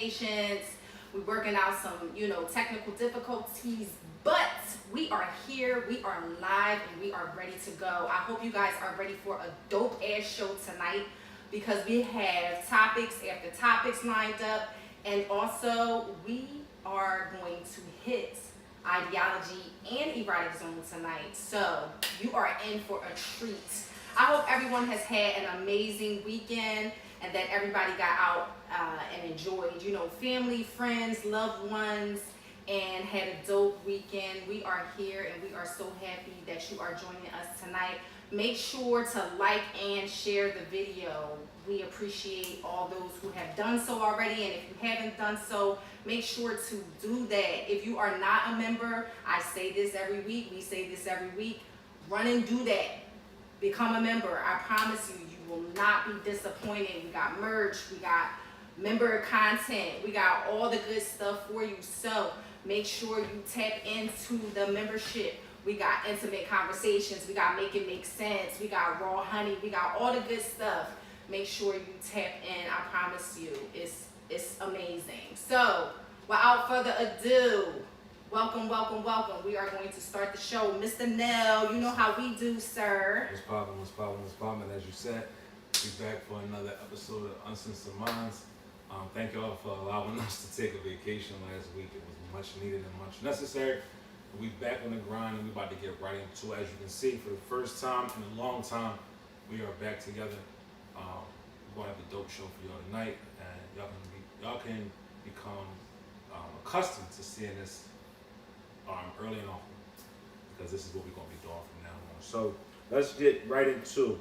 Patience. We're working out some, technical difficulties, but we are here, we are live, and we are ready to go. I hope you guys are ready for a dope ass show tonight because we have topics after topics lined up, and also we are going to hit ideology and erotic zone tonight. So you are in for a treat. I hope everyone has had an amazing weekend and that everybody got out and enjoyed, family, friends, loved ones, and had a dope weekend. We are here and we are so happy that you are joining us tonight. Make sure to like and share the video. We appreciate all those who have done so already, and if you haven't done so, make sure to do that. If you are not a member, I say this every week, we say this every week, run and do that. Become a member. I promise you, you will not be disappointed. We got merch, we got member content, we got all the good stuff for you. So make sure you tap into the membership. We got intimate conversations, we got make it make sense, we got raw honey, we got all the good stuff. Make sure you tap in. I promise you, it's amazing. So without further ado, welcome. We are going to start the show. Mr. Nell, you know how we do, sir. What's poppin'? As you said, we're back for another episode of Uncensored Minds. Thank y'all for allowing us to take a vacation last week. It was much needed and much necessary. We back on the grind and we about to get right into it. As you can see, for the first time in a long time, we are back together. We're gonna have a dope show for y'all tonight, and y'all can become accustomed to seeing this early and often, because this is what we're gonna be doing from now on. So let's get right into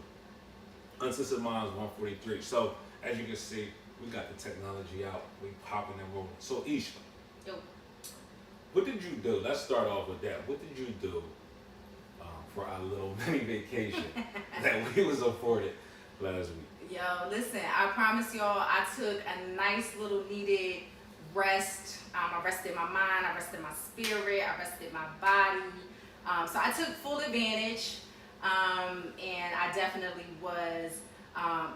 Uncensored Minds 143. So as you can see, we got the technology out. We popping and rolling. So Ish, Yo. what did you do? Let's start off with that. What did you do for our little mini vacation that we was afforded last week? Yo, listen, I promise y'all, I took a nice little needed rest. I rested my mind, I rested my spirit, I rested my body. So I took full advantage, and I definitely was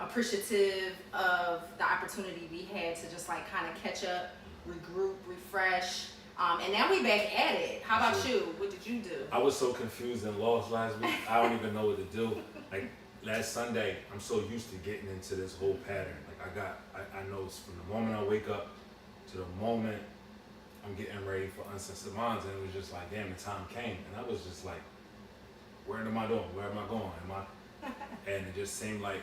appreciative of the opportunity we had to just like kind of catch up, regroup, refresh. And now we back at it. How about you? What did you do? I was so confused and lost last week. I don't even know what to do. Like last Sunday, I'm so used to getting into this whole pattern. Like I know it's from the moment I wake up to the moment I'm getting ready for Uncensored Minds, and it was just like, damn, the time came, and I was just like, where am I doing? Where am I going? And it just seemed like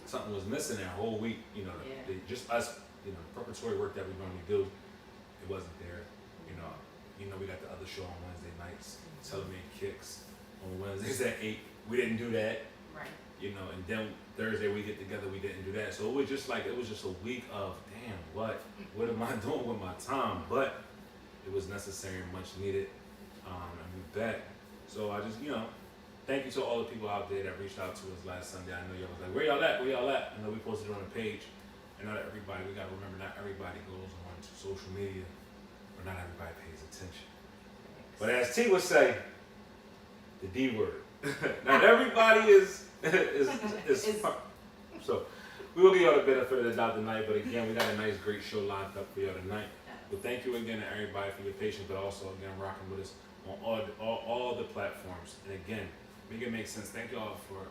something was missing that whole week. Just us, the preparatory work that we normally do, it wasn't there. We got the other show on Wednesday nights, Television Kicks on Wednesdays at 8. We didn't do that. Right. And then Thursday we get together, we didn't do that. So it was just a week of, damn, what am I doing with my time? But it was necessary and much needed, and we're back. So I just, thank you to all the people out there that reached out to us last Sunday. I know y'all was like, where y'all at? I know we posted it on the page. And not everybody, we gotta remember, not everybody goes on to social media, or not everybody pays attention. But as T would say, the D word. Not everybody is so we will give y'all the benefit of the doubt tonight, but again, we got a nice, great show lined up for y'all tonight. But thank you again to everybody for your patience, but also again rocking with us on all the platforms. And again, make it make sense. Thank y'all for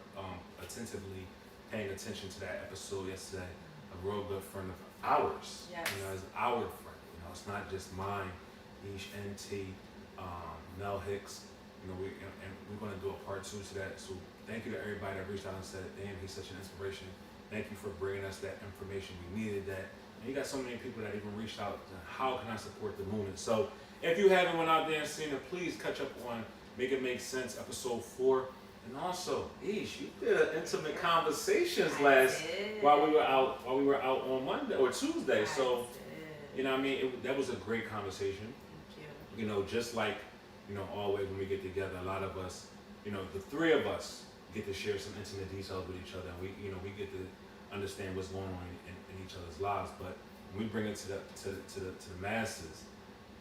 attentively paying attention to that episode yesterday. A real good friend of ours. Yes. Is our friend. It's not just mine. Ish, NT, Mel Hicks. We're going to do a part 2 to that. So thank you to everybody that reached out and said, damn, he's such an inspiration. Thank you for bringing us that information. We needed that. And you got so many people that even reached out to how can I support the movement. So if you haven't went out there and seen it, please catch up on Make It Make Sense, episode 4. And also, Ish, you did intimate conversations while we were out on Monday or Tuesday. So, that was a great conversation. Thank you. Just like, always when we get together, a lot of us, the three of us get to share some intimate details with each other. And we get to understand what's going on in each other's lives. But when we bring it to the masses,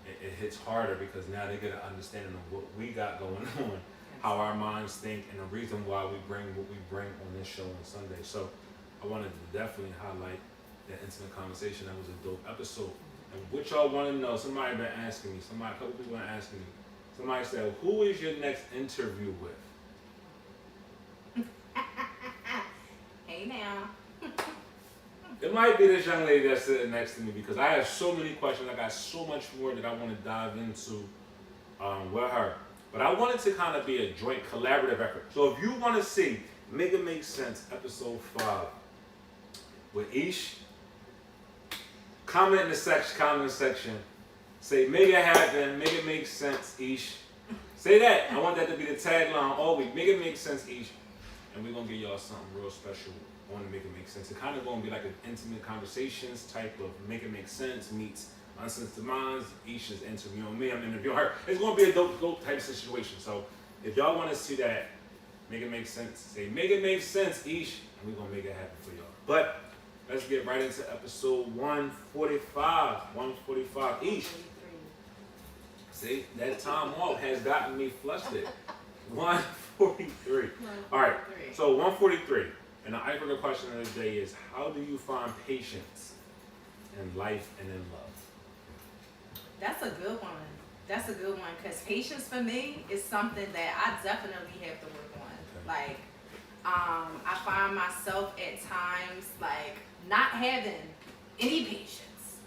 it hits harder because now they get an understanding of what we got going on, how our minds think, and the reason why we bring what we bring on this show on Sunday. So I wanted to definitely highlight that intimate conversation. That was a dope episode. And what y'all want to know, somebody been asking me, a couple people been asking me. Somebody said, who is your next interview with? Hey now. It might be this young lady that's sitting next to me because I have so many questions. I got so much more that I want to dive into with her. But I want it to kind of be a joint collaborative effort. So if you want to see Make It Make Sense episode 5 with Ish, comment in the section. Say, make it happen, make it make sense, Ish. Say that. I want that to be the tagline all week. Make it make sense, Ish. And we're going to give y'all something real special on to Make It Make Sense. It's kind of going to be like an intimate conversations type of Make It Make Sense meets Uncensored Minds. Ish is interviewing me. I'm interviewing her. It's going to be a dope type of situation. So if y'all want to see that, Make It Make Sense, say, make it make sense, Ish. And we're going to make it happen for y'all. But let's get right into episode 145. 145. Ish. See, that time off has gotten me flustered. 143. All right, so 143. And the icebreaker question of the day is, how do you find patience in life and in love? That's a good one. Because patience for me is something that I definitely have to work on. Okay. Like, I find myself at times like not having any patience,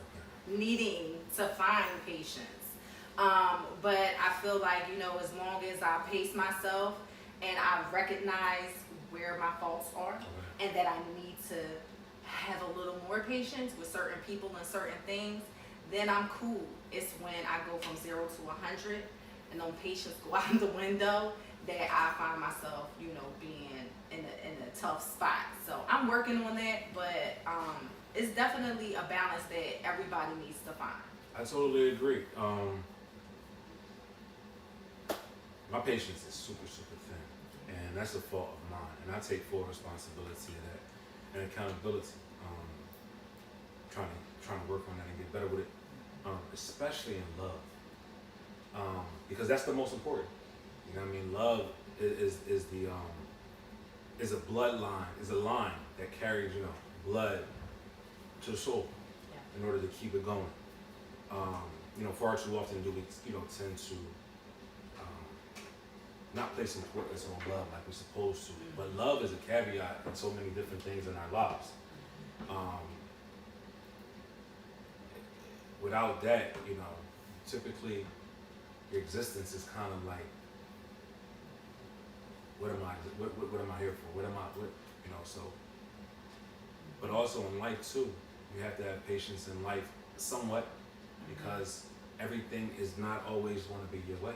needing to find patience. But I feel like, as long as I pace myself and I recognize where my faults are and that I need to have a little more patience with certain people and certain things, then I'm cool. It's when I go from 0 to 100 and those patience go out the window that I find myself, being in a tough spot. So I'm working on that, but it's definitely a balance that everybody needs to find. I totally agree. My patience is super thin, and that's a fault of mine, and I take full responsibility of that and accountability. Trying to work on that and get better with it, especially in love, because that's the most important. You know what I mean? Love is a bloodline, is a line that carries blood to the soul in order to keep it going. Far too often do we tend to not place importance on love like we're supposed to. But love is a caveat in so many different things in our lives. Without that, typically your existence is kind of like, what am I here for? So. But also in life too, you have to have patience in life somewhat, because everything is not always going to be your way.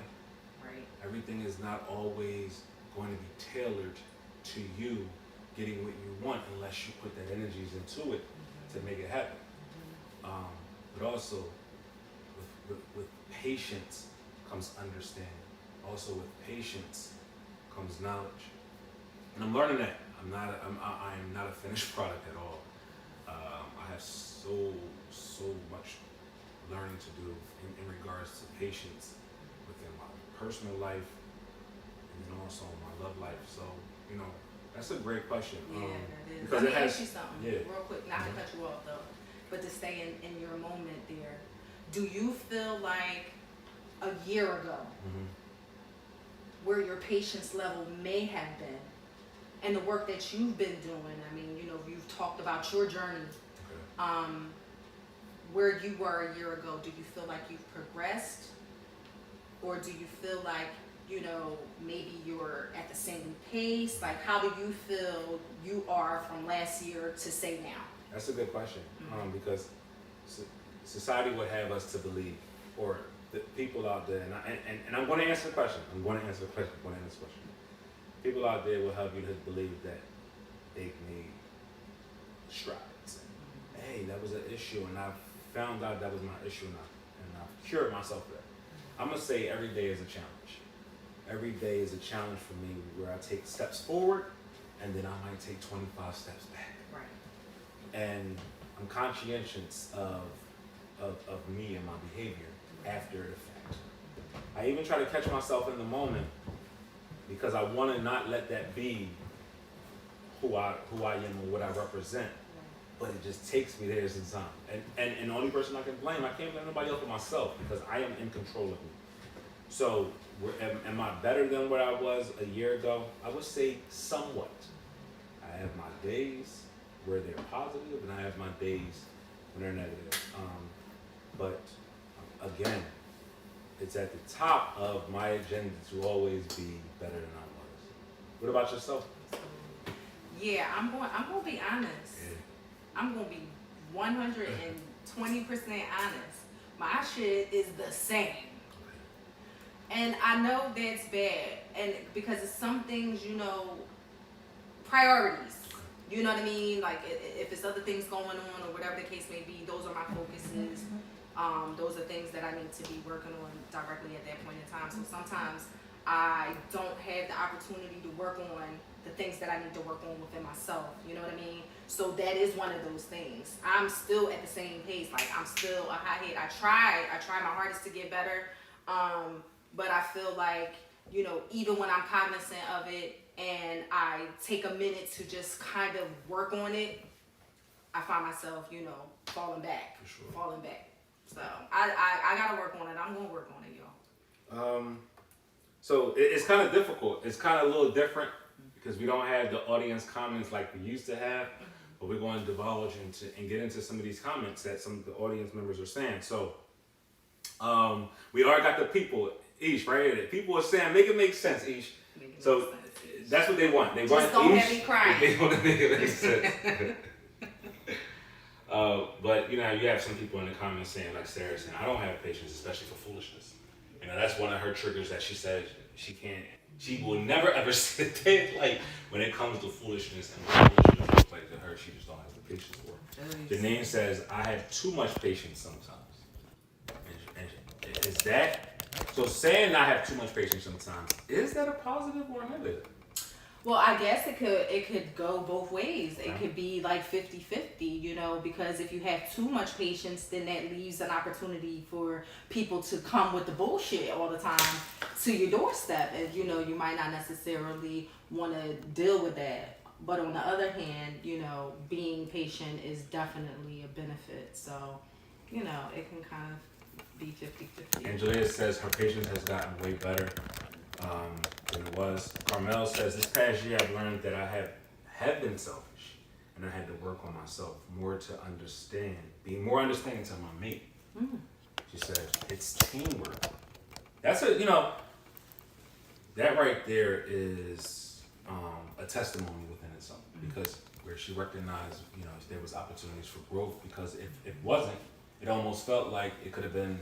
Right. Everything is not always going to be tailored to you getting what you want unless you put the energies into it to make it happen. But also, with patience comes understanding. Also, with patience comes knowledge. And I'm learning that. I am not a finished product at all. I have so much learning to do in regards to patience within my personal life and then also my love life. So, that's a great question. Yeah, that is. Because Let me ask you something real quick, not Mm-hmm. to cut you off though, but to stay in your moment there. Do you feel like a year ago, where your patience level may have been, and the work that you've been doing? I mean, you've talked about your journey. Okay. Where you were a year ago, do you feel like you've progressed? Or do you feel like, maybe you're at the same pace? Like, how do you feel you are from last year to say now? That's a good question, because society would have us to believe, or the people out there, and I'm going to answer the question. People out there will have you to believe that they've made strides. And, hey, that was an issue, and I found out that was my issue, and I've cured myself of that. I'm going to say every day is a challenge. Every day is a challenge for me where I take steps forward, and then I might take 25 steps back. Right. And I'm conscientious of me and my behavior after the fact. I even try to catch myself in the moment, because I want to not let that be who I am or what I represent. but it just takes me there sometimes. And the only person I can't blame nobody else but myself, because I am in control of me. So, am I better than what I was a year ago? I would say somewhat. I have my days where they're positive, and I have my days when they're negative. But again, it's at the top of my agenda to always be better than I was. What about yourself? Yeah, I'm going to be honest. Yeah. I'm going to be 120% honest. My shit is the same. And I know that's bad. And because it's some things, you know, priorities. You know what I mean? Like if it's other things going on or whatever the case may be, those are my focuses. Those are things that I need to be working on directly at that point in time. So sometimes I don't have the opportunity to work on the things that I need to work on within myself. You know what I mean? So that is one of those things. I'm still at the same pace. Like I'm still a hothead. I try my hardest to get better. But I feel like, you know, even when I'm cognizant of it and I take a minute to just kind of work on it, I find myself, you know, falling back. For sure. Falling back. So I gotta work on it. I'm gonna work on it, y'all. So it's kind of difficult. It's kind of a little different because we don't have the audience comments like we used to have, but we're going to divulge and get into some of these comments that some of the audience members are saying. So we already got the people, Ish, right here. People are saying, make it make sense, Ish. So that's what they want. They just want don't Ish. have me crying. They want to make it make sense. But you know, you have some people in the comments saying, like Sarah saying, I don't have patience, especially for foolishness. You know, that's one of her triggers that she says she will never ever sit there. Like when it comes to foolishness and foolishness looks like to her, she just don't have the patience for it. Janine says, I have too much patience sometimes. And is that so? Saying I have too much patience sometimes, is that a positive or a negative? Well, I guess it could go both ways. It could be like 50-50, you know, because if you have too much patience, then that leaves an opportunity for people to come with the bullshit all the time to your doorstep. And, you know, you might not necessarily want to deal with that. But on the other hand, you know, being patient is definitely a benefit. So, you know, it can kind of be 50-50. Angelia says her patience has gotten way better than it was. Carmel says, this past year I've learned that I have been selfish and I had to work on myself more to understand, being more understanding to my mate. She said, it's teamwork. That's you know, that right there is a testimony within itself, because where she recognized, you know, there was opportunities for growth, because if it wasn't, it almost felt like it could have been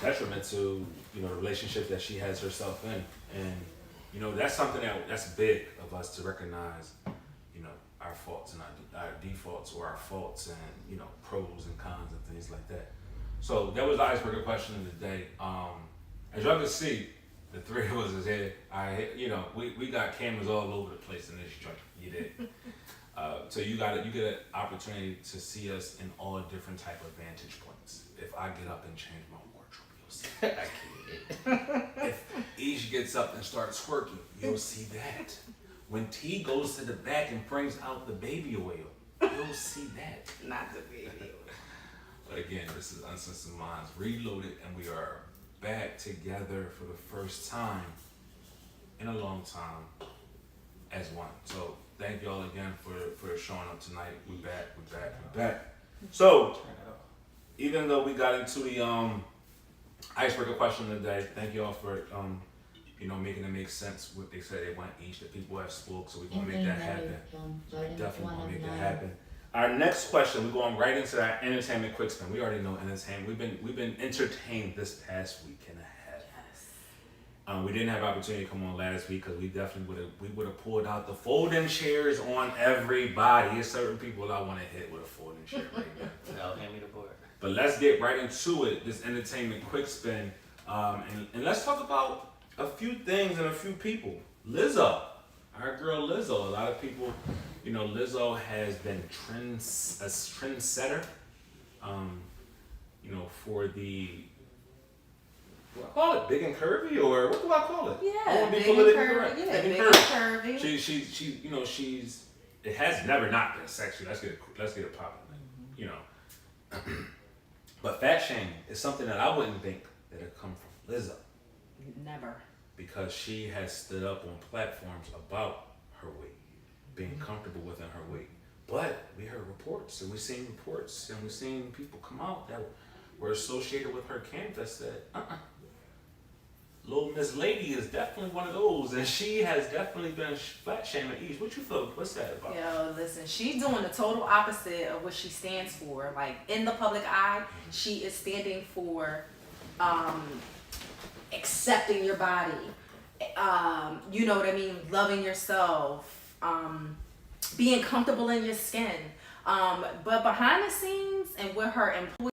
detriment to, you know, the relationship that she has herself in. And, you know, that's something that's big of us to recognize, you know, our faults and our defaults or our faults and, you know, pros and cons and things like that. So that was the icebreaker question of the day. As y'all can see, the three of us is here. You know, we got cameras all over the place in this joint. You did. So you get an opportunity to see us in all different type of vantage points. If I get up and change my wardrobe, you'll see that. If Ish gets up and starts twerking, you'll see that. When T goes to the back and brings out the baby oil, you'll see that. Not the baby oil. But again, this is Uncensored Minds Reloaded, and we are back together for the first time in a long time as one. So thank y'all again for showing up tonight. We back. So even though we got into the icebreaker question of the day, thank y'all for you know, making it make sense what they said they want each. The people have spoke, so we're gonna make that happen. Definitely gonna make that happen. Our next question, we're going right into our entertainment quick spin. We already know entertainment. We've been entertained this past week and a half. Yes. We didn't have opportunity to come on last week because we definitely would have pulled out the folding chairs on everybody. There's certain people I want to hit with a folding chair right now. No, hand me the board. But let's get right into it. This entertainment quick spin, and let's talk about a few things and a few people. Lizzo, our girl Lizzo. A lot of people, you know, Lizzo has been a trendsetter. You know, for the, what do I call it? Big and curvy, or what do I call it? Yeah, Big and curvy. Yeah, big and curvy. She, you know, she's it has never not been sexy. Let's get it popping, you know. But fat shaming is something that I wouldn't think that it come from Lizzo. Never. Because she has stood up on platforms about her weight, being comfortable within her weight. But we heard reports, and we've seen reports, and we've seen people come out that were associated with her canvas that, Little Miss Lady is definitely one of those, and she has definitely been fat shaming East. What you feel? What's that about? Yo, listen, she's doing the total opposite of what she stands for. Like, in the public eye, she is standing for accepting your body, you know what I mean, loving yourself, being comfortable in your skin. But behind the scenes and with her employees,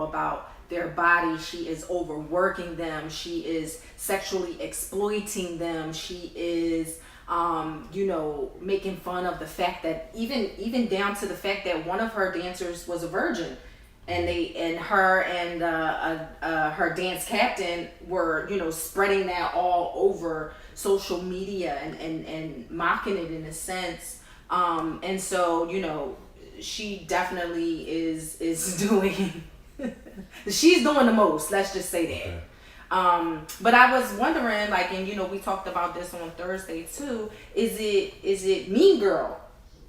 about their body, she is overworking them, she is sexually exploiting them, she is you know, making fun of the fact that even down to the fact that one of her dancers was a virgin, and her and her dance captain were, you know, spreading that all over social media and mocking it in a sense. And so, you know, she definitely is doing she's doing the most, let's just say that. Okay. But I was wondering, like, and you know, we talked about this on Thursday too, is it mean girl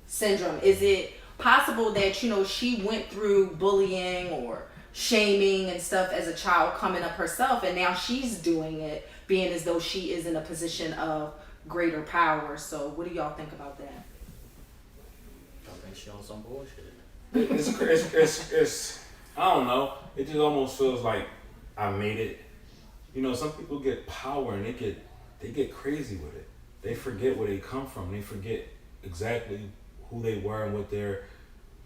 syndrome? Is it possible that, you know, she went through bullying or shaming and stuff as a child coming up herself, and now she's doing it being as though she is in a position of greater power? So what do y'all think about that? I think she on some bullshit. It's I don't know. It just almost feels like I made it. You know, some people get power and they get crazy with it. They forget where they come from. They forget exactly who they were and what their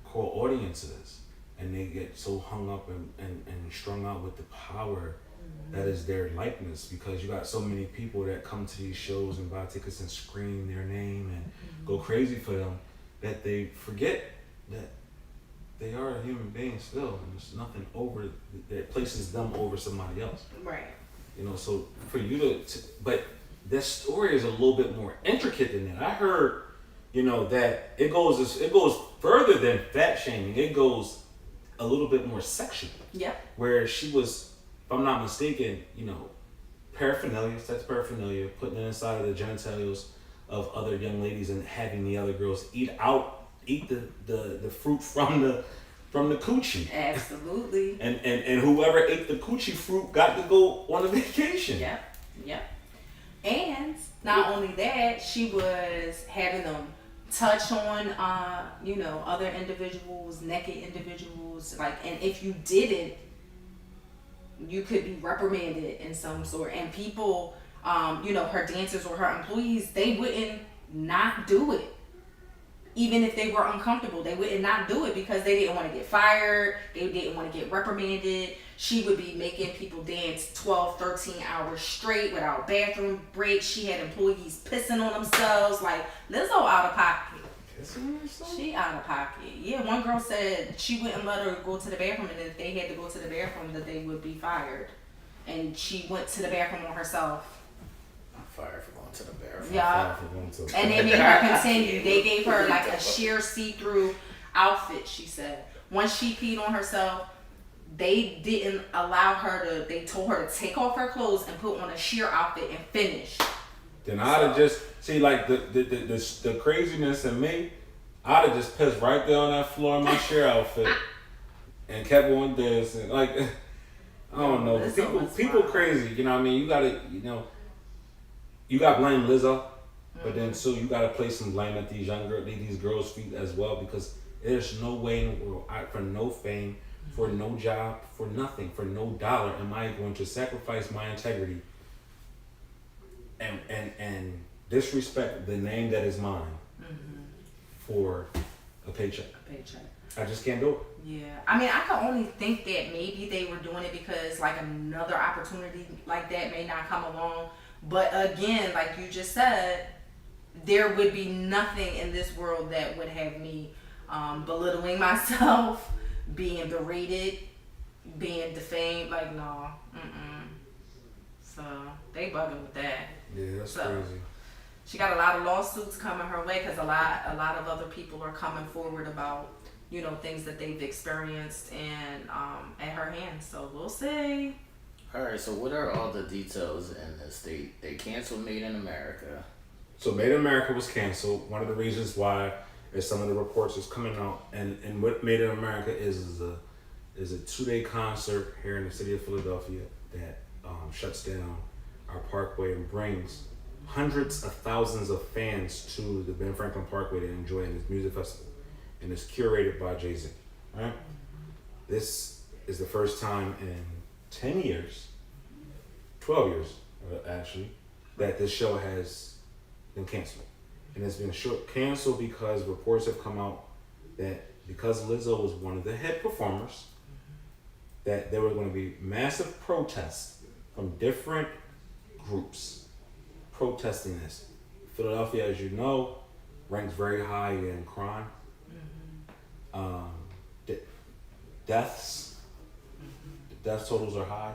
core audience is. And they get so hung up and strung out with the power that is their likeness, because you got so many people that come to these shows and buy tickets and scream their name and go crazy for them, that they forget that they are a human being still, and there's nothing over that places them over somebody else. Right. You know, so for you to but this story is a little bit more intricate than that. I heard, you know, that it goes further than fat shaming. It goes a little bit more sexual. Yep. Where she was, if I'm not mistaken, you know, sex paraphernalia, putting it inside of the genitals of other young ladies and having the other girls eat the fruit from the coochie. Absolutely. and whoever ate the coochie fruit got to go on a vacation. Yep. And not only that, she was having them touch on you know, other individuals, naked individuals, like, and if you didn't, you could be reprimanded in some sort. And people, you know, her dancers or her employees, they wouldn't not do it. Even if they were uncomfortable, they would not do it because they didn't want to get fired. They didn't want to get reprimanded. She would be making people dance 12, 13 hours straight without bathroom breaks. She had employees pissing on themselves. Like, Lizzo out of pocket. Pissing on herself? She out of pocket. Yeah, one girl said she wouldn't let her go to the bathroom, and if they had to go to the bathroom, that they would be fired. And she went to the bathroom on herself. I'm fired for going to the bathroom. Yeah. And they made her continue. They gave her like a sheer see-through outfit, she said. Once she peed on herself, they didn't allow her to, they told her to take off her clothes and put on a sheer outfit and finish. Then I'd have just, see, like the craziness in me, I'd have just pissed right there on that floor in my sheer outfit and kept on dancing. Like, I don't know. People crazy, you know what I mean? You gotta, you know, you gotta blame Lizzo, but then so you gotta place some blame at these these girls' feet as well, because there's no way in the world, for no fame, for no job, for nothing, for no dollar, am I going to sacrifice my integrity and disrespect the name that is mine for a paycheck. I just can't do it. Yeah, I mean, I can only think that maybe they were doing it because like another opportunity like that may not come along. But again, like you just said, there would be nothing in this world that would have me belittling myself, being berated, being defamed. Like, no, So they bugging with that. Yeah, that's So, crazy. She got a lot of lawsuits coming her way because a lot of other people are coming forward about, you know, things that they've experienced and at her hands. So we'll see. Alright, so what are all the details in this? They canceled Made in America. So Made in America was canceled. One of the reasons why is some of the reports is coming out, and what Made in America is a 2-day concert here in the city of Philadelphia that shuts down our parkway and brings hundreds of thousands of fans to the Ben Franklin Parkway to enjoy this music festival, and it's curated by Jay-Z. Right? This is the first time in 10 years, 12 years actually, that this show has been canceled. And it's been canceled because reports have come out that because Lizzo was one of the head performers, that there were going to be massive protests from different groups protesting this. Philadelphia, as you know, ranks very high in crime. Deaths, the death totals are high,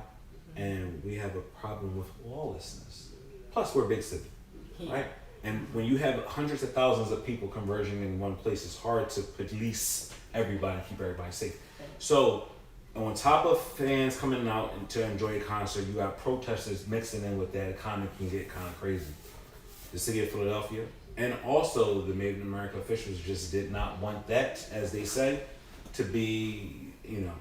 and we have a problem with lawlessness. Plus, we're a big city, right? And when you have hundreds of thousands of people converging in one place, it's hard to police everybody and keep everybody safe. So, on top of fans coming out and to enjoy a concert, you got protesters mixing in with that. It kind of can get kind of crazy. The city of Philadelphia and also the Made in America officials just did not want that, as they say, to be, you know,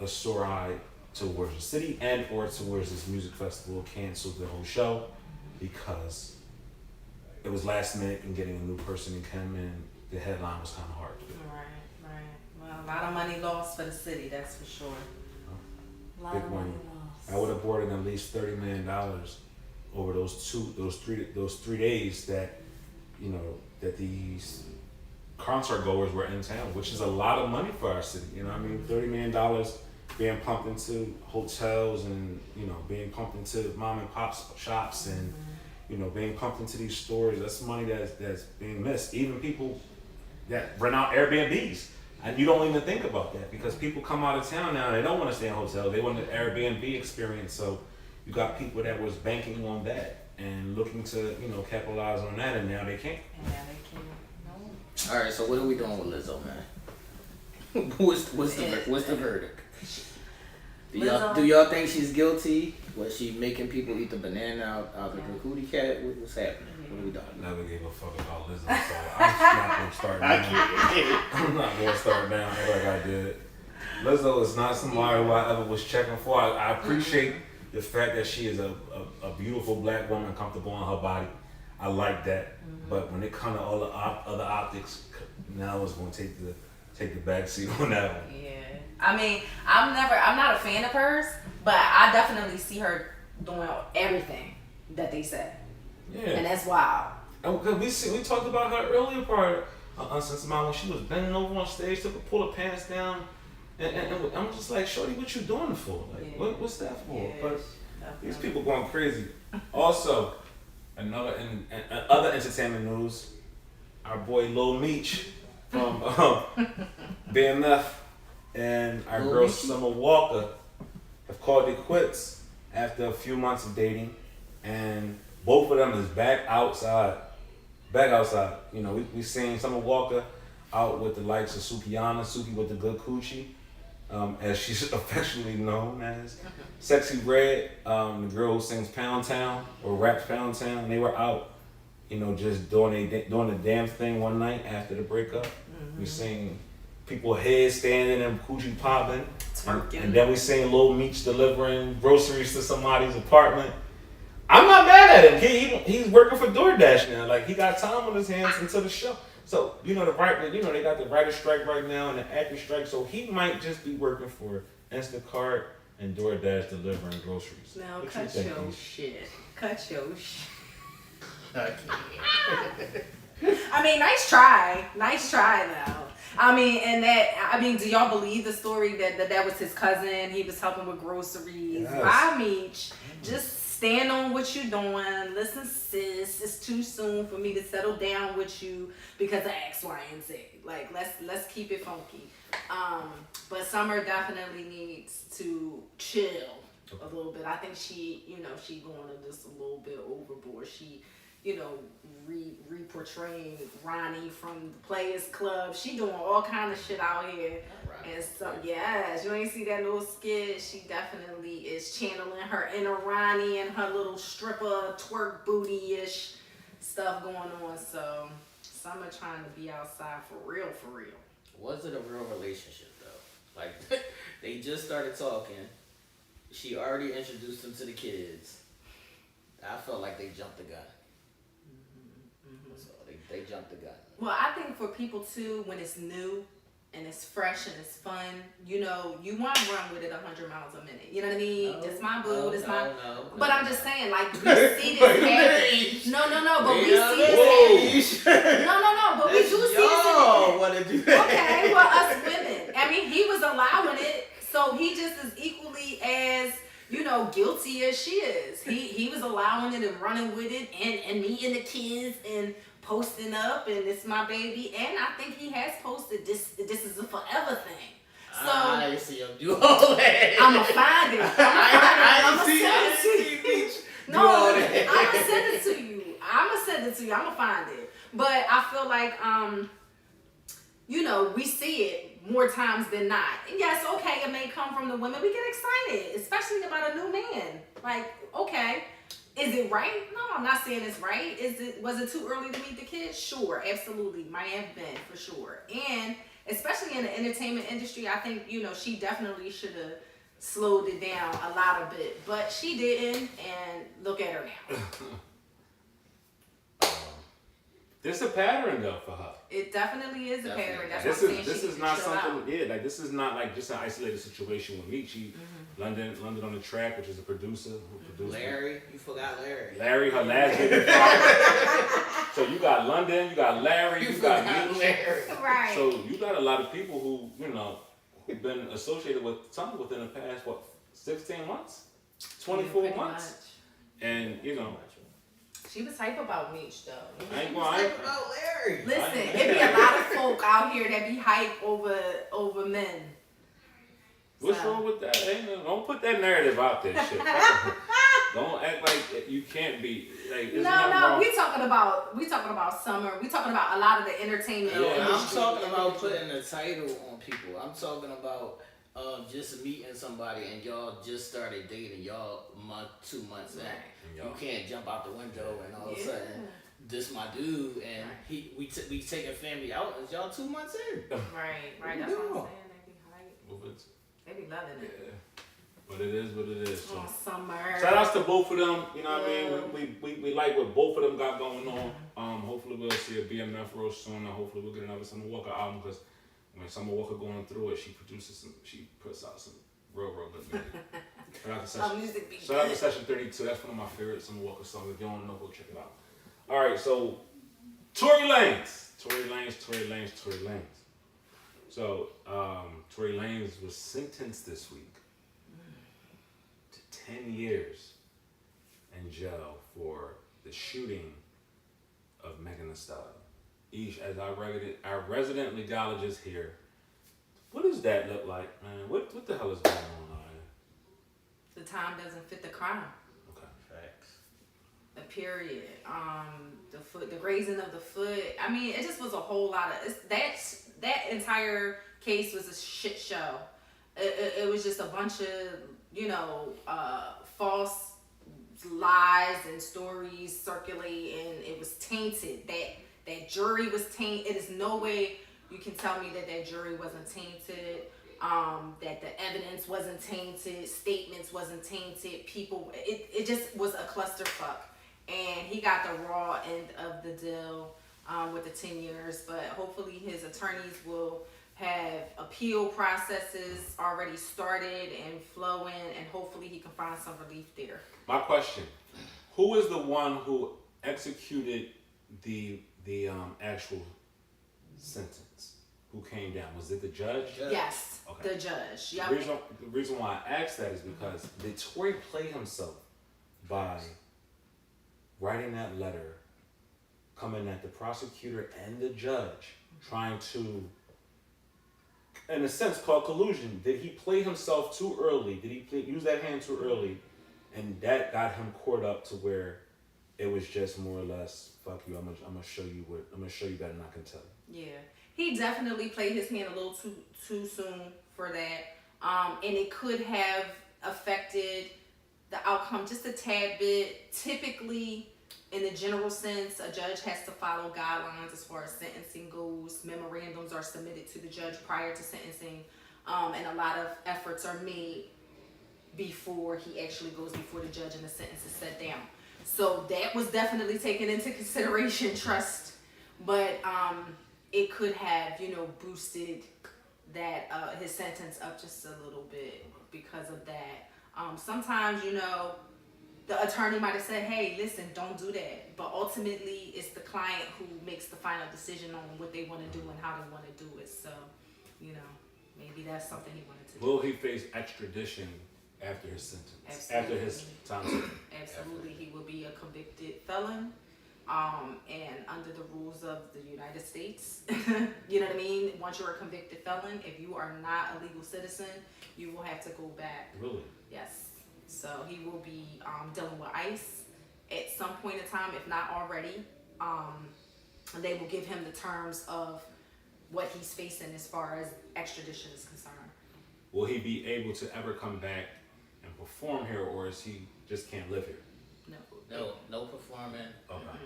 a sore eye towards the city and or towards this music festival. Canceled the whole show because it was last minute and getting a new person to come in. The headline was kind of hard to do. Right. Well, a lot of money lost for the city, that's for sure. A lot Big of money. lost. I would have brought in at least $30 million over those three days that, you know, that these concert goers were in town, which is a lot of money for our city. You know what I mean? $30 million being pumped into hotels and, you know, being pumped into mom and pop shops and, you know, being pumped into these stores. That's money that's being missed. Even people that rent out Airbnbs. And you don't even think about that because people come out of town now and they don't want to stay in hotels. They want an Airbnb experience. So you got people that was banking on that and looking to, you know, capitalize on that, and now they can't. No. Alright, so what are we doing with Lizzo, man? What's the verdict? Do y'all think she's guilty? Was she making people eat the banana out of the cootie cat? What's happening? What are we doing? I never gave a fuck about Lizzo, so I'm not gonna start now. I'm not gonna start now like I did. Lizzo is not somebody who I ever was checking for. I appreciate the fact that she is a beautiful black woman, comfortable in her body. I like that. But when it comes to all the other optics, now it's gonna take the back seat on that one. Yeah. I mean, I'm not a fan of hers, but I definitely see her doing everything that they said. Yeah. And that's wild. And we talked about her earlier part of Uncensored Minds when she was bending over on stage to pull her pants down. And I'm just like, shorty, what you doing it for? Like, what's that for? Yeah, But these people going crazy. Also, other entertainment news, our boy Lil Meech from BMF and our girl Summer Walker have called it quits after a few months of dating, and both of them is back outside. You know, we seen Summer Walker out with the likes of Suki with the good coochie, as she's affectionately known as. Sexy Red, the girl who sings Pound Town or raps Pound Town, they were out, you know, just doing the damn thing one night after the breakup. We seen people heads standing and coochie popping, and then we seen Lil Meech delivering groceries to somebody's apartment. I'm not mad at him. He's working for DoorDash now. Like, he got time on his hands until the show. So, you know, they got the writer's strike right now and the actor's strike. So he might just be working for Instacart and DoorDash delivering groceries. Now, What cut you your think, shit. Cut your shit. I can't. I mean, nice try though. I mean, do y'all believe the story that was his cousin? He was helping with groceries. Yes. Bye, Meech. Just stand on what you're doing. Listen, sis, it's too soon for me to settle down with you because of X, Y, and Z. Like, let's keep it funky. But Summer definitely needs to chill. a little bit. I think she, she going to just a little bit overboard. She, re-portraying Ronnie from the Players Club. She doing all kind of shit out here. Right. And so, yes, you ain't see that little skit. She definitely is channeling her inner Ronnie and her little stripper twerk booty-ish stuff going on. So, Summer trying to be outside for real, for real. Was it a real relationship, though? Like, they just started talking. She already introduced him to the kids. I felt like they jumped the gun. So they jumped the gun. Well, I think for people too, when it's new and it's fresh and it's fun, you want to run with it 100 miles a minute. You know what I mean? It's my boo. But I'm just saying, like, we see this happen. No, but we see this happen. No, but we do see this happen. Okay, well, us women. I mean, he was allowing it, so he just is equally as, guilty as she is. He was allowing it and running with it and meeting the kids and posting up and it's my baby. And I think he has posted this is a forever thing. So I see him do all that. I'ma find it. I'ma send it to you. No, I'ma send it to you. I'ma find it. But I feel like we see it more times than not. And yes, okay, it may come from the women. We get excited, especially about a new man. Like, okay, is it right? No, I'm not saying it's right. Was it too early to meet the kids? Sure, absolutely. Might have been, for sure. And especially in the entertainment industry, I think, she definitely should have slowed it down a lot of bit. But she didn't, and look at her now. There's a pattern though for her. It definitely is a pattern. That's this is not something. Yeah, like this is not like just an isolated situation with me. She London on the Track, which is a producer who produced Larry. You forgot Larry. Larry, her last baby father. So you got London, you got Larry, you got me. Larry. Right. So you got a lot of people who who've been associated with something within the past 16 months, 24 months, and She was hype about Meech though. I ain't hype about Larry. Listen, it be a lot of folk out here that be hype over men. What's wrong with that? Don't put that narrative out there, shit. Don't act like you can't be. Like, no. We talking about Summer. We talking about a lot of the entertainment. Yeah, I'm talking about putting a title on people. I'm talking about just meeting somebody and y'all just started dating. Y'all 2 months in. You can't jump out the window and all of a sudden this my dude and we taking family out and y'all 2 months in. Right. That's what I'm saying. They be hype. They be loving it. Yeah. But it is what it is. So. Summer. Shout outs to both of them. You know what I mean? We like what both of them got going on. Hopefully we'll see a BMF real soon. And hopefully we'll get another Summer Walker album because when Summer Walker going through it, she puts out some real good music. Shout out to Session 32. That's one of my favorite Summer Walker songs. If you don't know, go check it out. All right, so Tory Lanez. So Tory Lanez was sentenced this week to 10 years in jail for the shooting of Megan Thee Stallion. As our resident legalist here, what does that look like, man? What the hell is going on out here? The time doesn't fit the crime. Okay. Facts. The period. The grazing of the foot. I mean, it just was a whole lot of that entire case was a shit show. It was just a bunch of false lies and stories circulating. It was tainted. That jury was tainted. It is no way you can tell me that jury wasn't tainted. That the evidence wasn't tainted, statements wasn't tainted, people, it just was a clusterfuck. And he got the raw end of the deal with the 10 years, but hopefully his attorneys will have appeal processes already started and flowing, and hopefully he can find some relief there. My question, who is the one who executed the actual sentence? Who came down? Was it the judge? Yes, okay. The judge. Yep. The reason why I asked that is because did Tory play himself by writing that letter, coming at the prosecutor and the judge, trying to in a sense, called collusion. Did he play himself too early? Did he use that hand too early? And that got him caught up to where it was just more or less, fuck you, I'm gonna show you better than I can tell you. Yeah. He definitely played his hand a little too soon for that. And it could have affected the outcome just a tad bit. Typically, in the general sense, a judge has to follow guidelines as far as sentencing goes. Memorandums are submitted to the judge prior to sentencing, and a lot of efforts are made before he actually goes before the judge and the sentence is set down. So that was definitely taken into consideration, trust, but it could have, boosted that his sentence up just a little bit because of that. Sometimes, the attorney might have said, hey, listen, don't do that. But ultimately, it's the client who makes the final decision on what they want to do and how they want to do it. So, maybe that's something he wanted to do. Will he face extradition after his sentence? Absolutely. After his time served? Absolutely. He will be a convicted felon. And under the rules of the United States, you know what I mean? Once you're a convicted felon, if you are not a legal citizen, you will have to go back. Really? Yes. So he will be dealing with ICE at some point in time, if not already. And they will give him the terms of what he's facing as far as extradition is concerned. Will he be able to ever come back and perform here, or is he just can't live here? No performing. Okay.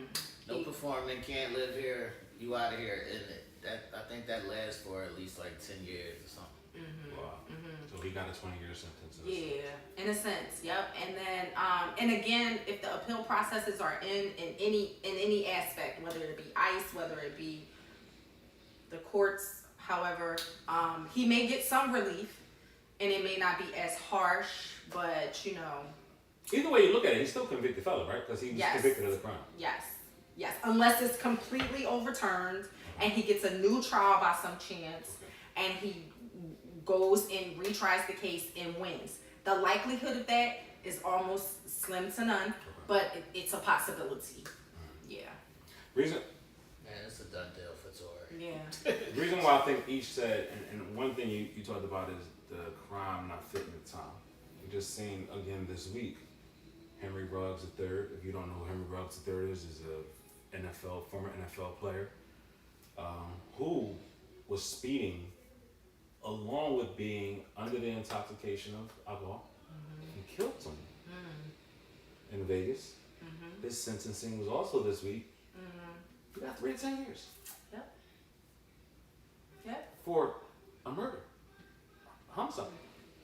No performing, can't live here, you out of here. And I think that lasts for at least like 10 years or something. Wow. So he got a 20-year sentence. Yeah, in a sense, yep. And then, and again, if the appeal processes are in any aspect, whether it be ICE, whether it be the courts, however, he may get some relief, and it may not be as harsh, but Either way you look at it, he's still a convicted felon, right? Because he was convicted of the crime. Yes, unless it's completely overturned and he gets a new trial by some chance, and he goes and retries the case and wins. The likelihood of that is almost slim to none, but it's a possibility. Yeah. Man, it's a done deal for Tory. Yeah. The reason why I think each said, and one thing you talked about is the crime not fitting the time. We just seen again this week, Henry Ruggs III. If you don't know who Henry Ruggs III is a former NFL player, who was speeding along with being under the intoxication of alcohol. He killed someone in Vegas. His sentencing was also this week. He got 3 to 10 years. Yep. For a murder. Homicide.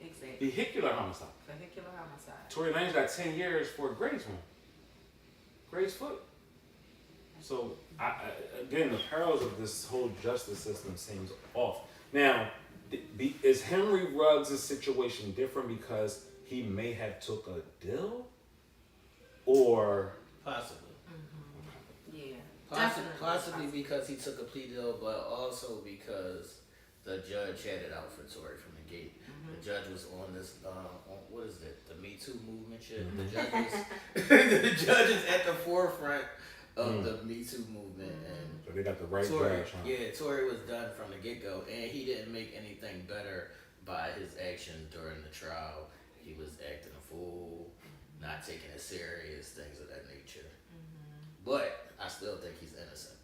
Exactly. Vehicular homicide. Vehicular homicide. Tory Lanez got 10 years for Gray's one. Gray's foot. So, again, the perils of this whole justice system seems off. Now, is Henry Ruggs' situation different because he may have took a deal? Or... Possibly. Yeah. Possibly because he took a plea deal, but also because the judge had it out for Tory from the gate. The judge was on this, what is it, the Me Too movement shit. The judge is at the forefront of the Me Too movement. And so they got the right Tory, judge, huh? Yeah, Tory was done from the get-go, and he didn't make anything better by his actions during the trial. He was acting a fool, not taking it serious, things of that nature. But I still think he's innocent.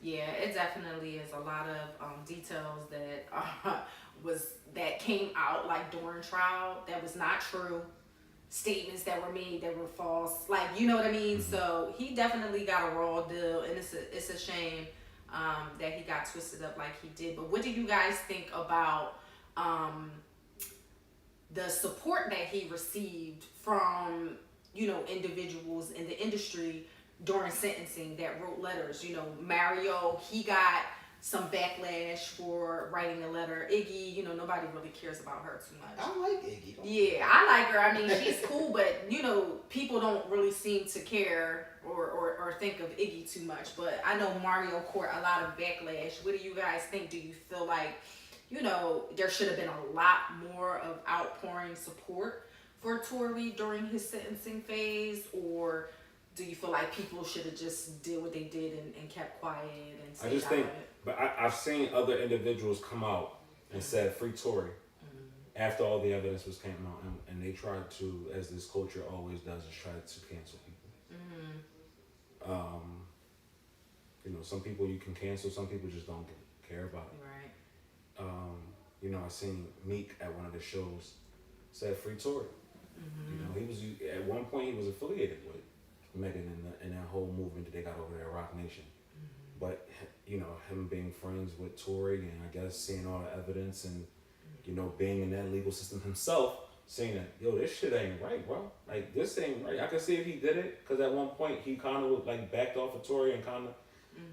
Yeah, it definitely is a lot of details that came out like during trial that was not true. Statements that were made that were false, like, you know what I mean. So he definitely got a raw deal, and it's a shame that he got twisted up like he did. But what do you guys think about the support that he received from individuals in the industry during sentencing that wrote letters? Mario, he got some backlash for writing a letter. Iggy, nobody really cares about her too much. I like Iggy. Yeah, I like her. I mean, she's cool, but people don't really seem to care or think of Iggy too much. But I know Mario caught a lot of backlash. What do you guys think? Do you feel like, there should have been a lot more of outpouring support for Tory during his sentencing phase? Or do you feel like people should have just did what they did and kept quiet and I just think, but I've seen other individuals come out and said free Tory after all the evidence was came out, and they tried to, as this culture always does, is try to cancel people. You know, some people you can cancel, some people just don't care about it. Right. You know, I seen Meek at one of the shows said free Tory. You know, he was at one point he was affiliated with Megan in that whole movement that they got over there, Rock Nation. But you know, him being friends with Tory and I guess seeing all the evidence and you know being in that legal system himself, saying that yo, this shit ain't right, bro. Like this ain't right. I can see if he did it because at one point he kind of like backed off of Tory and kind of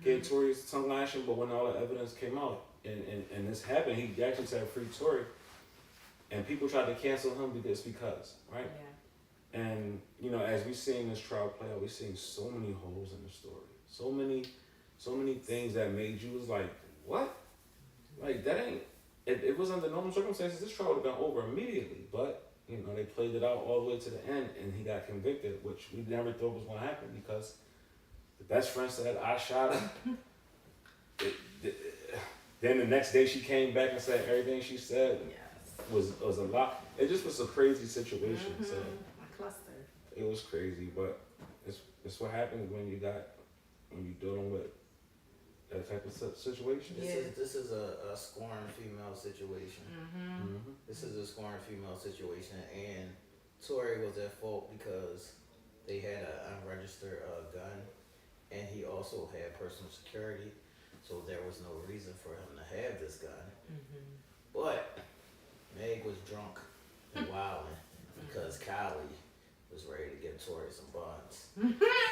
gave Tory's tongue lashing. But when all the evidence came out and this happened, he actually said free Tory, and people tried to cancel him because right. Yeah. And you know, as we seeing this trial play out, we seeing so many holes in the story, so many things that made you was like, what? Like that ain't. It was under normal circumstances. This trial would have been over immediately, but you know they played it out all the way to the end, and he got convicted, which we never thought was going to happen because the best friend said I shot him. Then the next day she came back and said everything she said was a lot. It just was a crazy situation. So. Cluster. It was crazy, but it's what happens when you're dealing with that type of situation. This is a scorned female situation. This is a scorned female situation, and Tory was at fault because they had an unregistered gun, and he also had personal security, so there was no reason for him to have this gun. But Meg was drunk and wilding because Kylie was ready to give Tory some buns.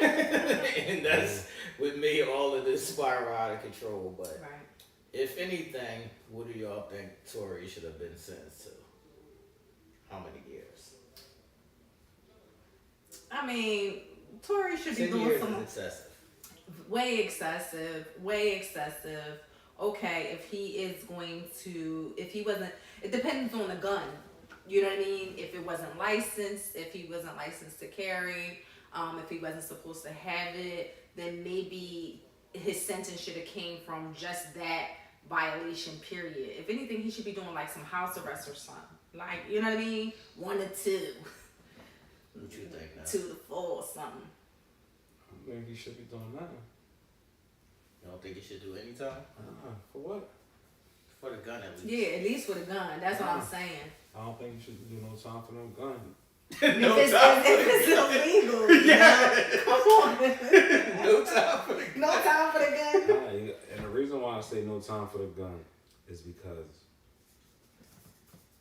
And that's what made all of this spiral out of control. But if anything, what do y'all think Tory should have been sentenced to? How many years? I mean, Tory should be 10 doing years some is excessive. Way excessive. Okay, if he is going to, if he wasn't, it depends on the gun. You know what I mean? If it wasn't licensed, if he wasn't licensed to carry, if he wasn't supposed to have it, then maybe his sentence should have came from just that violation, period. If anything, he should be doing like some house arrest or something. Like, you know what I mean? 1 to 2. What you think now? 2 to 4 or something. I think he should be doing nothing. You don't think he should do any time? For what? For the gun at least. Yeah, at least with a gun. That's what I'm saying. I don't think you should do no time for no gun. If it's illegal, yeah. Come on. No time for the gun. No time for the gun. And the reason why I say no time for the gun is because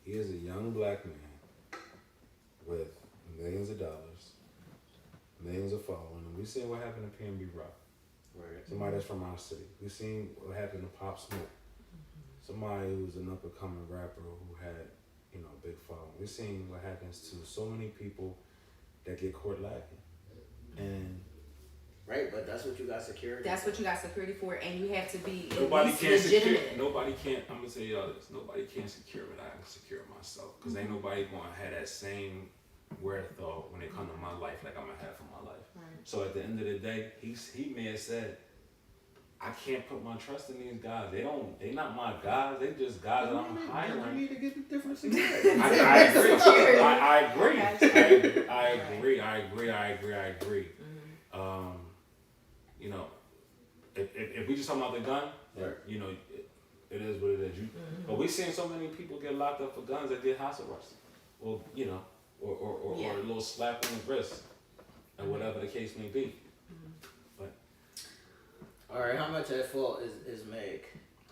he is a young black man with millions of dollars, millions of following, and we seen what happened to PNB Rock. Right. Somebody that's from our city. We seen what happened to Pop Smoke. Somebody who's an up and coming rapper who had, you know, big following. We've seen what happens to so many people that get caught lacking. And right, but that's what you got security. That's what you got security for, and you have to be nobody can legitimate. secure. Nobody can't. I'm gonna tell y'all this. Nobody can secure what I can secure myself, because ain't nobody gonna have that same wherewithal when it come to my life like I'm gonna have for my life. Right. So at the end of the day, he may have said, I can't put my trust in these guys. They not my guys. They just guys that I'm hiring. You need to get different security. I agree. I agree. You know, if we just talking about the gun, right. You know, it is what it is. But we seen so many people get locked up for guns that get house arrested, or you know, or a little slap on the wrist, or whatever the case may be. But all right, how much at fault is Meg?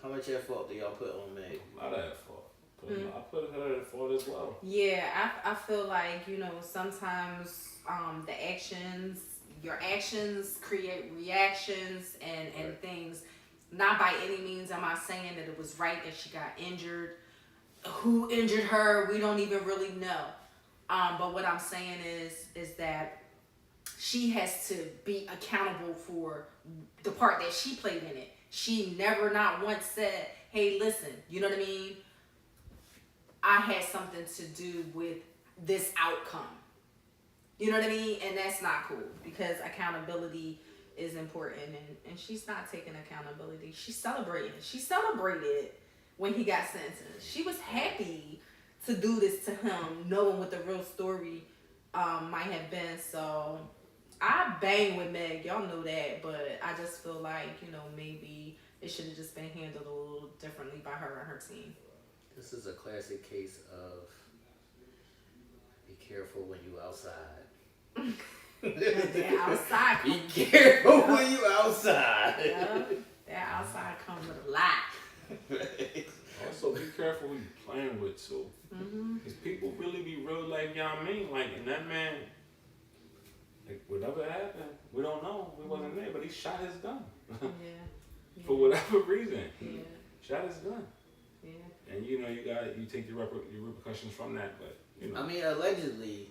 How much at fault do y'all put on Meg? A lot of at fault. I put her at fault as well. Yeah, I feel like, you know, sometimes your actions create reactions and things. Not by any means am I saying that it was right that she got injured. Who injured her, we don't even really know. But what I'm saying is that she has to be accountable for the part that she played in it. She never not once said, hey, listen, you know what I mean? I had something to do with this outcome. You know what I mean? And that's not cool because accountability is important, and she's not taking accountability. She's celebrating. She celebrated when he got sentenced. She was happy to do this to him, knowing what the real story might have been. So I bang with Meg, y'all know that, but I just feel like, you know, maybe it should have just been handled a little differently by her and her team. This is a classic case of be careful when you outside. That outside Be careful when you outside. Yeah, that outside comes with a lot. Also, be careful who you playing with too. Because people really be real, like, you know what I mean? Like, and that man, like, whatever happened, we don't know. We wasn't there, but he shot his gun. Yeah. For whatever reason. Yeah. Shot his gun. Yeah. And you know, you take your repercussions from that, but, you know. I mean, allegedly,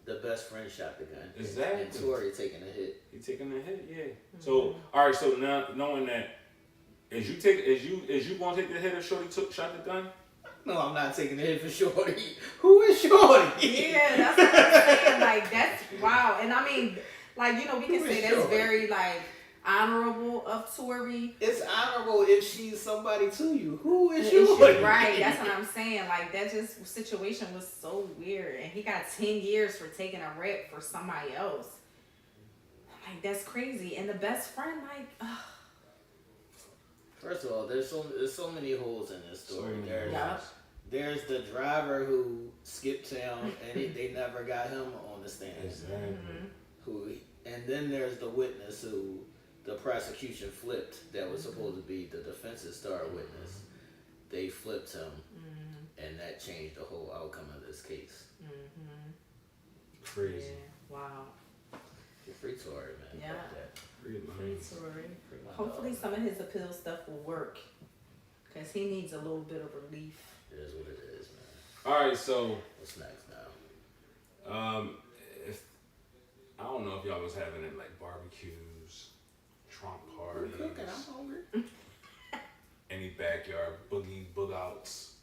the best friend shot the gun. Exactly. And Tory taking a hit. He taking a hit, yeah. So, all right, so now knowing that, is you gonna take the hit if Shorty shot the gun? No, I'm not taking the hit for Shorty. Who is Shorty? Yeah, that's what I'm saying. Like, that's wow. And I mean, like, you know, we can say that's Shorty? very, like, honorable of Tory. It's honorable if she's somebody to you. Who is Shorty? Right, that's what I'm saying. Like, that just situation was so weird. And he got 10 years for taking a rap for somebody else. Like, that's crazy. And the best friend, like, ugh. First of all, there's so many holes in this story. Yeah. There's the driver who skipped town and they never got him on the stand. Exactly. And then there's the witness who the prosecution flipped. That was supposed to be the defense's star witness. They flipped him, and that changed the whole outcome of this case. Crazy. Yeah. Wow. You're free Tory, man. Yeah. Fuck that. Free Tory. Free my Hopefully dog. some of his appeal stuff will work. Because he needs a little bit of relief. It is what it is, man. All right, so What's next now? if I don't know if y'all was having it like barbecues, Trump parties, Cooking, I'm hungry. any backyard boog outs,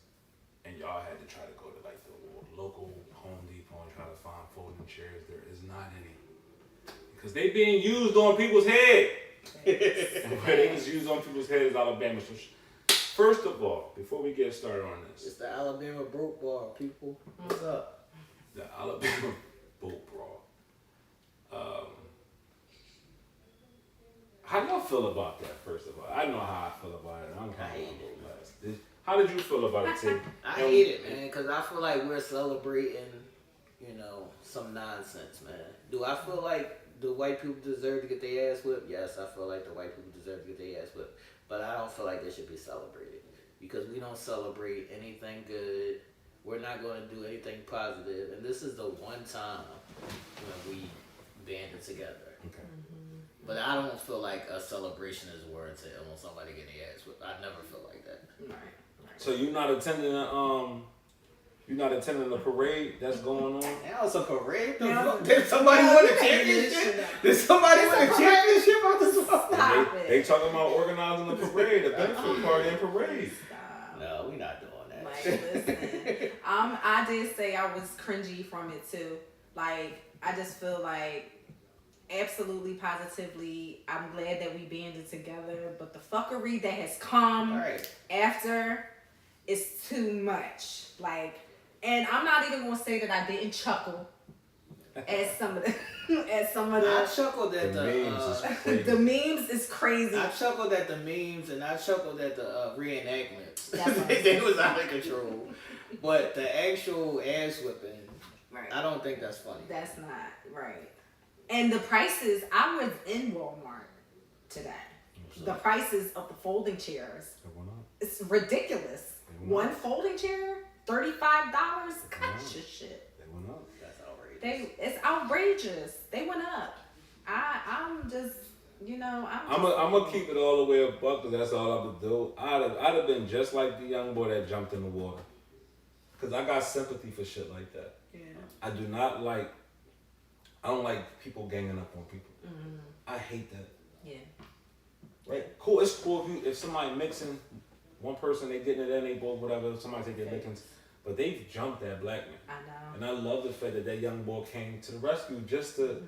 and y'all had to try to go to like the local Home Depot and try to find folding chairs. There is not any because they being used on people's head. Where they was used on people's head is Alabama. So first of all, before we get started on this, It's the Alabama broke ball, people. What's up? the Alabama boat brawl. How do y'all feel about that? First of all, I know how I feel about it. I'm kind of last. How did you feel about it, Tim? I hate it, man, because I feel like we're celebrating, you know, some nonsense, man. Do I feel like the white people deserve to get their ass whipped? Yes, I feel like the white people deserve to get their ass whipped. But I don't feel like they should be celebrated because we don't celebrate anything good. We're not going to do anything positive. And this is the one time when we banded together. Okay. But I don't feel like a celebration is warranted when somebody getting their ass whipped. I never feel like that. Right. So you're not attending the parade that's going on? Now it's a parade. No. Did somebody win a championship? Did somebody win a championship on this one? Stop it. They talking about organizing the parade, a benefit party and parade. Stop. No, we not doing that. Like, listen, I did say I was cringy from it too. Like, I just feel like absolutely, positively, I'm glad that we banded together, but the fuckery that has come after is too much. Like, and I'm not even gonna say that I didn't chuckle at some of the I chuckled at the memes is crazy. I chuckled at the memes and I chuckled at the reenactments. That's what They was out of control. But the actual ass whipping, Right. I don't think that's funny. That's not right. And the prices, I was in Walmart today. The prices of the folding chairs, it's ridiculous. One folding chair, $35. Cut your shit. They went up. That's outrageous. It's outrageous. They went up. I'm just, you know, I'm gonna keep it all the way up because that's all I would do. I'd have been just like the young boy that jumped in the water. Cause I got sympathy for shit like that. Yeah. I don't like people ganging up on people. I hate that. Yeah. Right? Cool. It's cool if somebody mixing, one person they getting it in, they both whatever. Somebody take their lickings. but they've jumped that black man. I know. And I love the fact that young boy came to the rescue just to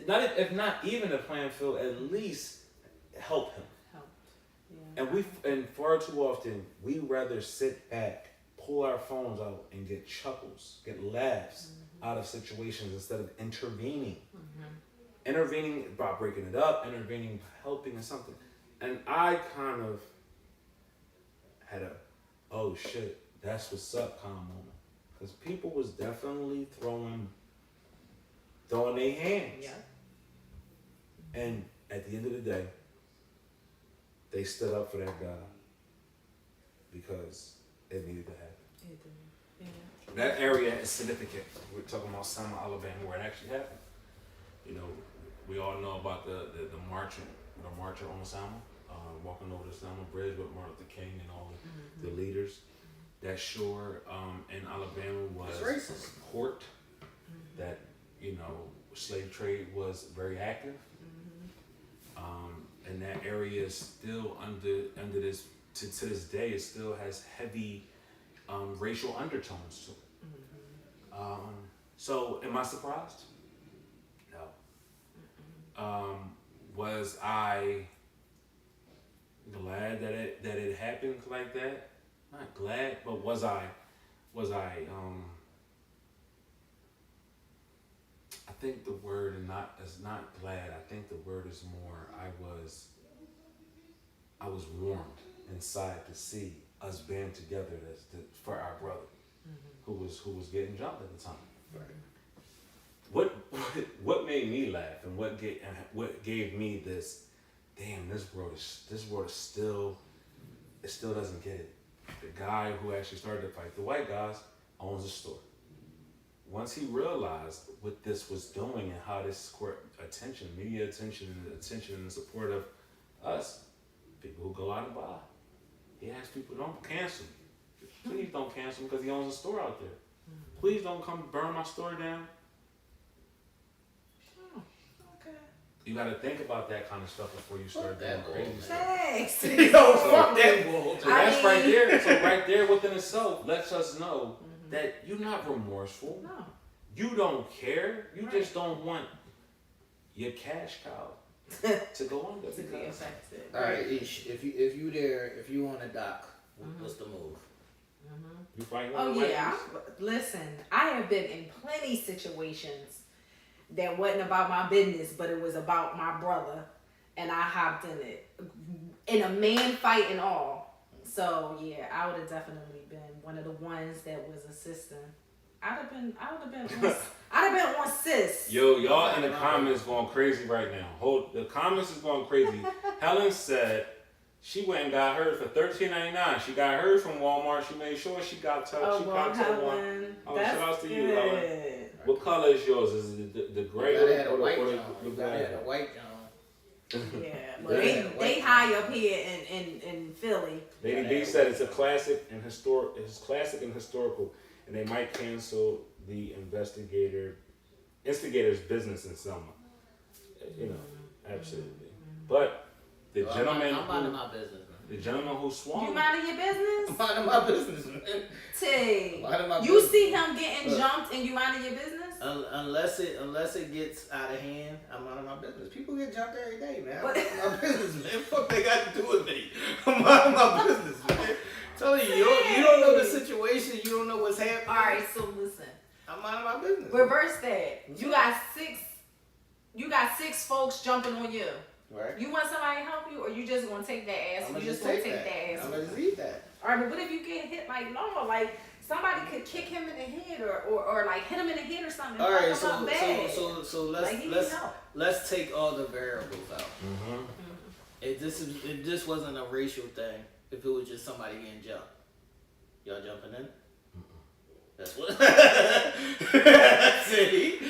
not if not even to playing field, at least help him. Yeah. And far too often we rather sit back, pull our phones out, and get chuckles, get laughs out of situations instead of intervening. Intervening by breaking it up, intervening by helping in something. And I kind of had a, oh shit, that's what's up kind of moment. Because people was definitely throwing their hands. Yeah. And at the end of the day, they stood up for that guy because it needed to happen. It did. Yeah. That area is significant. We're talking about Selma, Alabama, where it actually happened. You know, we all know about the marcher on Selma, walking over the Selma Bridge with Martin Luther King and all the leaders. That shore in Alabama was racist. a port that, you know, slave trade was very active. And that area is still under this, to this day, it still has heavy racial undertones to it. So am I surprised? No. Was I glad that it happened like that? Not glad, but was I I think the word is not glad. I think the word is more I was warmed inside to see us band together for our brother who was getting jumped at the time. Right. What made me laugh and what gave me this, damn, this world is still, it still doesn't get it. The guy who actually started the fight, the white guys, owns a store. Once he realized what this was doing and how this scored attention, media attention and support of us, people who go out and buy. He asked people, don't cancel me. Please don't cancel him because he owns a store out there. Please don't come burn my store down. Okay. You got to think about that kind of stuff before you start doing crazy stuff. Thanks. Yo, fuck that bull. So that's right there. So right there within itself lets us know that you're not remorseful. No. You don't care. You just don't want your cash cow to go under. To be affected. All right, Ish, if you on a dock, what's the move? You fighting? Oh yeah. Listen, I have been in plenty situations that wasn't about my business, but it was about my brother, and I hopped in it, in a man fight and all. So yeah, I would have definitely been one of the ones that was assisting. I'd have been on sis. Yo, y'all in the comments going crazy right now. The comments is going crazy. Helen said she went and got hers for $13.99. She got hers from Walmart. She made sure she got to the one. Oh, shout out to you, Helen. What color is yours? Is it the gray or the white? The white Yeah, well, they high up here in Philly. Lady B said it's a classic and historic. It's classic and historical, and they might cancel the instigator's business in Selma. You know, absolutely. But the gentleman, I'm minding my business, man. The gentleman who swung. You minding your business? I'm minding my business, man. T. You business. See him getting jumped and you minding your business? Unless it gets out of hand, I'm minding my business. People get jumped every day, man. I'm minding my business, man. Fuck they got to do with me. I'm minding my business, man. Tell you don't know the situation. You don't know what's happening. All right, so listen. I'm minding my business. Reverse that. You got six folks jumping on you. Right. You want somebody to help you, or you just gonna take that ass? I'm you just gonna take that ass. I'm gonna just eat that. All right, but what if you get hit like normal? Like somebody could kick him in the head, or like hit him in the head or something. All right, so let's take all the variables out. If this wasn't a racial thing, if it was just somebody getting jumped, y'all jumping in? That's what. See?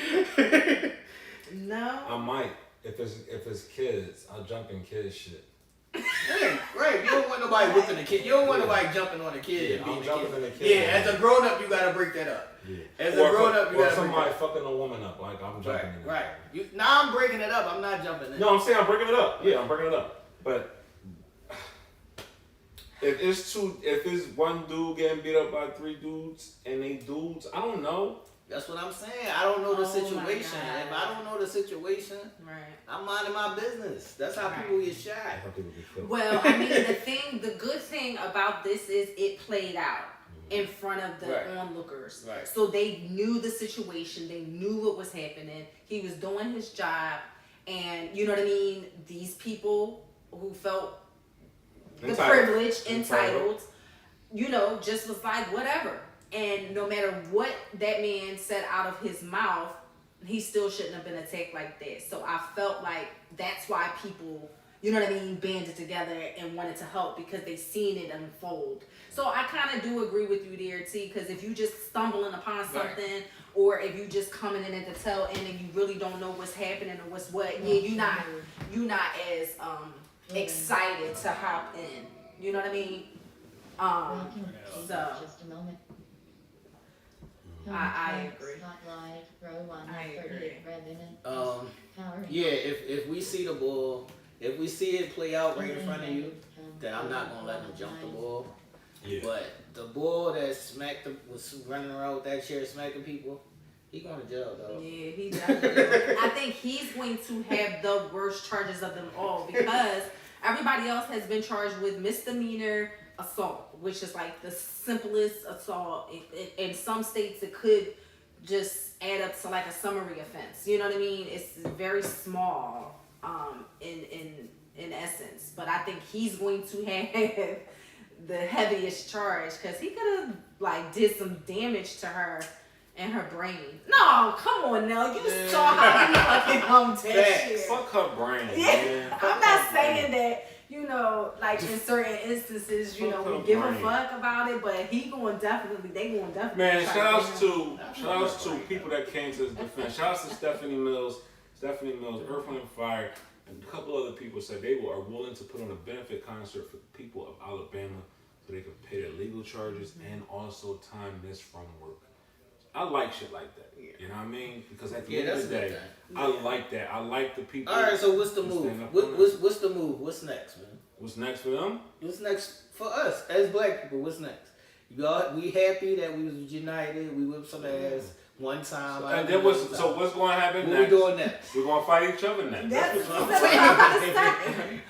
No. I might. If it's kids, I'll jump in kids shit. Right. You don't want nobody whipping a kid. You don't want nobody jumping on a kid. Yeah, I'm jumping in a kid. Yeah, as a grown up, you gotta break that up. Yeah. As a grown up, you gotta somebody fucking a woman up, like I'm jumping in. Right. Now I'm breaking it up. I'm not jumping in. No, I'm saying I'm breaking it up. Yeah, I'm breaking it up. But if it's one dude getting beat up by three dudes and they dudes, I don't know. That's what I'm saying. I don't know the Oh my situation. God. If I don't know the situation, Right. I'm minding my business. That's how Right. people get shot. That's how people get killed. Well, I mean, the good thing about this is it played out in front of the Right. onlookers. Right. So they knew the situation. They knew what was happening. He was doing his job. And, you know what I mean? These people who felt the privilege, entitled, you know, just was like, whatever. And no matter what that man said out of his mouth, he still shouldn't have been attacked like that. So I felt like that's why people, you know what I mean, banded together and wanted to help because they seen it unfold. So I kind of do agree with you there, T, because if you just stumbling upon something, or if you just coming in at the tail end and you really don't know what's happening or what's what, yeah, you're not as excited to hop in. You know what I mean? So Just a moment. I agree. Spotlight, row one, I 38 agree. revenant. Power. Yeah, if we see the ball, if we see it play out right in front of you, then I'm not gonna let him jump the ball. Yeah. But the ball that was running around with that chair smacking people, he going to jail though. Yeah, he definitely. I think he's going to have the worst charges of them all because everybody else has been charged with misdemeanor assault, which is like the simplest assault. In some states, it could just add up to like a summary offense. You know what I mean? It's very small, in essence. But I think he's going to have the heaviest charge because he could have like did some damage to her and her brain. No, come on now. You saw how he fucking that shit. Fuck her brain. Yeah, Man. I'm not saying that, you know, like in certain instances, you know, we give a fuck about it, but they going definitely. Man, try shout outs to to people that came to his defense. Shout outs to Stephanie Mills, Earth, Wind, and Fire, and a couple other people said they are willing to put on a benefit concert for the people of Alabama so they could pay their legal charges and also time missed from work. I like shit like that. You know what I mean? Because at the end of the day, I like that. I like the people. All right, so what's the move? What's the move? What's next, man? What's next for them? What's next for us as black people? What's next? We happy that we was united. We whipped some ass one time. And then what's going to happen what next? we doing next? We're going to fight each other next. That's what what I'm about to say.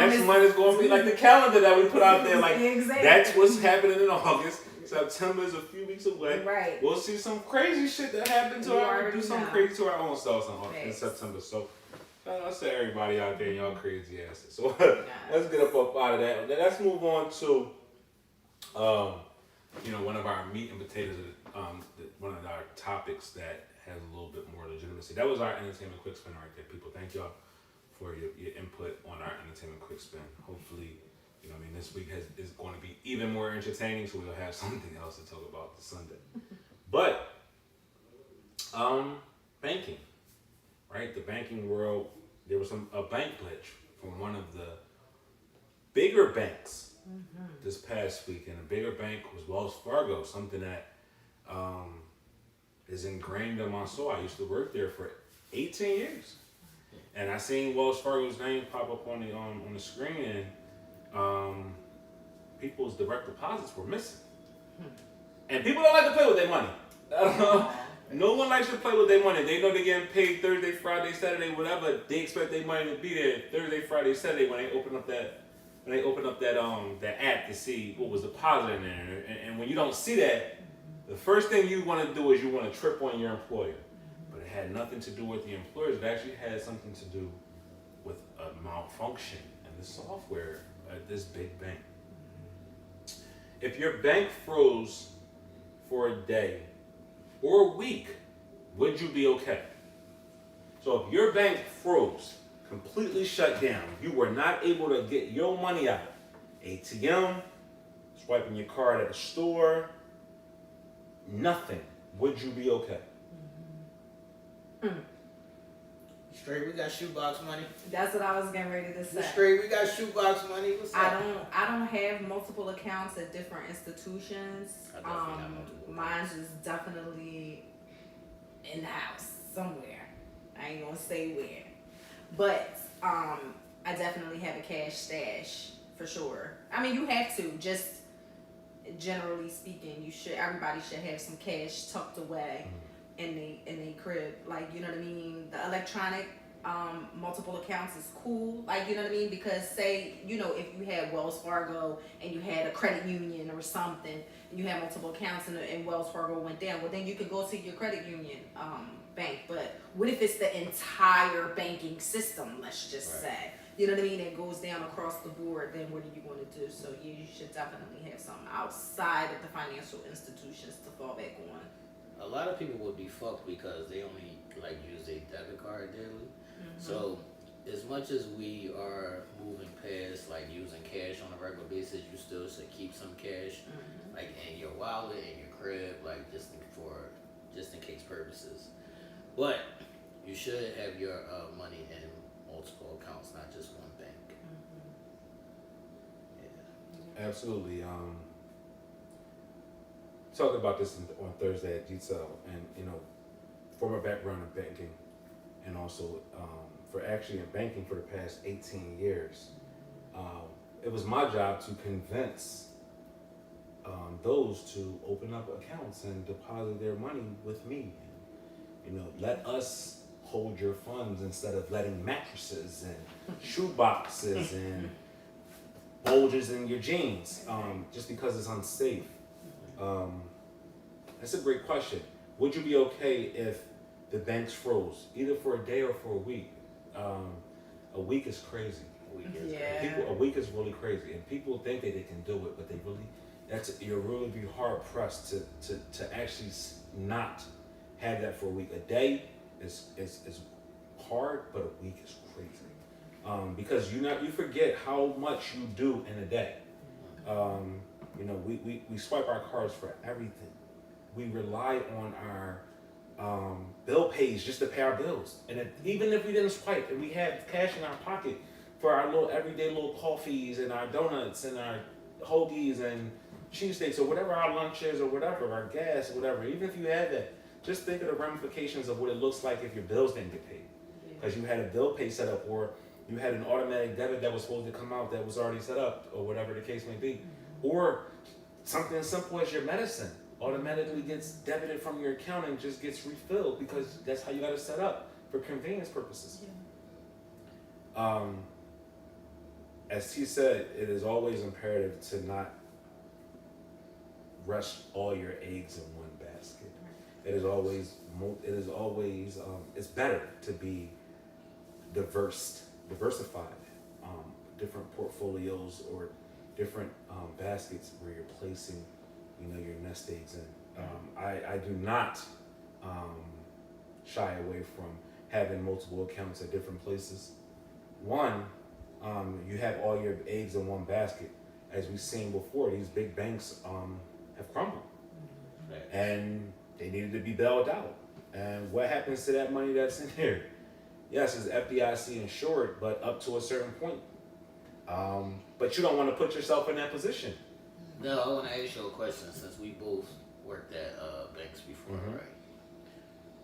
Next month is going to be like the calendar that we put out there. Like Exactly. That's what's happening in August. September is a few weeks away. Right. We'll see some crazy shit that happened to something crazy to our own selves in September. So I say everybody out there, y'all crazy asses. So let's get up out of that. Let's move on to one of our meat and potatoes, one of our topics that has a little bit more legitimacy. That was our entertainment quick spin right there. People, thank y'all for your input on our entertainment quick spin. Hopefully, this week is going to be even more entertaining, so we'll have something else to talk about this Sunday. But banking, right? The banking world. There was a bank glitch from one of the bigger banks this past week, and the bigger bank was Wells Fargo, something that is ingrained in my soul. I used to work there for 18 years, and I seen Wells Fargo's name pop up on the screen, and people's direct deposits were missing. And people don't like to play with their money. No one likes to play with their money. They know they're getting paid Thursday, Friday, Saturday, whatever. They expect their money to be there Thursday, Friday, Saturday when they open up that app to see what was deposited in there. And when you don't see that, the first thing you want to do is you want to trip on your employer. But it had nothing to do with the employers. It actually had something to do with a malfunction in the software at this big bank. If your bank froze for a day or a week, would you be okay? So if your bank froze, completely shut down, you were not able to get your money out, ATM, swiping your card at a store, nothing, would you be okay? Straight, we got shoebox money. That's what I was getting ready to say. Straight, we got shoebox money. What's up? I don't have multiple accounts at different institutions. Mine is definitely in the house somewhere. I ain't gonna say where, but I definitely have a cash stash for sure. I mean, you have to. Just generally speaking, everybody should have some cash tucked away in they crib. Like, you know what I mean? The electronic multiple accounts is cool. Like, you know what I mean? Because say, you know, if you had Wells Fargo and you had a credit union or something, and you had multiple accounts and Wells Fargo went down, well, then you could go to your credit union bank. But what if it's the entire banking system, let's just say? You know what I mean? It goes down across the board, then what are you going to do? So yeah, you should definitely have something outside of the financial institutions to fall back on. A lot of people would be fucked because they only like use a debit card daily. So as much as we are moving past like using cash on a regular basis, you still should keep some cash like in your wallet, in your crib, like just in case purposes. But you should have your money in multiple accounts, not just one bank. Yeah. Absolutely. Talked about this on Thursday at detail, and you know, former background in banking, and also for actually in banking for the past 18 years. It was my job to convince those to open up accounts and deposit their money with me. And, you know, let us hold your funds instead of letting mattresses and shoe boxes and bulges in your jeans, just because it's unsafe. That's a great question. Would you be okay if the banks froze, either for a day or for a week? A week is crazy. A week is really crazy, and people think that they can do it, but you'll really be hard pressed to actually not have that for a week. A day is hard, but a week is crazy. Because you forget how much you do in a day. You know, we swipe our cards for everything. We rely on our bill pays just to pay our bills. And even if we didn't swipe and we have cash in our pocket for our little everyday little coffees and our donuts and our hoagies and cheesesteaks or whatever our lunch is or whatever, our gas or whatever, even if you had that, just think of the ramifications of what it looks like if your bills didn't get paid. Because you had a bill pay set up, or you had an automatic debit that was supposed to come out that was already set up, or whatever the case may be. Or something as simple as your medicine automatically gets debited from your account and just gets refilled because that's how you got it set up for convenience purposes. As T said, it is always imperative to not rest all your eggs in one basket. It is always it's better to be diversified, different portfolios or different baskets where you're placing, you know, your nest eggs in. I do not shy away from having multiple accounts at different places. One, you have all your eggs in one basket. As we've seen before, these big banks have crumbled, and they needed to be bailed out. And what happens to that money that's in there? Yes, it's FDIC insured, but up to a certain point. But you don't want to put yourself in that position. No, I want to ask you a question since we both worked at banks before, right?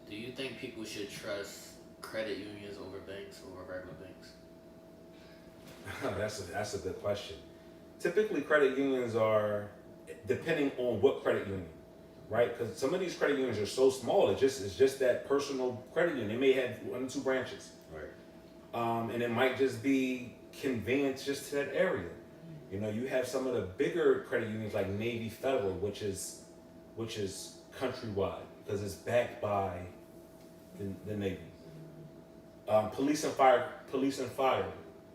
Do you think people should trust credit unions over banks, over regular banks? That's a good question. Typically, credit unions are, depending on what credit union, right? Because some of these credit unions are so small, it's just that personal credit union. They may have 1 or 2 branches, right? And it might just be convenient just to that area. You know, you have some of the bigger credit unions like Navy Federal, which is countrywide because it's backed by the Navy. Police and fire.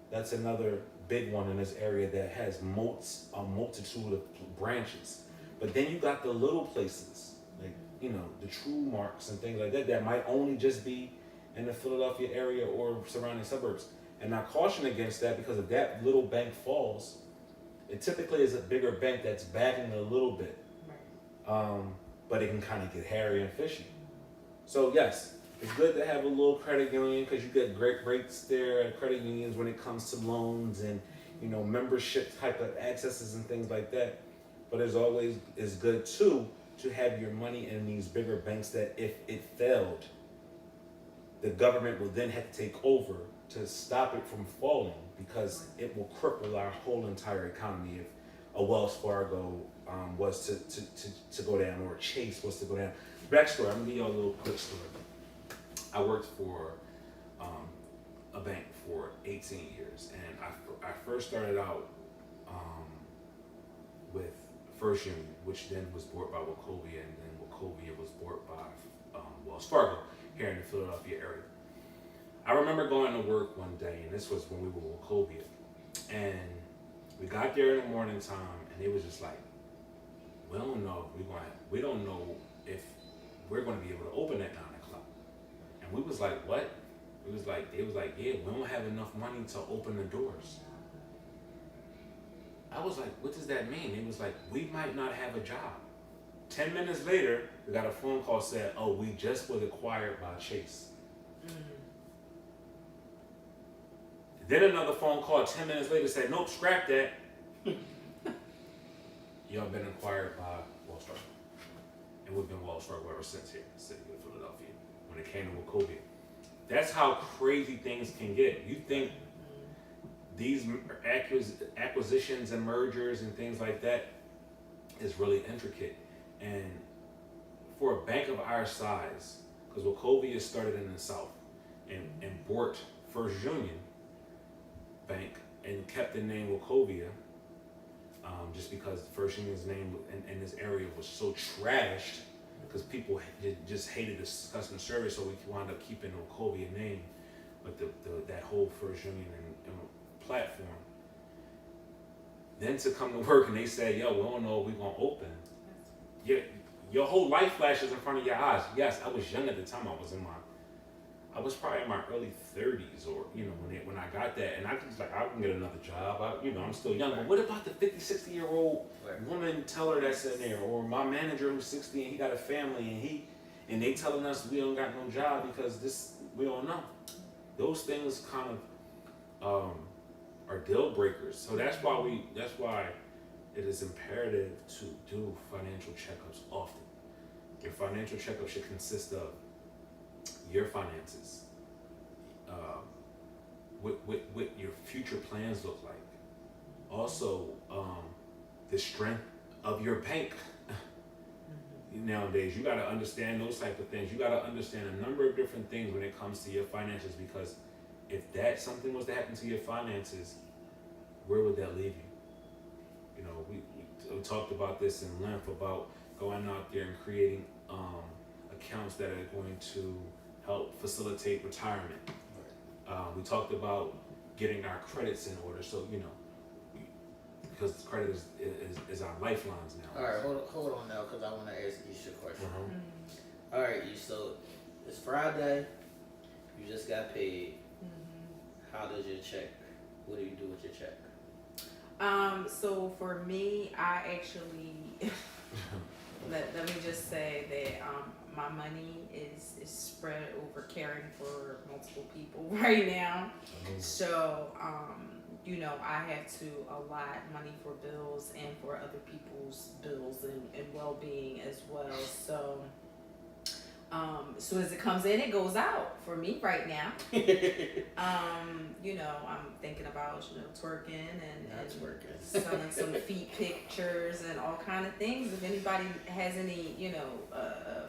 That's another big one in this area that has a multitude of branches. But then you got the little places, like, you know, the True Marks and things like that might only just be in the Philadelphia area or surrounding suburbs. And I caution against that because if that little bank falls, it typically is a bigger bank that's backing a little bit. But it can kind of get hairy and fishy. So yes, it's good to have a little credit union because you get great rates there at credit unions when it comes to loans and, you know, membership type of accesses and things like that. But it's good too to have your money in these bigger banks that if it failed, the government will then have to take over to stop it from falling because it will cripple our whole entire economy if a Wells Fargo was to go down or a Chase was to go down. Backstory, I'm gonna give you a little quick story. I worked for a bank for 18 years, and I first started out with First Union, which then was bought by Wachovia, and then Wachovia was bought by Wells Fargo here in the Philadelphia area. I remember going to work one day, and this was when we were with Wachovia, and we got there in the morning time, and it was just like, we don't know if we're going to be able to open at 9 o'clock. And we was like, what? They was like, yeah, we don't have enough money to open the doors. I was like, what does that mean? It was like, we might not have a job. 10 minutes later, we got a phone call said, oh, we just was acquired by Chase. Then another phone call 10 minutes later said, nope, scrap that. Y'all been acquired by Wells Fargo. And we've been Wells Fargo ever since here in the city of Philadelphia when it came to Wachovia. That's how crazy things can get. You think these acquisitions and mergers and things like that is really intricate. And for a bank of our size, because Wachovia started in the South and bought First Union Bank and kept the name Wachovia, just because First Union's name in this area was so trashed because people just hated this customer service, so we wound up keeping the Wachovia name, but that whole First Union and platform. Then to come to work and they say, yo, we don't know if we're going to open. Your whole life flashes in front of your eyes. Yes, I was young at the time. I was probably in my early 30s, or when I got that, and I was like, I can get another job. I'm still young. But what about the 50, 60-year-old woman teller that's in there, or my manager who's 60 and he got a family and they telling us we don't got no job because we don't know. Those things kind of are deal breakers. So that's why it is imperative to do financial checkups often. Your financial checkup should consist of your finances, what your future plans look like. Also, the strength of your bank. Nowadays, you got to understand those type of things. You got to understand a number of different things when it comes to your finances, because if something was to happen to your finances, where would that leave you? We talked about this in length about going out there and creating accounts that are going to help facilitate retirement. We talked about getting our credits in order, so because credit is our lifelines now. All right, hold on now, because I want to ask Isha a question. All right, so it's Friday. You just got paid. How does your check? What do you do with your check? So for me, I actually let me just say that my money is spread over caring for multiple people right now. So I have to allot money for bills and for other people's bills and well-being as well. So as soon as it comes in, it goes out for me right now. I'm thinking about twerking and selling some feet pictures and all kind of things. If anybody has any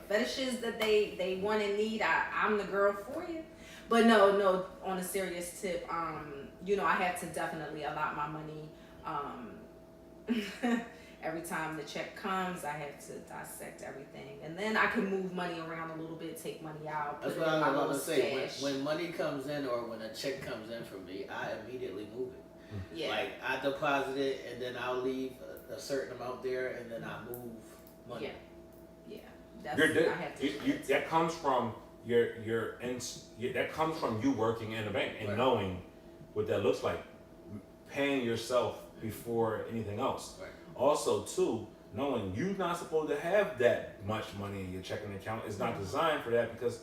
fetishes that they want and need, I'm the girl for you. But no, on a serious tip, I have to definitely allot my money. Every time the check comes, I have to dissect everything, and then I can move money around a little bit, take money out. That's what I'm about to say. When money comes in or when a check comes in for me, I immediately move it. Yeah. Like I deposit it, and then I'll leave a certain amount there, and then I move money. Yeah. I have to. That comes from that comes from you working in a bank and knowing what that looks like, paying yourself before anything else. Right. Also, too, knowing you're not supposed to have that much money in your checking account is not designed for that, because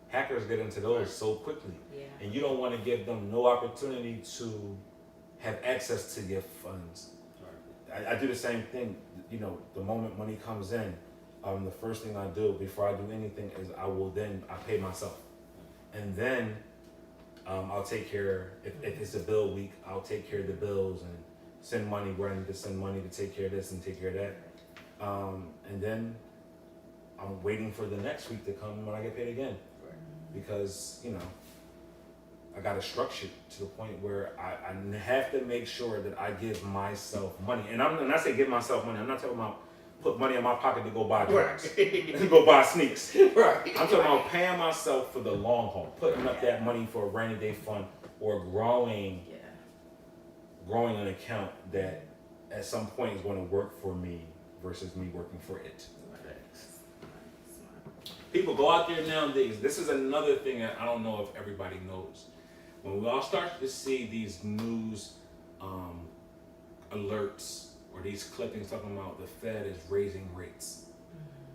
hackers get into those so quickly. Yeah. And you don't want to give them no opportunity to have access to your funds. Right. I do the same thing. The moment money comes in, the first thing I do before I do anything is I pay myself. And then I'll take care, if it's a bill week, I'll take care of the bills and send money where I need to send money to take care of this and take care of that. And then I'm waiting for the next week to come when I get paid again. Right. Because, you know, I got to structure to the point where I have to make sure that I give myself money. And when I say give myself money, I'm not talking about put money in my pocket to go buy drugs, to go buy sneaks. Right. I'm talking about paying myself for the long haul, putting up that money for a rainy day fund, or growing an account that at some point is going to work for me versus me working for it. People go out there nowadays. This is another thing that I don't know if everybody knows. When we all start to see these news alerts or these clippings talking about the Fed is raising rates.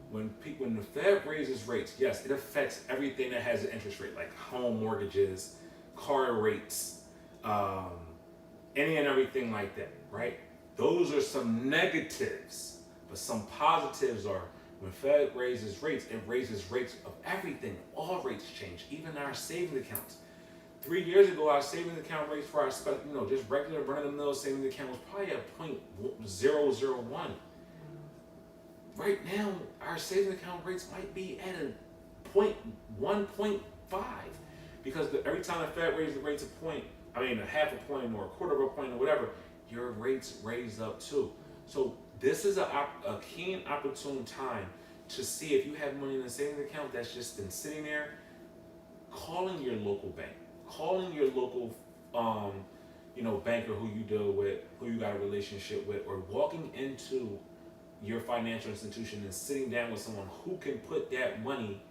When the Fed raises rates, yes, it affects everything that has an interest rate, like home mortgages, car rates, any and everything like that, right? Those are some negatives, but some positives are when Fed raises rates, it raises rates of everything. All rates change, even our savings accounts. 3 years ago, our savings account rates for our, just regular run-of-the-mill savings account was probably at 0.001. Right now, our savings account rates might be at a 1.5, because every time the Fed raises the rates a half a point or a quarter of a point or whatever, your rates raise up too. So this is a keen, opportune time to see if you have money in a savings account that's just been sitting there. Calling your local bank, calling your local, banker who you deal with, who you got a relationship with, or walking into your financial institution and sitting down with someone who can put that money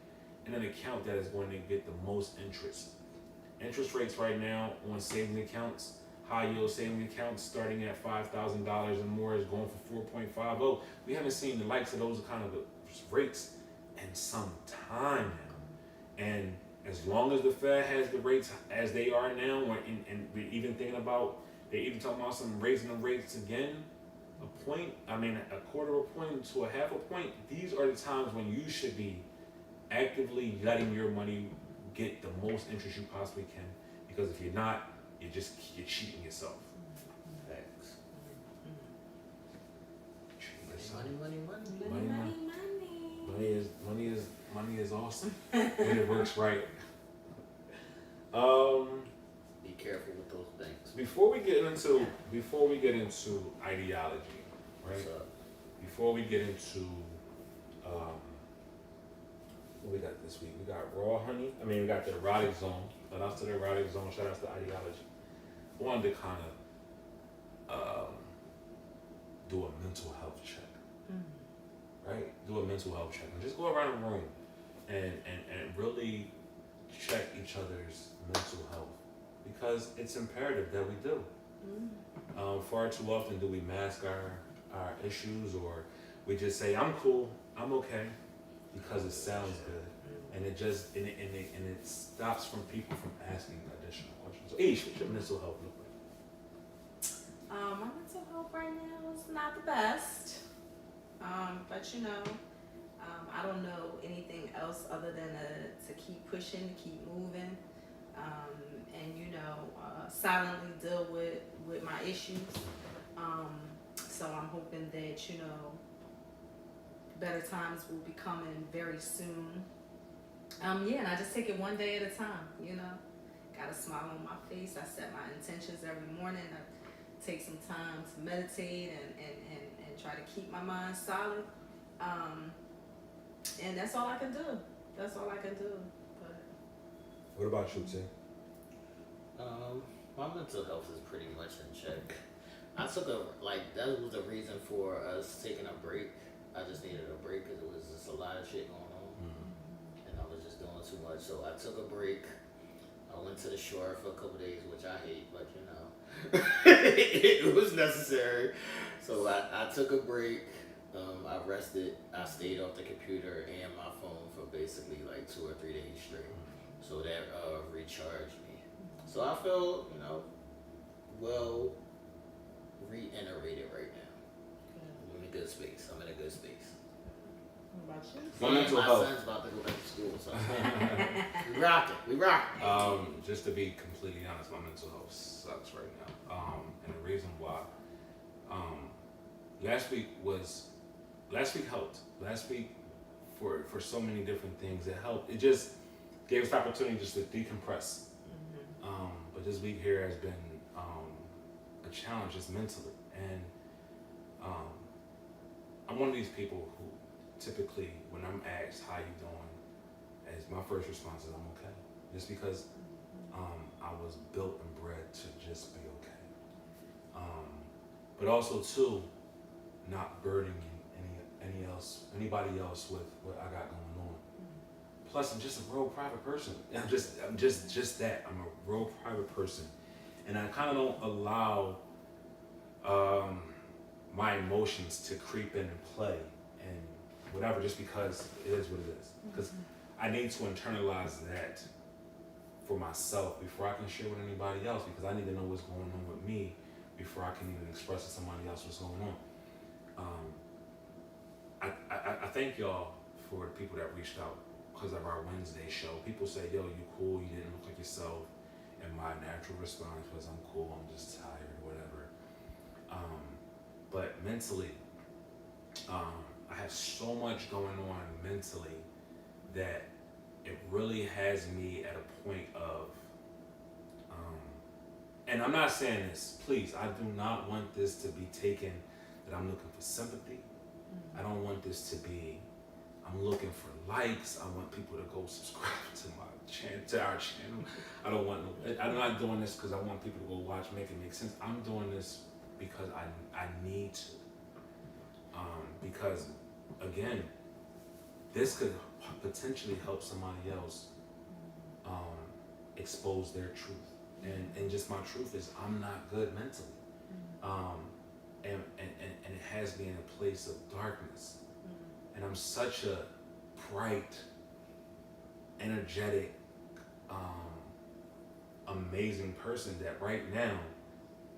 in an account that is going to get the most interest. Interest rates right now on savings accounts, high yield savings accounts starting at $5,000 and more is going for 4.50. We haven't seen the likes of those kind of rates in some time now. And as long as the Fed has the rates as they are now, and we're even thinking about, they're even talking about some raising the rates again, a quarter of a point to a half a point, these are the times when you should be actively letting your money get the most interest you possibly can. Because if you're not, you're cheating yourself. Facts. Cheating yourself. Money is awesome when it works right. Be careful with those things. Before we get into ideology, right? Before we get into what we got this week, we got raw honey. We got the erotic zone. Shout out to the erotic zone. Shout out to ideology. I wanted to kind of do a mental health check. Right? Do a mental health check and just go around the room and really check each other's mental health, because it's imperative that we do. Far too often do we mask our issues, or we just say I'm cool, I'm okay, because it sounds good, and it stops from people from asking additional questions. So, Ish, what's your mental health look like? My mental health right now is not the best. But I don't know anything else other than to keep pushing, keep moving, and silently deal with my issues. So I'm hoping that better times will be coming very soon. And I just take it one day at a time. Got a smile on my face. I set my intentions every morning. I take some time to meditate and try to keep my mind solid. And that's all I can do. But What about you, Tim? My mental health is pretty much in check. I took that was the reason for us taking a break. I just needed a break because it was just a lot of shit going on. And I was just doing too much. So I took a break. I went to the shore for a couple days, which I hate, but it was necessary. So I took a break. I rested. I stayed off the computer and my phone for basically 2 or 3 days straight. So that recharged me. So I feel, well reiterated right now. I'm in a good space. What about you? My mental my health. son's about to go back to school, so we rocking. We rocking. Just to be completely honest, my mental health sucks right now. And the reason why, last week helped. Last week, for so many different things, it helped. It just gave us the opportunity just to decompress. But this week here has been a challenge, just mentally. And I'm one of these people who typically, when I'm asked how you doing, as my first response is I'm okay. Just because I was built and bred to just be okay. But also too, not burdening anybody else with what I got going on. Plus, I'm just a real private person. I'm just that. I'm a real private person, and I kind of don't allow my emotions to creep in and play and whatever, just because it is what it is. Because I need to internalize that for myself before I can share with anybody else, because I need to know what's going on with me before I can even express to somebody else what's going on. I thank y'all for the people that reached out because of our Wednesday show. People say, yo, you cool, you didn't look like yourself. And my natural response was, I'm cool, I'm just tired, whatever. But mentally, I have so much going on mentally that it really has me at a point of, and I'm not saying this, please, I do not want this to be taken that I'm looking for sympathy. I don't want this to be, I'm looking for likes. I want people to go subscribe to our channel. I'm not doing this because I want people to go watch, make it make sense. I'm doing this because I need to. Because again, this could potentially help somebody else expose their truth. And just my truth is I'm not good mentally. And it has me in a place of darkness. And I'm such a bright, energetic, amazing person that right now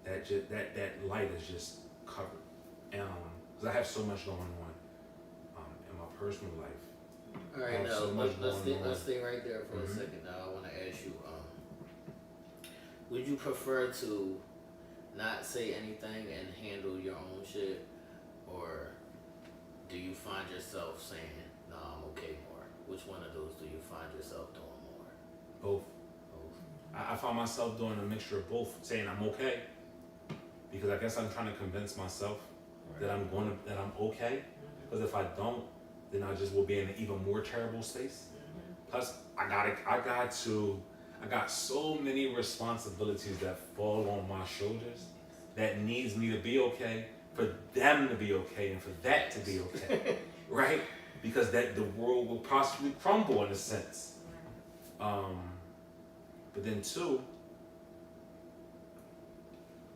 that light is just covered. Because I have so much going on in my personal life. All right, now So let's stay right there for a second. Now I want to ask you, would you prefer to not say anything and handle your own shit, or do you find yourself saying, "No, I'm okay" more? Which one of those do you find yourself doing more? Both. I find myself doing a mixture of both, saying I'm okay, because I guess I'm trying to convince myself that I'm okay. Because if I don't, then I just will be in an even more terrible space. Plus, I got so many responsibilities that fall on my shoulders that needs me to be okay, for them to be okay, and for that to be okay, right? Because that the world will possibly crumble in a sense. But then too,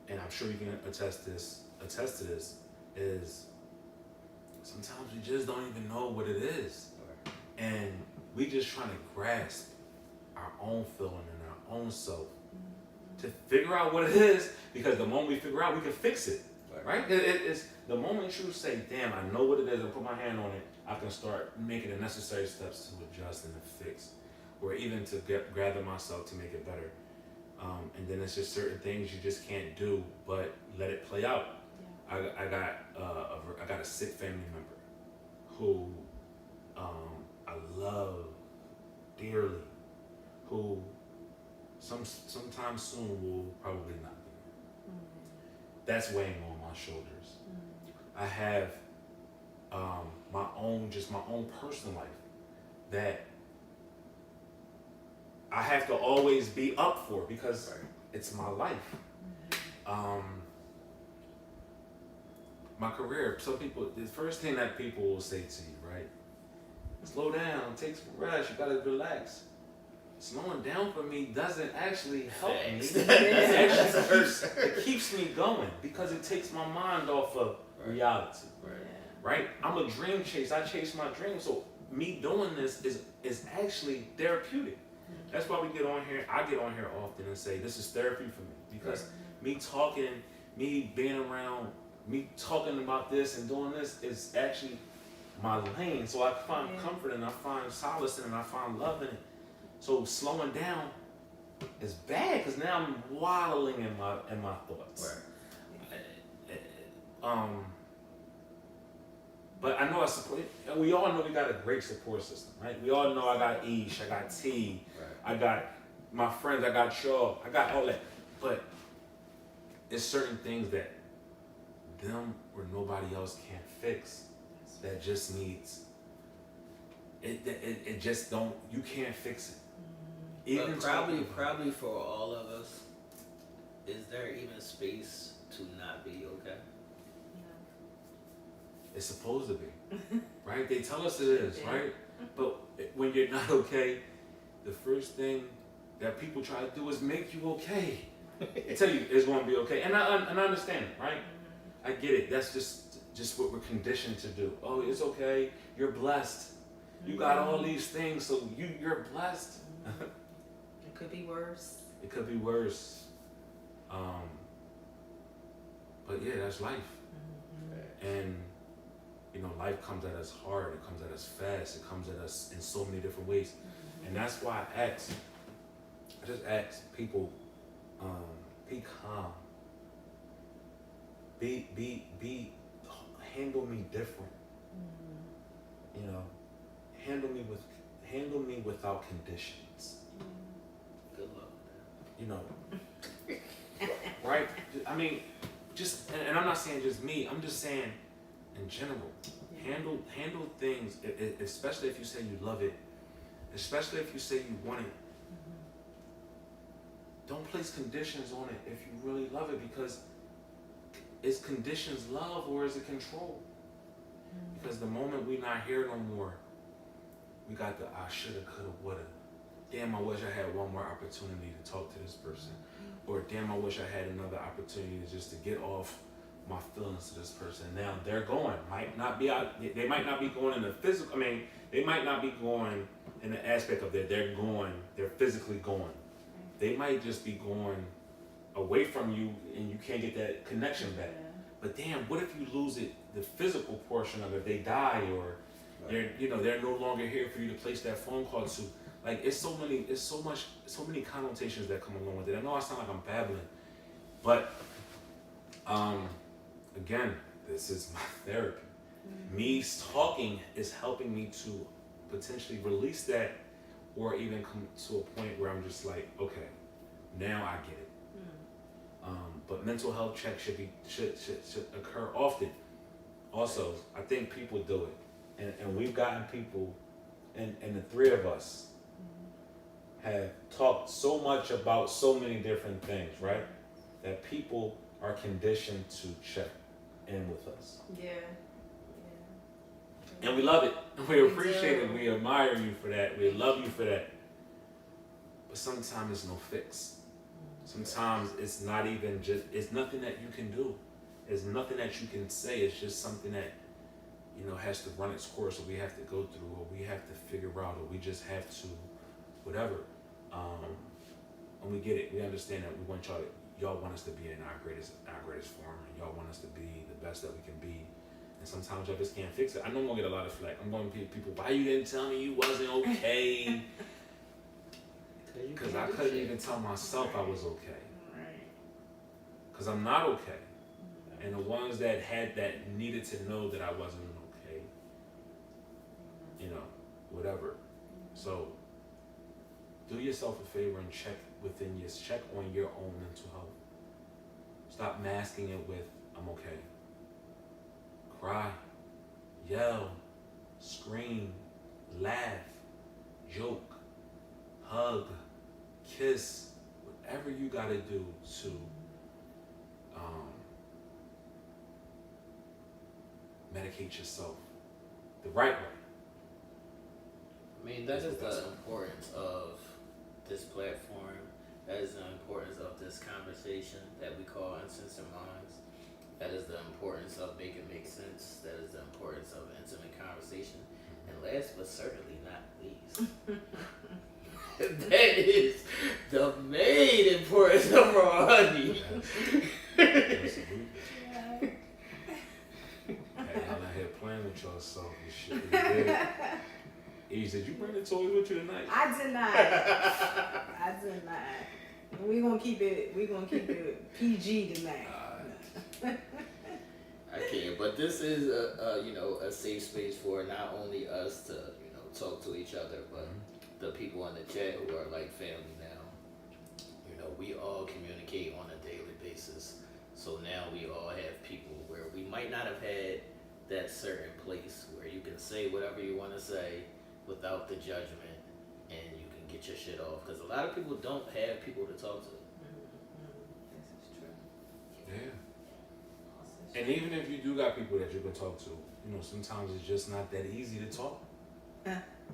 and I'm sure you can attest to this, is sometimes we just don't even know what it is. And we just trying to grasp our own feeling and our own self to figure out what it is, because the moment we figure out, we can fix it, right? It's the moment you say, damn, I know what it is, and put my hand on it, I can start making the necessary steps to adjust and to fix, or even to gather myself to make it better. And then it's just certain things you just can't do, but let it play out. Yeah. I got a sick family member who I love dearly, who sometime soon will probably not be here. That's weighing on my shoulders. I have my own personal life that I have to always be up for, because it's my life. My career, the first thing that people will say to you, right? Slow down, take some rest, you gotta relax. Slowing down for me doesn't actually help me. It keeps me going, because it takes my mind off of reality. Right? I'm a dream chaser. I chase my dreams. So me doing this is actually therapeutic. That's why we get on here. I get on here often and say this is therapy for me, because me being around, me talking about this and doing this is actually my lane. So I find comfort and I find solace in it and I find love in it. So slowing down is bad because now I'm waddling in my thoughts. Right. But I know I support. We all know we got a great support system, right? We all know I got Ish, I got T, I got my friends, I got y'all, I got all that. But it's certain things that them or nobody else can't fix. That just needs. It just don't. You can't fix it. Even probably for all of us, is there even space to not be okay? It's supposed to be, right? They tell us it is, right? But when you're not okay, the first thing that people try to do is make you okay. They tell you it's going to be okay, and I understand it, right? I get it. That's just what we're conditioned to do. Oh, it's okay. You're blessed. You got all these things, so you're blessed. It could be worse. It could be worse. But yeah, that's life. And you know, life comes at us hard. It comes at us fast. It comes at us in so many different ways. And that's why I just ask people, be calm. Handle me different. You know, handle me without conditions. Good luck. You know, right? I mean, and I'm not saying just me. I'm just saying, in general, handle things, especially if you say you love it, especially if you say you want it. Don't place conditions on it if you really love it, because is conditions love or is it control? Because the moment we not here no more, we got the I shoulda, coulda, woulda. Damn, I wish I had one more opportunity to talk to this person. Or damn, I wish I had another opportunity just to get off my feelings to this person. Now they're going. They might not be going in the physical. I mean, they might not be going in the aspect of that they're going. They're physically going. They might just be going away from you, and you can't get that connection back. But damn, what if you lose it, the physical portion of it? They die, or they're no longer here for you to place that phone call to. Like it's so many connotations that come along with it. I know I sound like I'm babbling, but again, this is my therapy. Me talking is helping me to potentially release that, or even come to a point where I'm just like, okay, now I get it. But mental health checks should occur often. Also, I think people do it, and we've gotten people, and the three of us have talked so much about so many different things, right? That people are conditioned to check in with us. Yeah. And we love it. We appreciate it. We admire you for that. We love you for that. But sometimes there's no fix. Sometimes it's not even it's nothing that you can do. There's nothing that you can say. It's just something that, has to run its course, or we have to go through, or we have to figure out, or we just have to, whatever. And we get it. We understand that we want y'all want us to be in our greatest form, and y'all want us to be the best that we can be. And sometimes y'all just can't fix it. I know I'm gonna get a lot of flack. I'm going to be people, why you didn't tell me you wasn't okay? Because I couldn't even tell myself I was okay. Because I'm not okay. And the ones that needed to know that I wasn't okay, whatever. So do yourself a favor and check on your own mental health. Stop masking it with, I'm okay. Cry, yell, scream, laugh, joke, hug, kiss, whatever you gotta do to medicate yourself the right way. I mean, that is the importance of this platform. That is the importance of this conversation that we call Uncensored Minds. That is the importance of making it make sense. That is the importance of intimate conversation. And last but certainly not least, that is the main importance of our honey. Hey, y'all out here playing with y'all selfish shit. You did it. Eve, did you bring the toys with you tonight? I did not. I did not. We're gonna keep it PG tonight. I can't, but this is a a safe space for not only us to talk to each other, but the people in the chat who are like family now. We all communicate on a daily basis, so now we all have people where we might not have had that certain place where you can say whatever you want to say without the judgment, and you can get your shit off. Because a lot of people don't have people to talk to. This is true. Yeah. And even if you do got people that you can talk to, sometimes it's just not that easy to talk.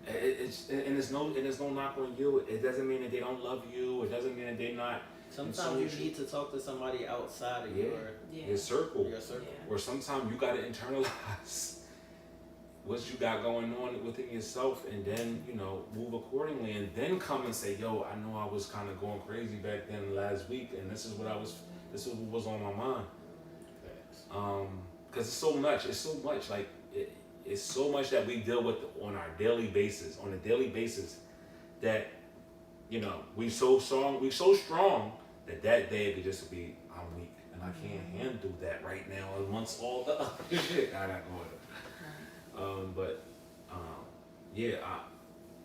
There's no knock on you. It doesn't mean that they don't love you. It doesn't mean that they're not. Sometimes you need to talk to somebody outside of your circle. Your circle. Or sometimes you got to internalize what you got going on within yourself, and then move accordingly, and then come and say, "Yo, I know I was kind of going crazy back then last week, and this is what was on my mind." Because it's so much. Like it's so much that we deal with on a daily basis, that we so strong that day it could just be, I'm weak and I can't handle that right now amongst all the other shit I got going on.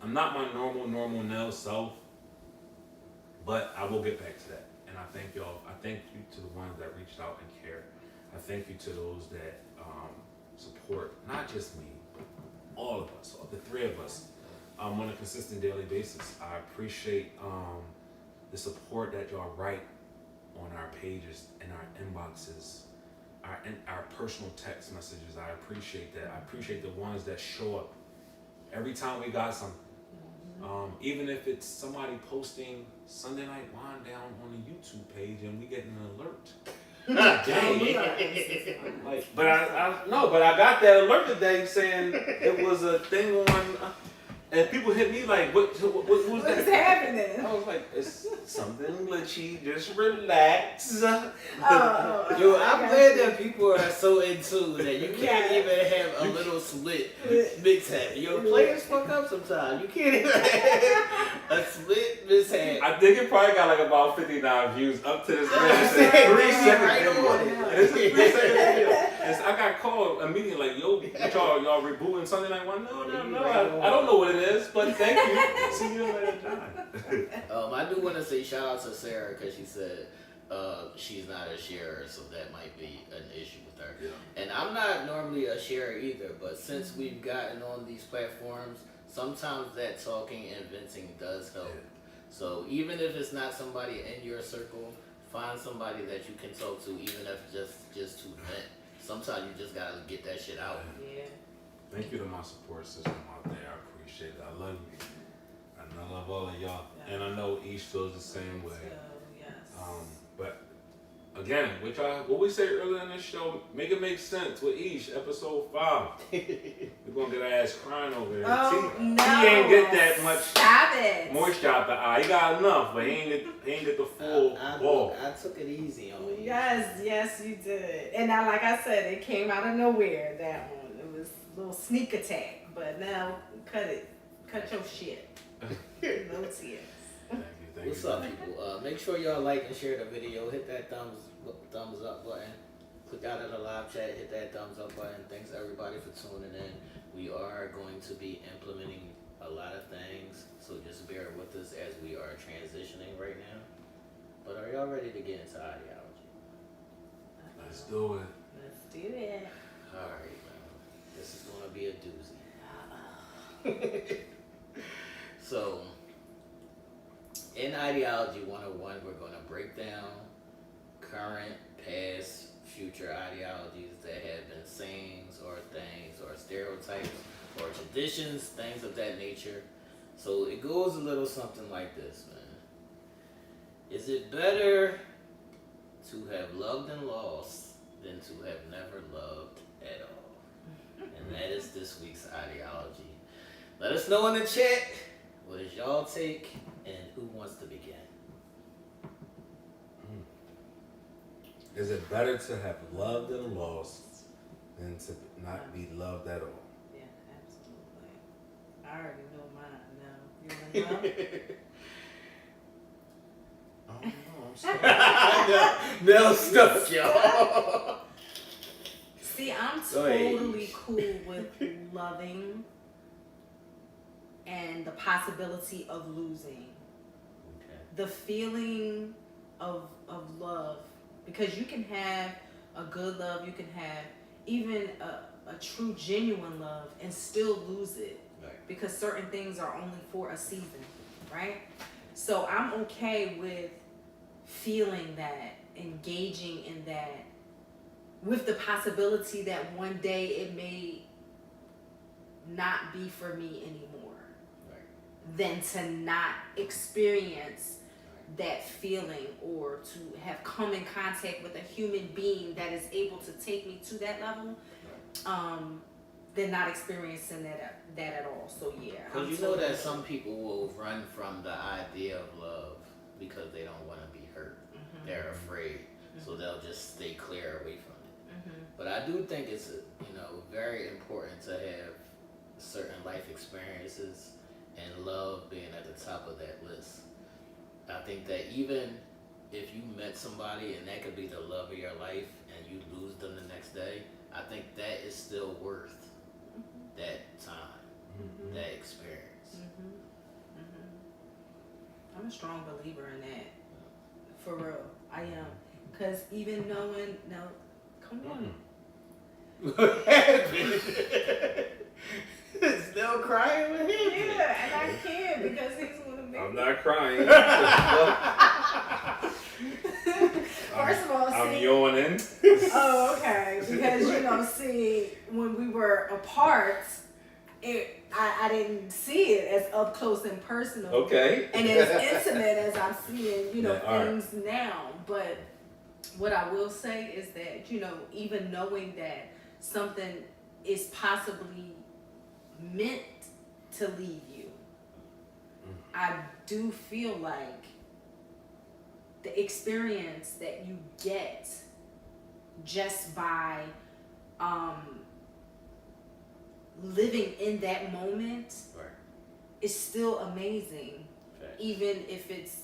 I'm not my normal now self, but I will get back to that. And I thank y'all. I thank you to the ones that reached out and care. I thank you to those that support, not just me, but all of us, the three of us, on a consistent daily basis. I appreciate the support that y'all write on our pages, in our inboxes, our personal text messages. I appreciate that. I appreciate the ones that show up every time we got something. Even if it's somebody posting Sunday Night Wine down on the YouTube page and we get an alert. But I got that alert today saying it was a thing on, and people hit me like, what's happening? I was like, it's something glitchy, just relax. Yo, I'm glad that people are so in tune that you can't even have a little split mishap. Yo, players fuck up sometimes. You can't even have a split mishap. I think it probably got like about 59 views up to this minute. It's a 3-second video. It's a 3-second video. I got called immediately like, yo, y'all rebooting Sunday Night One? No. I don't know what it is, but thank you. See you later, John. I do want to say shout out to Sarah because she said she's not a sharer, so that might be an issue with her. Yeah. And I'm not normally a sharer either, but since we've gotten on these platforms, sometimes that talking and venting does help. Yeah. So even if it's not somebody in your circle, find somebody that you can talk to, even if just to vent. Sometimes you just gotta get that shit out. Yeah. Thank you to my support system out there. I appreciate it. I love you. And I love all of y'all. Yeah. And I know each feels the same way. Yes. But again, what we said earlier in this show, make it make sense with each episode 5. We're gonna get our ass crying over there. Oh, He no. ain't get that much Stop it. moisture out the eye. He got enough, but he ain't get the full ball. I took it easy on you. Yes, you did. And now, like I said, it came out of nowhere, that one. It was a little sneak attack. But now, cut it. Cut your shit. No tears. Thank you. What's up, people? Make sure y'all like and share the video. Hit that thumbs up button. Click out of the live chat. Hit that thumbs up button. Thanks everybody for tuning in. We are going to be implementing a lot of things, so just bear with us as we are transitioning right now. But are y'all ready to get into ideology? Let's do it. Let's do it. All right, man. This is going to be a doozy. So, in Ideology 101, we're going to break down current, past, future ideologies that have been sayings or things or stereotypes or traditions, things of that nature. So it goes a little something like this, man. Is it better to have loved and lost than to have never loved at all? And that is this week's ideology. Let us know in the chat, what is y'all take, and who wants to begin? Is it better to have loved and lost than to not be loved at all? I already know mine now. You wanna know? I don't know. I'm stuck. Nell stuck, y'all. See, I'm Go ahead. totally cool with loving and the possibility of losing. Okay. The feeling of love, because you can have a good love, you can have even a true genuine love and still lose it, Right. because certain things are only for a season, right? So I'm okay with feeling that, engaging in that, with the possibility that one day it may not be for me anymore, Right. than to not experience that feeling, or to have come in contact with a human being that is able to take me to that level, than not experiencing that at all. So yeah. Because you know that some people will run from the idea of love because they don't want to be hurt. Mm-hmm. They're afraid, Mm-hmm. so they'll just stay clear away from it. Mm-hmm. But I do think it's very important to have certain life experiences, and love being at the top of that list. I think that even if you met somebody and that could be the love of your life and you lose them the next day, I think that is still worth that time, Mm-hmm. that experience. Mm-hmm. Mm-hmm. I'm a strong believer in that. For real. I am. Because even knowing, no, come on. What happened? Still crying with him? Yeah, and I can't because he's one of me. I'm not crying. First of all, I'm see. yawning. Oh, okay. Because, see, when we were apart, I didn't see it as up close and personal. Okay. And as intimate as I'm seeing, Yeah, all right. things now. But what I will say is that, even knowing that something is possibly meant to leave you, I do feel like the experience that you get just by living in that moment Right. is still amazing, Okay. even if it's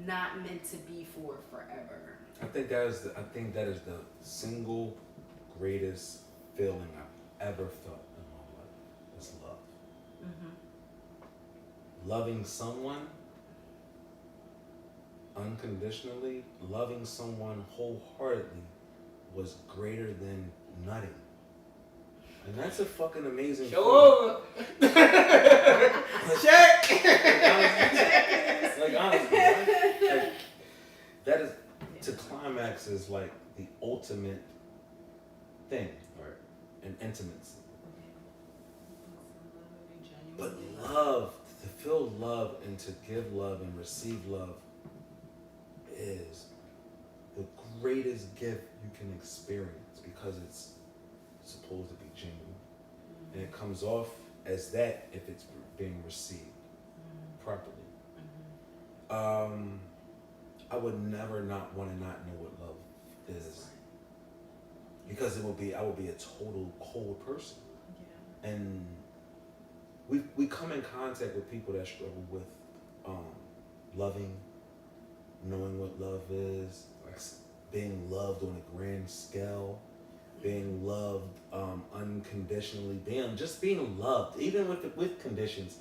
not meant to be for forever. I think that is the single greatest feeling I've ever felt in my life. Is love. Mm-hmm. Loving someone unconditionally, loving someone wholeheartedly was greater than nutting. And that's a fucking amazing Show feeling. over. Check. Like honestly, right? Like, that is, to climax is like the ultimate thing, Right. in intimacy. But love, to feel love and to give love and receive love is the greatest gift you can experience, because it's supposed to be genuine. And it comes off as that if it's being received properly. I would never not want to not know what love is, because I would be a total cold person. Yeah. And we come in contact with people that struggle with loving, knowing what love is, like being loved on a grand scale, being loved unconditionally, being loved, even with conditions.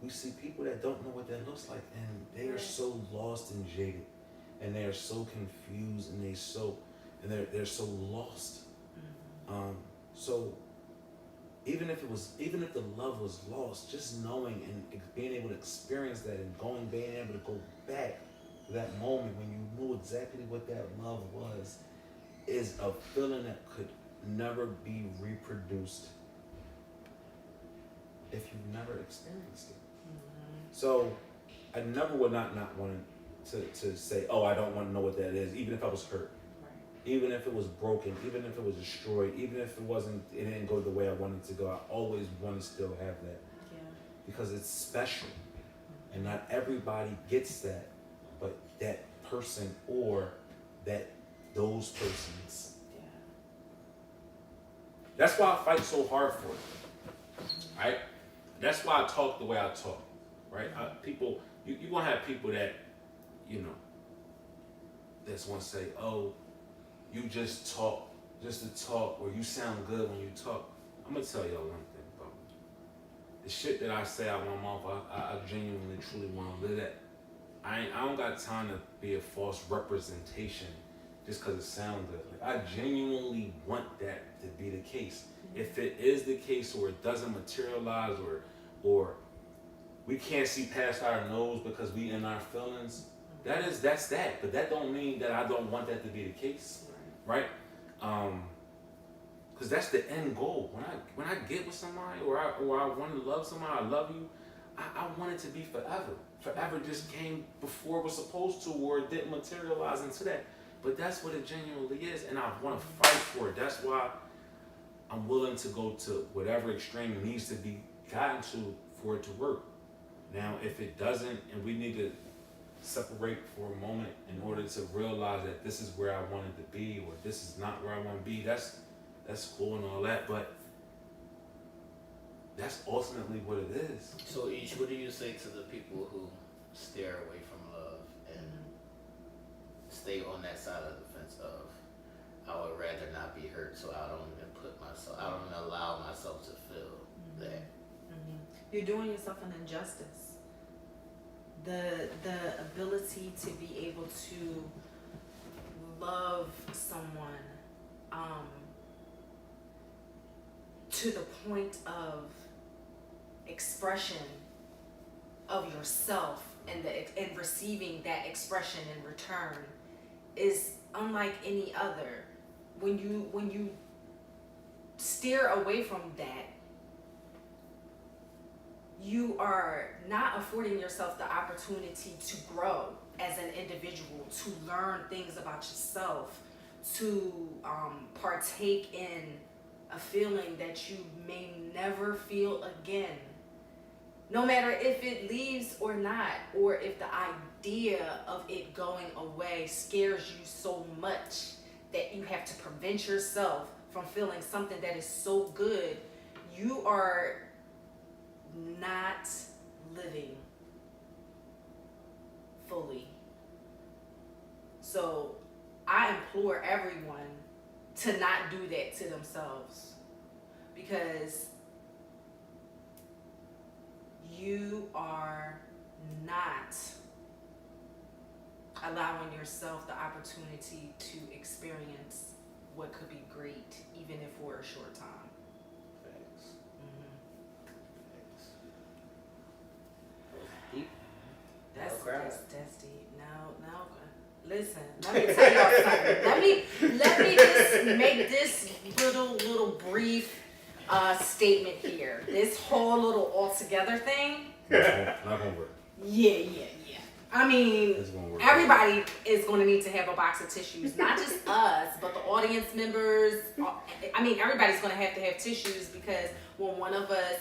We see people that don't know what that looks like, and they are so lost and jaded, and they are so confused, and they're so lost. So even if the love was lost, just knowing and being able to experience that, and being able to go back to that moment when you knew exactly what that love was, is a feeling that could never be reproduced if you've never experienced it. So I never would not want to say, oh, I don't want to know what that is, even if I was hurt, even if it was broken, even if it was destroyed, even if it didn't go the way I wanted it to go. I always want to still have that, because it's special, and not everybody gets that, but that person or those persons. That's why I fight so hard for it, right? that's why I talk the way I talk, right? People, you gonna have people that, you know, that's gonna say, oh, you just talk, just to talk, or you sound good when you talk. I'm gonna tell y'all one thing, bro. The shit that I say out my mouth, I genuinely, truly want to live that. I don't got time to be a false representation just because it sounds good. Like, I genuinely want that to be the case. If it is the case, or it doesn't materialize, or we can't see past our nose because we in our feelings, that's that. But that don't mean that I don't want that to be the case, right? Because that's the end goal. When I get with somebody, or I want to love somebody, I love you, I want it to be forever. Forever just came before it was supposed to, or it didn't materialize into that. But that's what it genuinely is, and I want to fight for it. That's why I'm willing to go to whatever extreme needs to be gotten to for it to work. Now, if it doesn't, and we need to separate for a moment in order to realize that this is where I wanted to be, or this is not where I want to be, that's cool and all that, but that's ultimately what it is. So, Ish, what do you say to the people who steer away from love and stay on that side of the fence of, I would rather not be hurt, so I don't allow myself to feel that? You're doing yourself an injustice. The ability to be able to love someone to the point of expression of yourself and receiving that expression in return is unlike any other. When you steer away from that, you are not affording yourself the opportunity to grow as an individual, to learn things about yourself, to partake in a feeling that you may never feel again. No matter if it leaves or not, or if the idea of it going away scares you so much that you have to prevent yourself from feeling something that is so good, you are not living fully. So I implore everyone to not do that to themselves, because you are not allowing yourself the opportunity to experience what could be great, even if for a short time. Thanks. That's crowd. that's deep. No. Listen, let me tell y'all something. Let me just make this little brief statement here. This whole little altogether thing. Not gonna work. Yeah. I mean, It's gonna work. everybody is going to need to have a box of tissues, not just us, but the audience members. I mean, everybody's going to have tissues, because when one of us,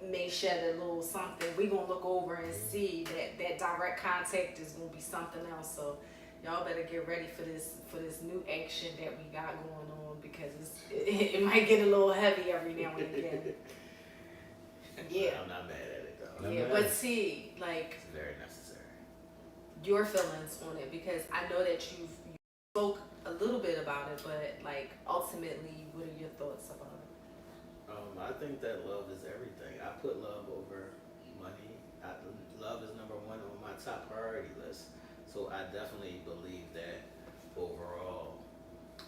may shed a little something, we're going to look over and see that direct contact is going to be something else. So y'all better get ready for this new action that we got going on, because it might get a little heavy every now and again. Yeah. I'm not mad at it though. Yeah, but see, like, It's very necessary. your feelings on it, because I know that you spoke a little bit about it, but like ultimately, what are your thoughts about it? I think that love is everything. I put love over money. Love is number one on my top priority list. So I definitely believe that overall.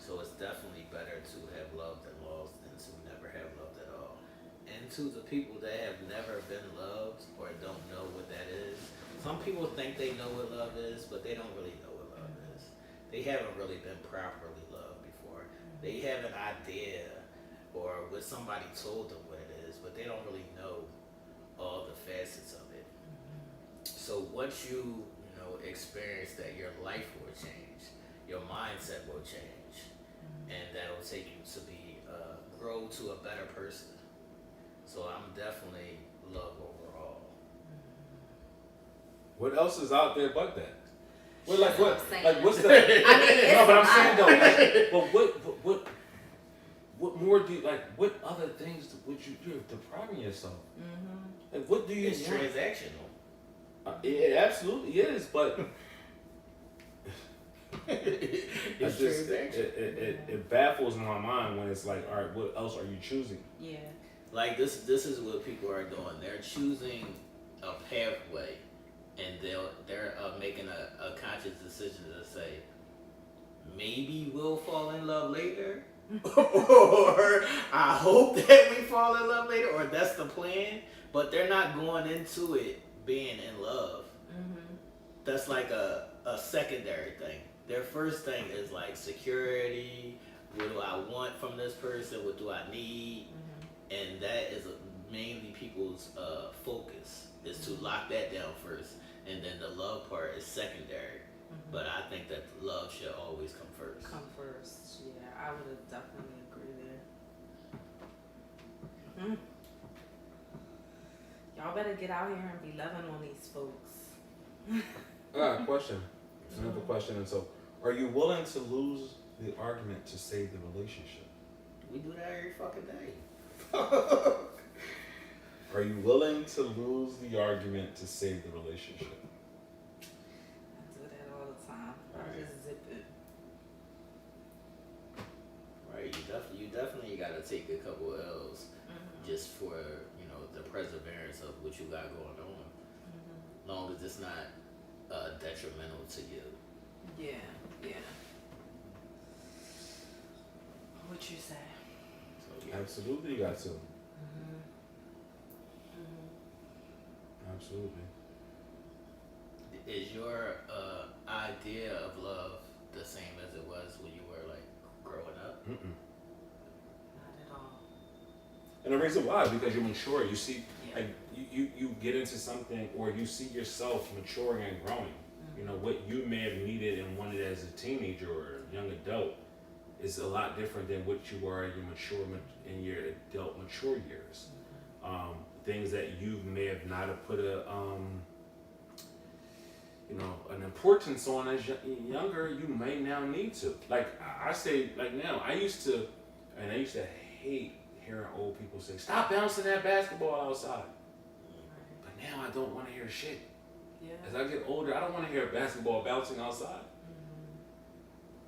So it's definitely better to have loved and lost than to never have loved at all. And to the people that have never been loved or don't know what that is, some people think they know what love is, but they don't really know what love is. They haven't really been properly loved before. They have an idea, or what somebody told them what it is, but they don't really know all the facets of it. So once you experience that, your life will change, your mindset will change, and that'll take you to be grow to a better person. So I'm definitely love overall. What else is out there but that? Well, like That's what? what I'm saying. Like what's the? I mean, No, but I'm saying though, like, but what more do you, like, what other things would you're depriving yourself? Like, what do you It's want? transactional. It absolutely is, but It's just, transactional. it baffles my mind when it's like, all right, what else are you choosing? Yeah. Like this is what people are doing. They're choosing a pathway, and they're making a conscious decision to say, maybe we'll fall in love later, or I hope that we fall in love later, or that's the plan. But they're not going into it being in love. That's like a secondary thing. Their first thing is like security. What do I want from this person? What do I need? And that is mainly people's focus, is to lock that down first, and then the love part is secondary. But I think that love should always come first. Come first. Yeah, I would definitely agree there. Y'all better get out here and be loving on these folks. Question. Another question. And so, are you willing to lose the argument to save the relationship? We do that every fucking day. Are you willing to lose the argument to save the relationship? I do that all the time. Right. I just zip it. Right, you definitely got to take a couple L's just for, you know, the perseverance of what you got going on. Long as it's not detrimental to you. Yeah. What you say? So, yeah. Absolutely, you got to. Absolutely. Is your idea of love the same as it was when you were like growing up? Not at all. And the reason why, because you're mature. You see, Yeah. like you get into something, or you see yourself maturing and growing. You know, what you may have needed and wanted as a teenager or a young adult is a lot different than what you were in your adult mature years. Things that you may have not have put an importance on as younger, you may now need to. Like I say, like now, I used to hate hearing old people say, "Stop bouncing that basketball outside." But now I don't want to hear shit. Yeah. As I get older, I don't want to hear basketball bouncing outside.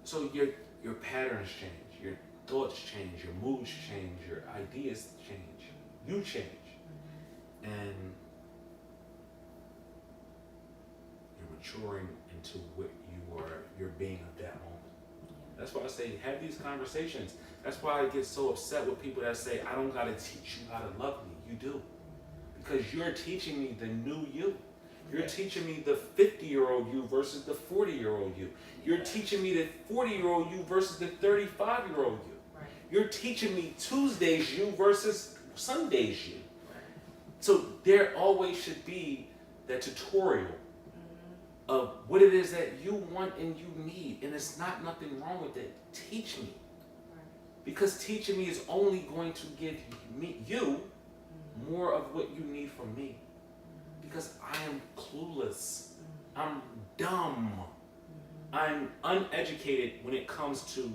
So your patterns change, your thoughts change, your moods change, your ideas change, you change, and you're maturing into what you're being at that moment. That's why I say have these conversations. That's why I get so upset with people that say I don't gotta teach you how to love me. You do, because you're teaching me the new you. You're teaching me the 50-year-old you versus the 40-year-old you. You're teaching me the 40-year-old you versus the 35-year-old you. Right. You're teaching me Tuesdays you versus Sundays you. Right. So there always should be that tutorial of what it is that you want and you need. And it's not nothing wrong with it. Teach me. Right. Because teaching me is only going to give you more of what you need from me. Because I am clueless. I'm dumb. I'm uneducated when it comes to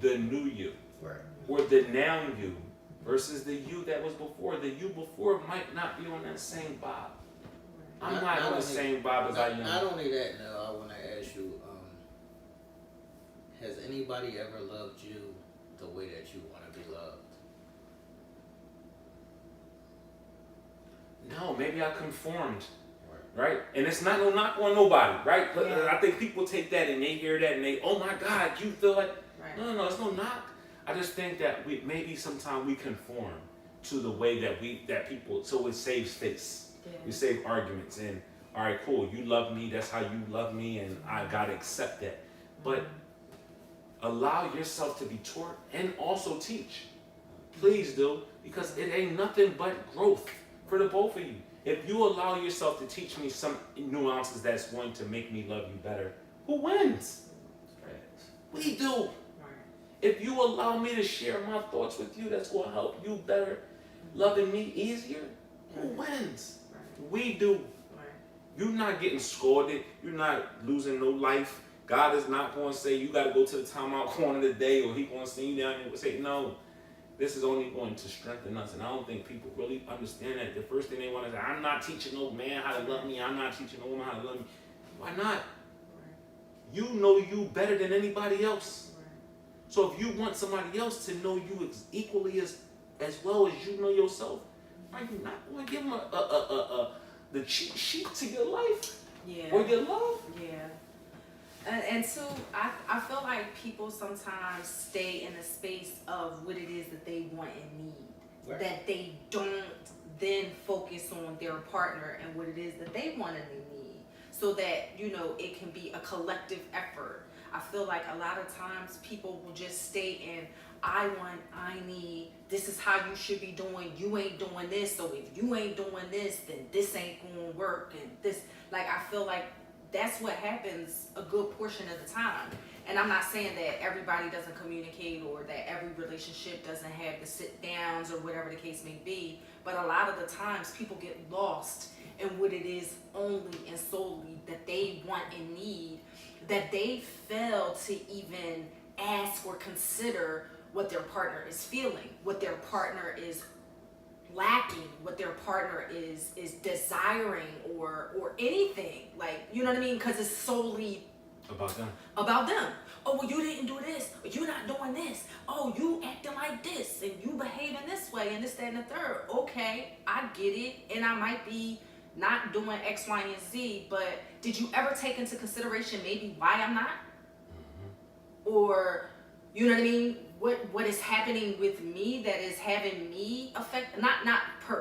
the new you. Right. Or the now you versus the you that was before. The you before might not be on that same vibe. I'm not on the same vibe as I am. Not only that, now I want to ask you, has anybody ever loved you the way that you want to be loved? No, maybe I conformed, right? And it's not no knock on nobody, right? But I think people take that and they hear that and they, oh my God, you feel like, no, it's no knock. I just think that maybe sometimes we conform to the way that people, so it saves face. Yeah. We save arguments and, all right, cool, you love me, that's how you love me, and I gotta accept that. But allow yourself to be taught and also teach. Please do, because it ain't nothing but growth for the both of you. If you allow yourself to teach me some nuances that's going to make me love you better, who wins? We do. Right. If you allow me to share my thoughts with you, that's going to help you better, loving me easier, who wins? Right. We do. Right. You're not getting scolded. You're not losing no life. God is not going to say you got to go to the timeout corner today, or He going to send you down there and say, no, this is only going to strengthen us. And I don't think people really understand that. The first thing they want to say, I'm not teaching no man how to love me. I'm not teaching no woman how to love me. Why not? You know you better than anybody else. So if you want somebody else to know you equally as well as you know yourself, are you not going to give them the cheat sheet to your life or your love? Yeah. And two, I feel like people sometimes stay in a space of what it is that they want and need. Right. That they don't then focus on their partner and what it is that they want and they need. So that, it can be a collective effort. I feel like a lot of times people will just stay in, I want, I need, this is how you should be doing, you ain't doing this, so if you ain't doing this, then this ain't gonna work, and this, I feel like that's what happens a good portion of the time. And I'm not saying that everybody doesn't communicate or that every relationship doesn't have the sit downs or whatever the case may be, but a lot of the times people get lost in what it is only and solely that they want and need, that they fail to even ask or consider what their partner is feeling, what their partner is lacking, what their partner is desiring or anything. You know what I mean? Because it's solely About them. Oh, well, you didn't do this, or you're not doing this. Oh, you acting like this, and you behaving this way, and this, that, and the third. Okay, I get it, and I might be not doing X, Y, and Z, but did you ever take into consideration maybe why I'm not? Or, you know what I mean? What is happening with me that is having me affect, not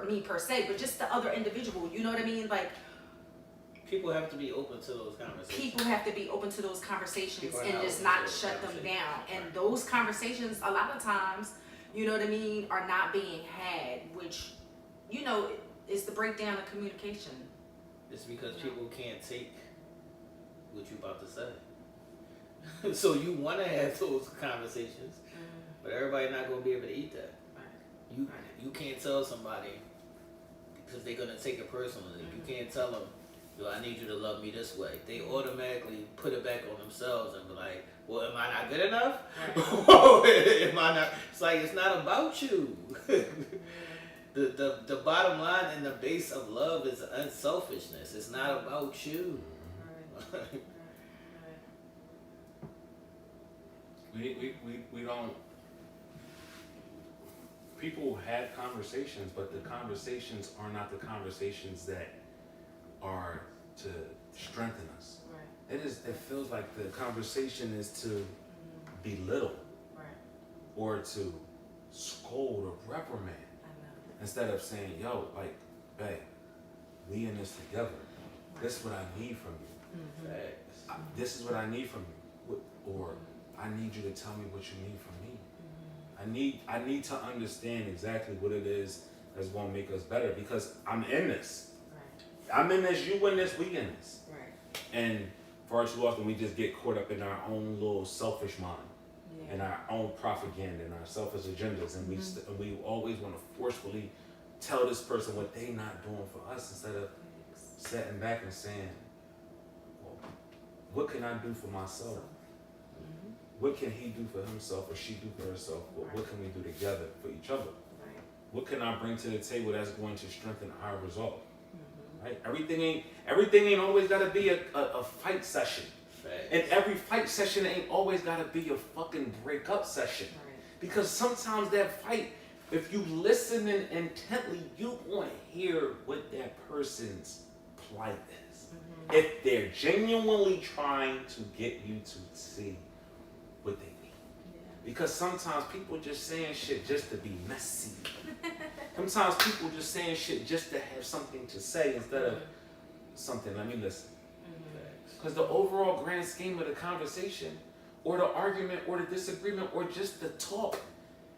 me per se, but just the other individual, you know what I mean? People have to be open to those conversations. People have to be open to those conversations People are and not just open to not those shut them conversations. down. And Right. those conversations, a lot of times, you know what I mean, are not being had, which, is the breakdown of communication. It's because people can't take what you're about to say. So you want to have those conversations, but everybody not going to be able to eat that. Right. You can't tell somebody because they're going to take it personally. You can't tell them, yo, I need you to love me this way. They automatically put it back on themselves and be like, well, am I not good enough? Right. Am I not? It's like, it's not about you. The bottom line and the base of love is unselfishness. It's not about you. Right. We don't. People had conversations, but the conversations are not the conversations that are to strengthen us. Right. It feels like the conversation is to belittle Right. or to scold or reprimand I know. instead of saying, yo, babe, we in this together. This is what I need from you. Facts. This is what I need from you. Or I need you to tell me what you need from me. I need to understand exactly what it is that's going to make us better because I'm in this. Right. I'm in this, you in this, we in this. Right. And far too often we just get caught up in our own little selfish mind Yeah. and our own propaganda and our selfish agendas, and we always want to forcefully tell this person what they not doing for us instead of sitting back and saying, well, what can I do for myself? What can he do for himself or she do for herself? What can we do together for each other? Right. What can I bring to the table that's going to strengthen our result? Right? Everything ain't always gotta be a fight session. Facts. And every fight session ain't always gotta be a fucking breakup session. Right. Because sometimes that fight, if you listen intently, you want to hear what that person's plight is. If they're genuinely trying to get you to see what they need. Yeah. Because sometimes people just saying shit just to be messy. Sometimes people just saying shit just to have something to say instead of something, let me listen. Because the overall grand scheme of the conversation or the argument or the disagreement or just the talk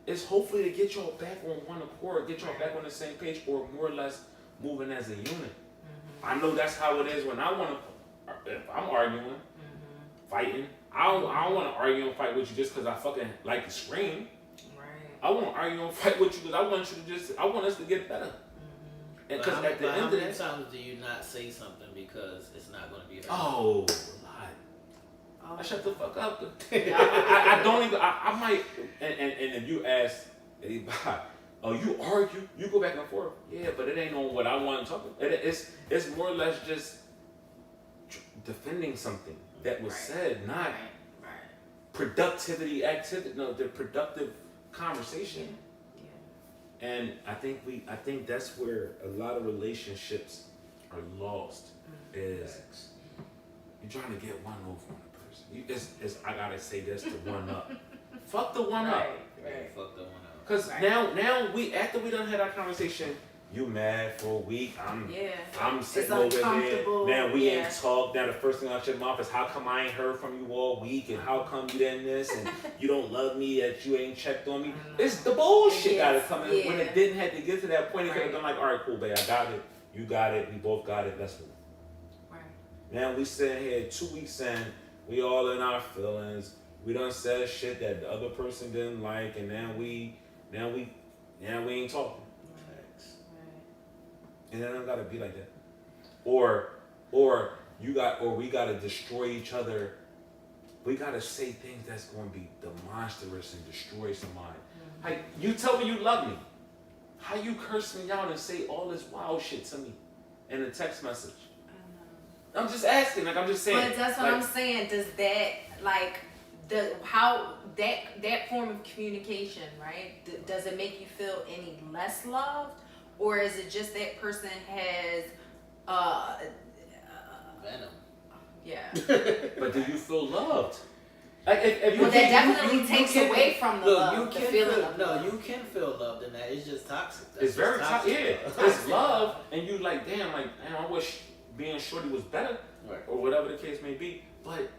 is hopefully to get y'all back on one accord, get y'all back on the same page, or more or less moving as a unit. I know that's how it is when if I'm arguing, fighting. I don't want to argue and fight with you just because I fucking like to scream. Right. I want to argue and fight with you because I want us to get better. And because at the end of how many that, times do you not say something because it's not going to be heard? oh, I shut the fuck up. I don't even. I might. And if you ask, Oh, you argue, you go back and forth. Yeah, but it ain't on what I want to talk about. It's more or less just defending something that was said, not productivity activity. No, the productive conversation. Yeah. And I think that's where a lot of relationships are lost. Is you're trying to get one over on a person. I gotta say this to one up. Fuck the one up. Right. Fuck the one up. Cause now after we done had our conversation, you mad for a week. I'm sitting over there. Now we ain't talked. Now the first thing out your mouth is how come I ain't heard from you all week, and how come you didn't this, and you don't love me, that you ain't checked on me. It's the bullshit gotta come in. When it didn't have to get to that point, it could have been like, all right, cool, babe, I got it. You got it. We both got it. Let's move. Right. Now we sitting here 2 weeks in. We all in our feelings. We done said shit that the other person didn't like, and now we ain't talking. And it don't gotta be like that. Or we gotta destroy each other. We gotta say things that's gonna be demonstrous and destroy somebody. Like, you tell me you love me. How you curse me out and say all this wild shit to me in a text message? I'm just asking, like, I'm just saying. But that's what I'm saying. Does that, like, that form of communication, right? Does it make you feel any less loved, or is it just that person has venom? Yeah. But do you feel loved? Like, if you well, that definitely takes away from the love, the feeling of love. You can feel loved in that. It's just toxic. It's very toxic. Yeah, it's love, and you like, damn, I wish being shorty was better, or whatever the case may be. But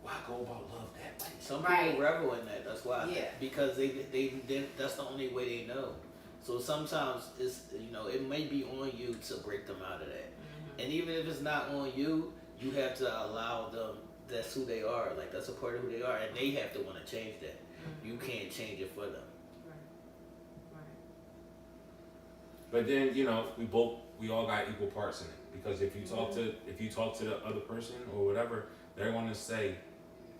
why go about love that way? Some people revel in that. That's why. Yeah. Because they that's the only way they know. So sometimes it's, it may be on you to break them out of that. And even if it's not on you, you have to allow them. That's who they are. Like, that's a part of who they are, and they have to want to change that. You can't change it for them. But then, we all got equal parts in it, because if you talk to the other person or whatever, they're going to say,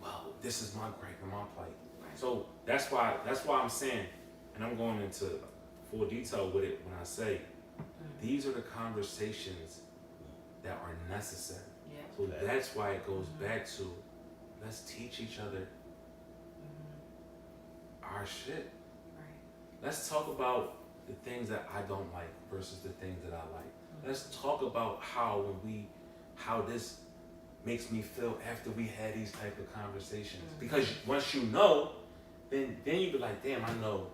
well, this is my gripe and my plight. So that's why I'm saying, and I'm going into full detail with it when I say these are the conversations that are necessary. So that's why it goes back to, let's teach each other our shit. Let's talk about the things that I don't like versus the things that I like. Let's talk about how this makes me feel after we had these type of conversations. Because once you know, then you be like, damn, I know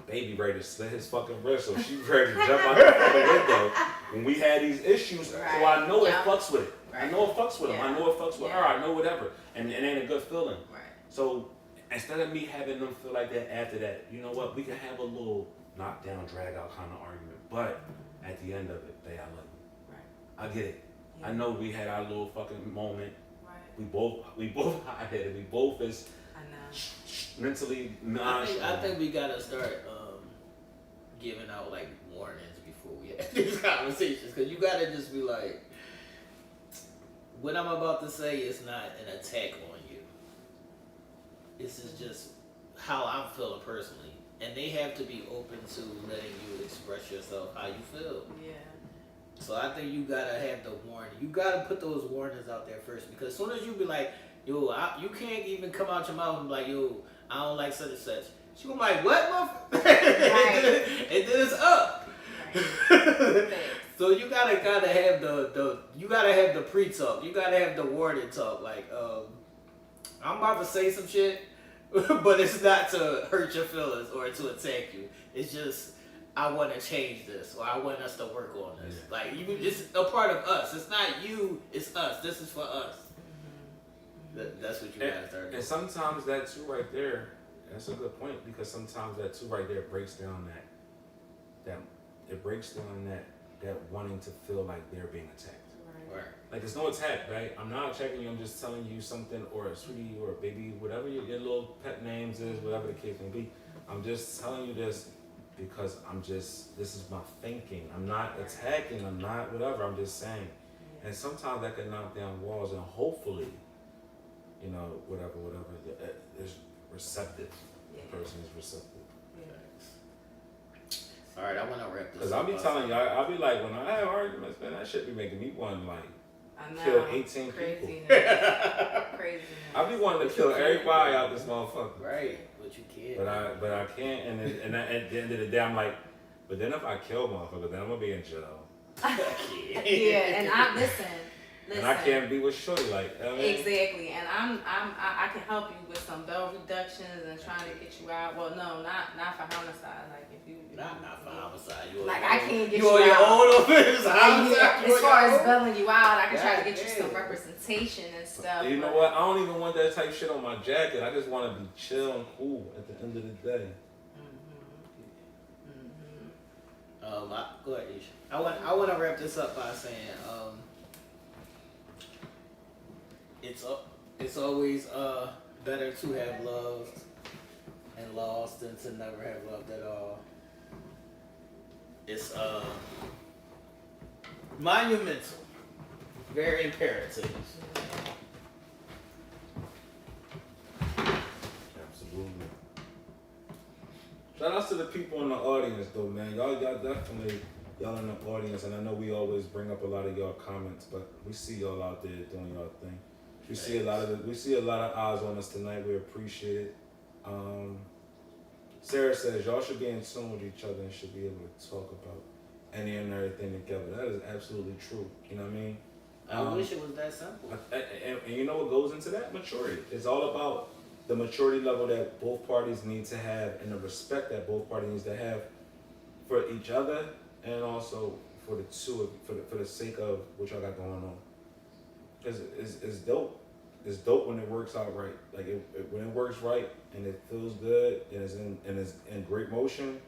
baby ready to slit his fucking wrist, so she's ready to jump out the fucking window when we had these issues. So I know it fucks with it. I know it fucks with him. I know it fucks with her. I know whatever. And it ain't a good feeling. So instead of me having them feel like that after that, you know what? We can have a little knockdown, drag out kind of argument. But at the end of it, babe, I love you. I get it. I know we had our little fucking moment. We both hot-headed. We both is mentally I think we gotta start giving out like warnings before we have these conversations, because you gotta just be like, what I'm about to say is not an attack on you. This is just how I'm feeling personally, and they have to be open to letting you express yourself how you feel. So I think you gotta have the warning. You gotta put those warnings out there first, because as soon as you be like, yo, you can't even come out your mouth and be like, yo, I don't like such and such. She gonna be like, what, motherfucker? And then it's up. So you gotta have the pre-talk. You gotta have the warning talk. Like, I'm about to say some shit, but it's not to hurt your feelings or to attack you. It's just, I want to change this, or I want us to work on this. Like, it's a part of us. It's not you, it's us. This is for us. That's what you gotta start doing. And sometimes that too right there, that's a good point, because sometimes that too right there breaks down that wanting to feel like they're being attacked. Right. Like, there's no attack, right? I'm not attacking you. I'm just telling you something, or a sweetie, or a baby, whatever your little pet names is, whatever the case may be. I'm just telling you this because this is my thinking. I'm not attacking. I'm not whatever. I'm just saying. And sometimes that can knock down walls, and hopefully, whatever. receptive. Yeah. The person is receptive. All right, I want to wrap this. Because I'll be telling you, I'll be like, when I have arguments, man, that shit be making me want like I know. kill 18 Craziness. people. Craziness. I be wanting to kill everybody out this motherfucker. Right, but you can't. But I can't. And at the end of the day, I'm like, but then if I kill motherfucker, then I'm gonna be in jail. Yeah, and listen. And I can't be with shorty like that. Exactly, and I can help you with some bail reductions and trying to get you out. Well, no, not for homicide. Like if you Not for homicide. Like I can't get you you on your out. own offense. Homicide. As far as bailing you out, I can try to God get you some representation and stuff. You know what? I don't even want that type shit on my jacket. I just want to be chill and cool at the end of the day. Go ahead, Isha. I want to wrap this up by saying, it's always better to have loved and lost than to never have loved at all. It's monumental, very imperative. Absolutely. Shout outs to the people in the audience though, man. Y'all definitely y'all in the audience, and I know we always bring up a lot of y'all comments, but we see y'all out there doing y'all thing. We see a lot of eyes on us tonight. We appreciate it. Sarah says y'all should be in tune with each other and should be able to talk about any and everything together. That is absolutely true. You know what I mean? I wish it was that simple. And you know what goes into that? Maturity. It's all about the maturity level that both parties need to have and the respect that both parties need to have for each other and also for the two, for the sake of what y'all got going on. It's dope. It's dope when it works out right. Like when it works right and it feels good and it's in great motion,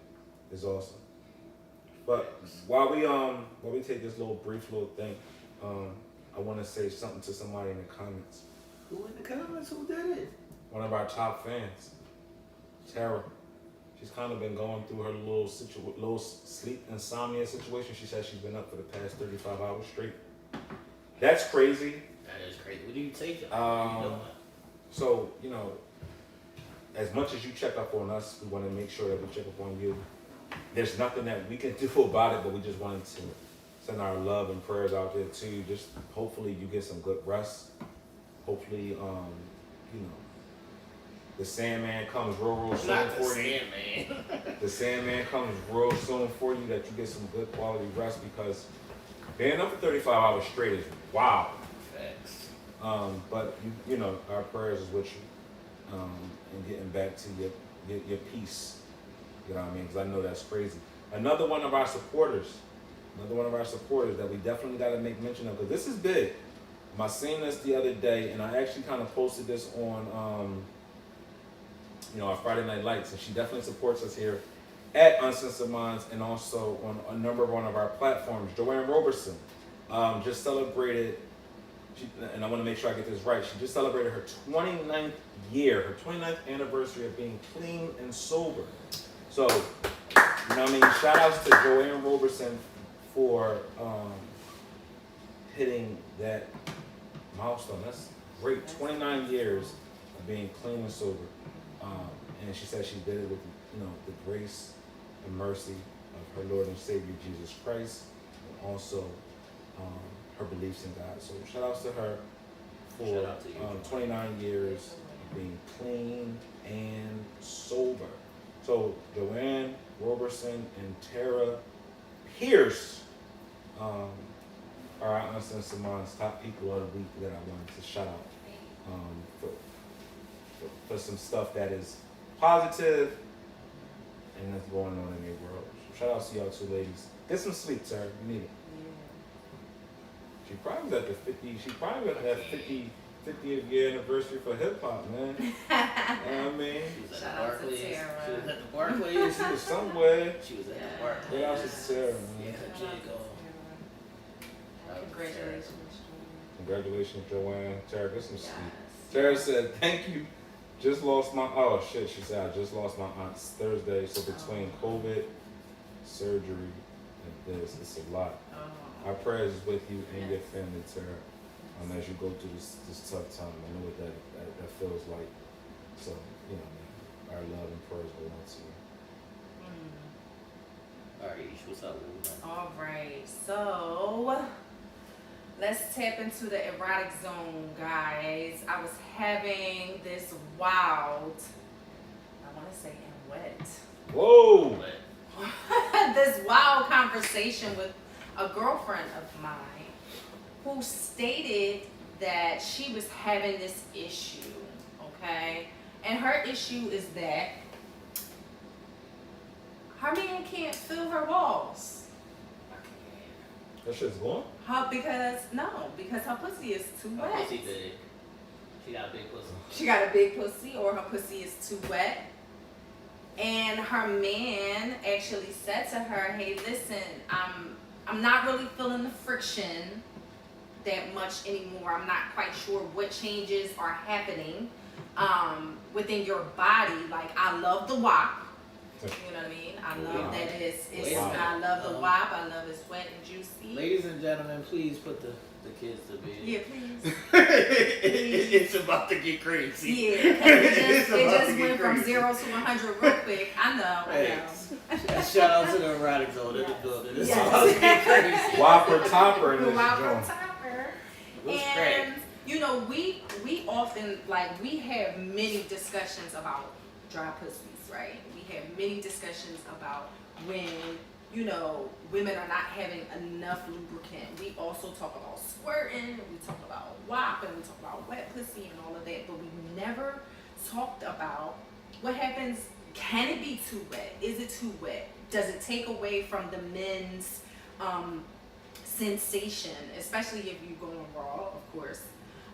it's awesome. But while we take this brief little thing, I want to say something to somebody in the comments. Who in the comments? Who did it? One of our top fans, Tara. She's kind of been going through her little sleep insomnia situation. She says she's been up for the past 35 hours straight. That's crazy. That is crazy. What do you take? So, you know, as much as you check up on us, we want to make sure that we check up on you. There's nothing that we can do about it, but we just wanted to send our love and prayers out there to you. Just hopefully you get some good rest. Hopefully, you know, the Sandman comes real soon Not for the you. Sandman. The Sandman comes real soon for you, that you get some good quality rest, because being up for 35 hours straight is wow. Facts. But you know, our prayers is with you, and getting back to your peace. You know what I mean? Because I know that's crazy. Another one of our supporters that we definitely got to make mention of, because this is big. I seen this the other day, and I actually kind of posted this on, you know, our Friday Night Lights, and she definitely supports us here at Uncensored Minds and also on a number of one of our platforms. Joanne Roberson just celebrated, and I want to make sure I get this right, she just celebrated her 29th anniversary of being clean and sober. So, you know what I mean? Shout outs to Joanne Roberson for hitting that milestone. That's great. 29 years of being clean and sober. And she said she did it with, you know, the grace and mercy of her Lord and Savior Jesus Christ, and also her beliefs in God. So shout outs to her for 29 years of being clean and sober. So Joanne Roberson and Tara Pierce are our Uncensored Minds top people of the week that I wanted to shout out for some stuff that is positive and that's going on in their world. So shout out to y'all two ladies. Get some sleep, Tara. You need it. She probably was at the 50. She probably was at that 50th year anniversary for hip hop, man. You know what I mean? She was at Shout the out to Barclays. Tara. She was at the Barclays. She was somewhere. She was at the Yeah. Barclays. Shout out to Sarah, man. Yeah, her jig on. Congratulations. Congratulations, Joanne. Tara, get some sleep. Yes. Tara said, thank you. Just lost my, oh shit, she said, I just lost my aunt's Thursday. So between COVID, surgery, and this, it's a lot. Oh. Our prayers is with you and your family, Tara, as you go through this tough time. I know what that feels like. So, you know, our love and prayers go out to you. Alright, Ish, what's up? What we doing? All right, so let's tap into the erotic zone, guys. I was having this wild, I want to say and wet, Whoa! this wild conversation with a girlfriend of mine who stated that she was having this issue, okay? And her issue is that her man can't fill her walls. That shit's going? Because her pussy is too Her wet. pussy big. She got a big pussy. She got a big pussy, or her pussy is too wet. And her man actually said to her, "Hey, listen, I'm not really feeling the friction that much anymore. I'm not quite sure what changes are happening within your body. Like, I love the WAP. You know what I mean? I love that it's Wow. I love the WAP. I love it's wet and juicy. Ladies and gentlemen, please put the kids to bed. Yeah, please. It's about to get crazy. Yeah, 'cause it It's about just to get went from crazy. 0 to 100 real quick. I know. Shout out to the erotic zone in the Yes. building. It's Yes. about to get crazy. Whopper topper in this Whopper joint. topper. What's And you know, we often we have many discussions about dry pussies, right? We have many discussions about when women are not having enough lubricant. We also talk about squirting, we talk about WAP, and we talk about wet pussy and all of that, but we never talked about what happens. Can it be too wet? Is it too wet? Does it take away from the men's sensation, especially if you're going raw, of course.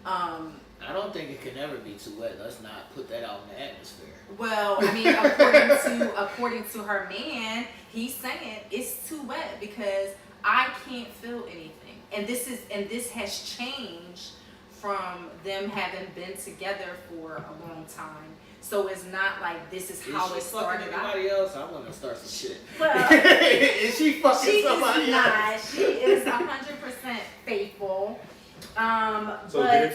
I don't think it can ever be too wet. Let's not put that out in the atmosphere. Well, I mean, according to her man, he's saying it's too wet because I can't feel anything, and this has changed from them having been together for a long time. So it's not like this is how it started out. Anybody else? I'm gonna start some shit. Well, is she fucking she somebody is not. She is 100% faithful. So but did it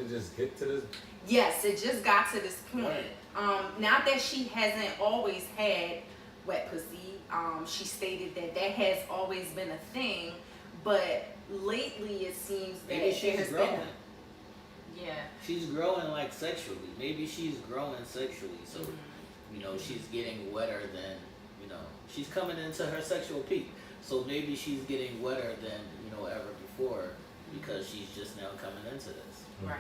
just get to this? yes, it just got to this point. Right. Not that she hasn't always had wet pussy. She stated that has always been a thing, but lately it seems that Maybe she's has growing. been. Yeah. She's growing like sexually. Maybe she's growing sexually. So, she's getting wetter than, she's coming into her sexual peak. So maybe she's getting wetter than, ever before because she's just now coming into this. Right.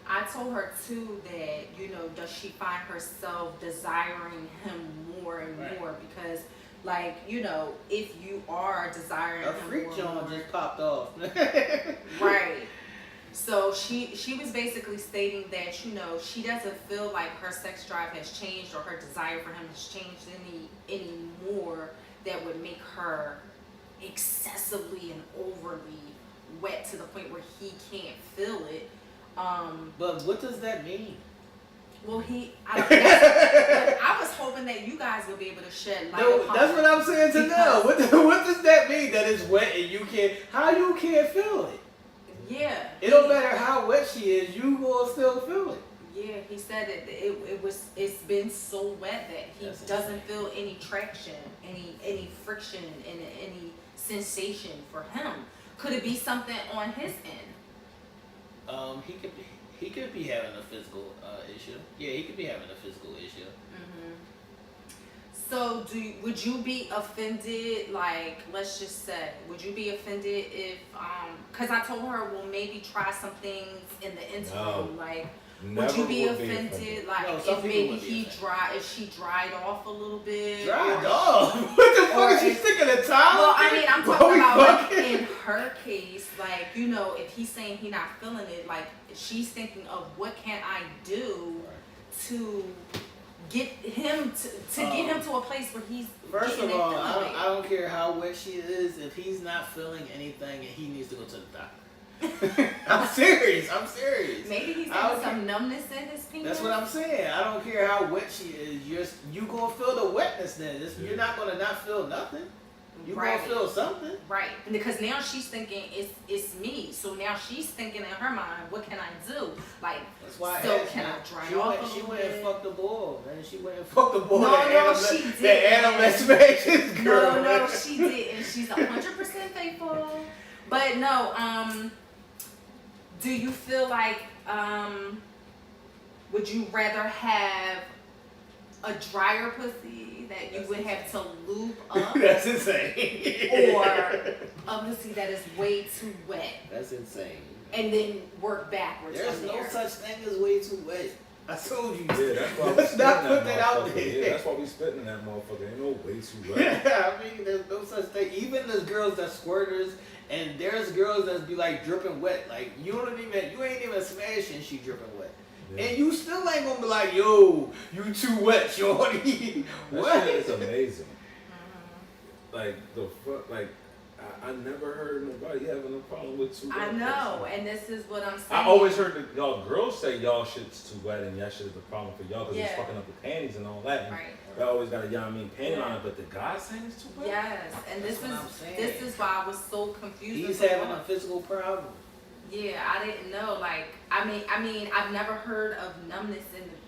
I told her too that, does she find herself desiring him more and Right. more? Because, if you are desiring Her him freak more and John more, just popped off. right. So she was basically stating that, she doesn't feel like her sex drive has changed or her desire for him has changed any more that would make her excessively and overly wet to the point where he can't feel it. But what does that mean? Well, I was hoping that you guys would be able to shed light No, upon that's what I'm saying to know. because- What does that mean? That it's wet and you can't. How you can't feel it? Yeah. It don't matter how wet she is. You will still feel it. Yeah, he said it's been so wet that he That's doesn't insane. feel any traction, any friction, and any sensation for him. Could it be something on his end? He could be having a physical issue. Yeah, he could be having a physical issue. So would you be offended, like, let's just say, would you be offended if, cause I told her, well, maybe try some things in the interim, No. like, Never would you be would offended, like, No, some if people maybe would be offended. if she dried off a little bit? Dried or- off? What the fuck or is she if- sticking a towel? Well, I mean, I'm While talking we about, like, fucking? in her case, like, if he's saying he's not feeling it, like, she's thinking of what can I do to get him to get him to a place where he's First getting of all, it feeling I don't care how wet she is. If he's not feeling anything, he needs to go to the doctor. I'm serious. Maybe he's I having don't some numbness in his penis. That's what I'm saying. I don't care how wet she is. You gonna feel the wetness then. You're not gonna not feel nothing. You Right. gonna feel something. Right, because now she's thinking it's me. So now she's thinking in her mind, what can I do? Like, That's why so I asked, can man. I dry She off went, a she little went and bit? fucked the ball, man. She went and fucked the ball. No, that no, animal, she that didn't. animal smashes girl. No, she didn't. She's 100% faithful. But no, do you feel like, would you rather have a drier pussy that you would have to lube up, That's insane. or a pussy that is way too wet, That's insane. and then work backwards There's from no there? such thing as way too wet. I told you. Yeah, that's why we Let's spitting not that put that out motherfucker. there. Yeah, that's why we spitting in that motherfucker. Ain't no way too wet. I mean, there's no such thing. Even there's girls that squirters, and there's girls that be like dripping wet. Like you ain't even smashing, she dripping wet. Yeah. And you still ain't gonna be like, yo, you too wet, shorty. That What? shit is amazing. Like the fuck, like I never heard nobody having a problem with too wet. I know, and this is what I'm saying. I always heard that y'all girls say y'all shit's too wet and y'all shit is a problem for y'all because it's Yeah. fucking up the panties and all that. And Right. they always got a panty on it, but the guy saying it's too wet. Yes, and That's what I'm saying. this is why I was so confused. He's with having her. a physical problem. Yeah, I didn't know. Like, I mean, I've never heard of numbness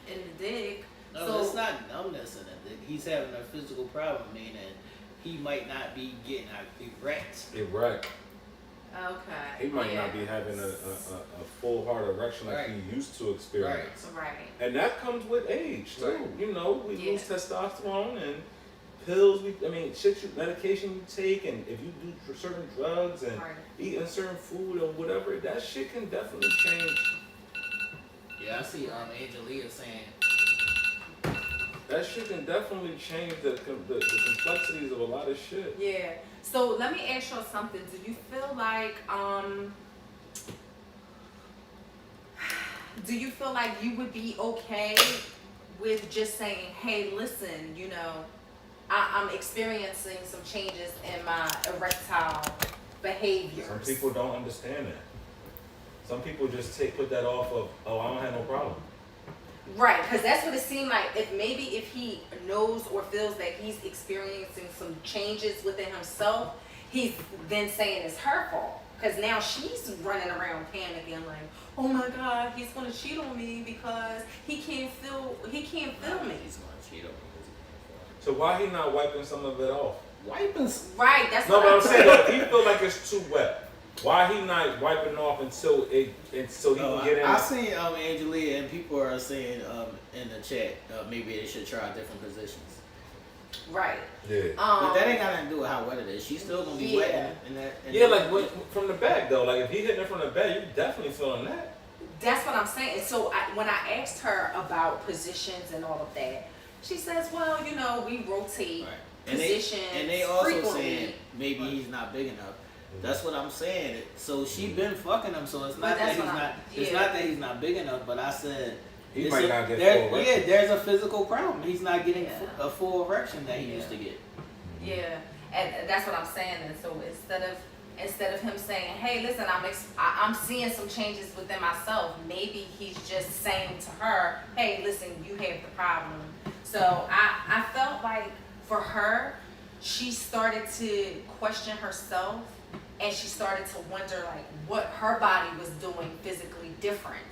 in the dick. No, So- it's not numbness in it. He's having a physical problem, meaning he might not be getting erect. Erect. Okay. He might yeah. not be having a full hard erection like Right. he used to experience. Right. And that comes with age too. Right. You know, we Yeah. lose testosterone and pills. Medication you take, and if you do certain drugs and Right. eating certain food or whatever, that shit can definitely change. Yeah, I see Angelia saying, That shit can definitely change the complexities of a lot of shit. Yeah. So let me ask y'all something. Do you feel like you would be okay with just saying, hey, listen, you know, I'm experiencing some changes in my erectile behaviors. Some people don't understand that. Some people just put that off of, oh, I don't have no problem. Right, because that's what it seemed like. If he knows or feels that he's experiencing some changes within himself, he's then saying it's her fault. Because now she's running around panicking like, oh my God, he's gonna cheat on me because he can't feel me. he's gonna cheat on me. So why he not wiping some of it off? Wiping. Right, that's No, what but I'm I'm saying though, if he feel like it's too wet, why he not wiping off until he can get in? I seen Angelia, and people are saying in the chat maybe they should try different positions. Right. Yeah. But that ain't got nothing to do with how wet it is. She's still gonna be Yeah. wet in that. Yeah, like from the back though. Like if he hitting it from the back, you definitely feeling that. That's what I'm saying. So when I asked her about positions and all of that, she says, well, you know, we rotate Right. positions And they also frequently. saying maybe he's not big enough. That's what I'm saying. So she been fucking him. So it's But not that that's he's what not. I'm- It's yeah. not that he's not big enough. But I said He it's might not get there, full yeah, erection. there's a physical problem. He's not getting Yeah. a full erection that he Yeah. used to get. Yeah, and that's what I'm saying. And so instead of him saying, "Hey, listen, I'm seeing some changes within myself," maybe he's just saying to her, "Hey, listen, you have the problem." So I felt like for her, she started to question herself, and she started to wonder like what her body was doing physically different.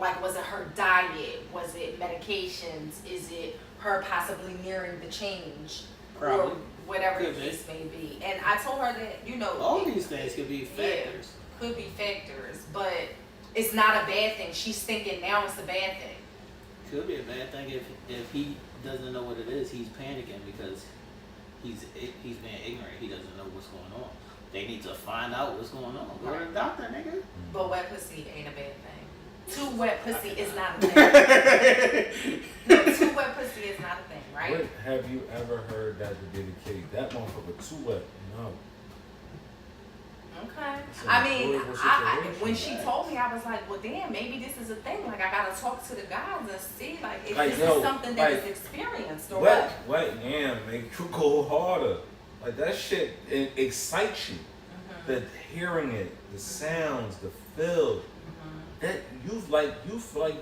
Like, was it her diet? Was it medications? Is it her possibly nearing the change? Probably. Or whatever Could the be. case may be. And I told her that, you know, All these things could be factors. could be factors, but it's not a bad thing. She's thinking now it's a bad thing. Could be a bad thing if he doesn't know what it is. He's panicking because he's being ignorant. He doesn't know what's going on. They need to find out what's going on. Go to the doctor, nigga. But wet pussy ain't a bad thing. Too wet pussy is not a thing. No, too wet pussy is not a thing, right? What have you ever heard that to be the case? That motherfucker too wet. No. Okay. It's an I mean, horrible I situation. when she told me, I was like, well, damn, maybe this is a thing. Like, I gotta talk to the guys and see, like, if Like, this yo, is something that like, is experienced or Wet yam make you go harder. Like that shit it excites you. The hearing it, the sounds, the feel. That you feel like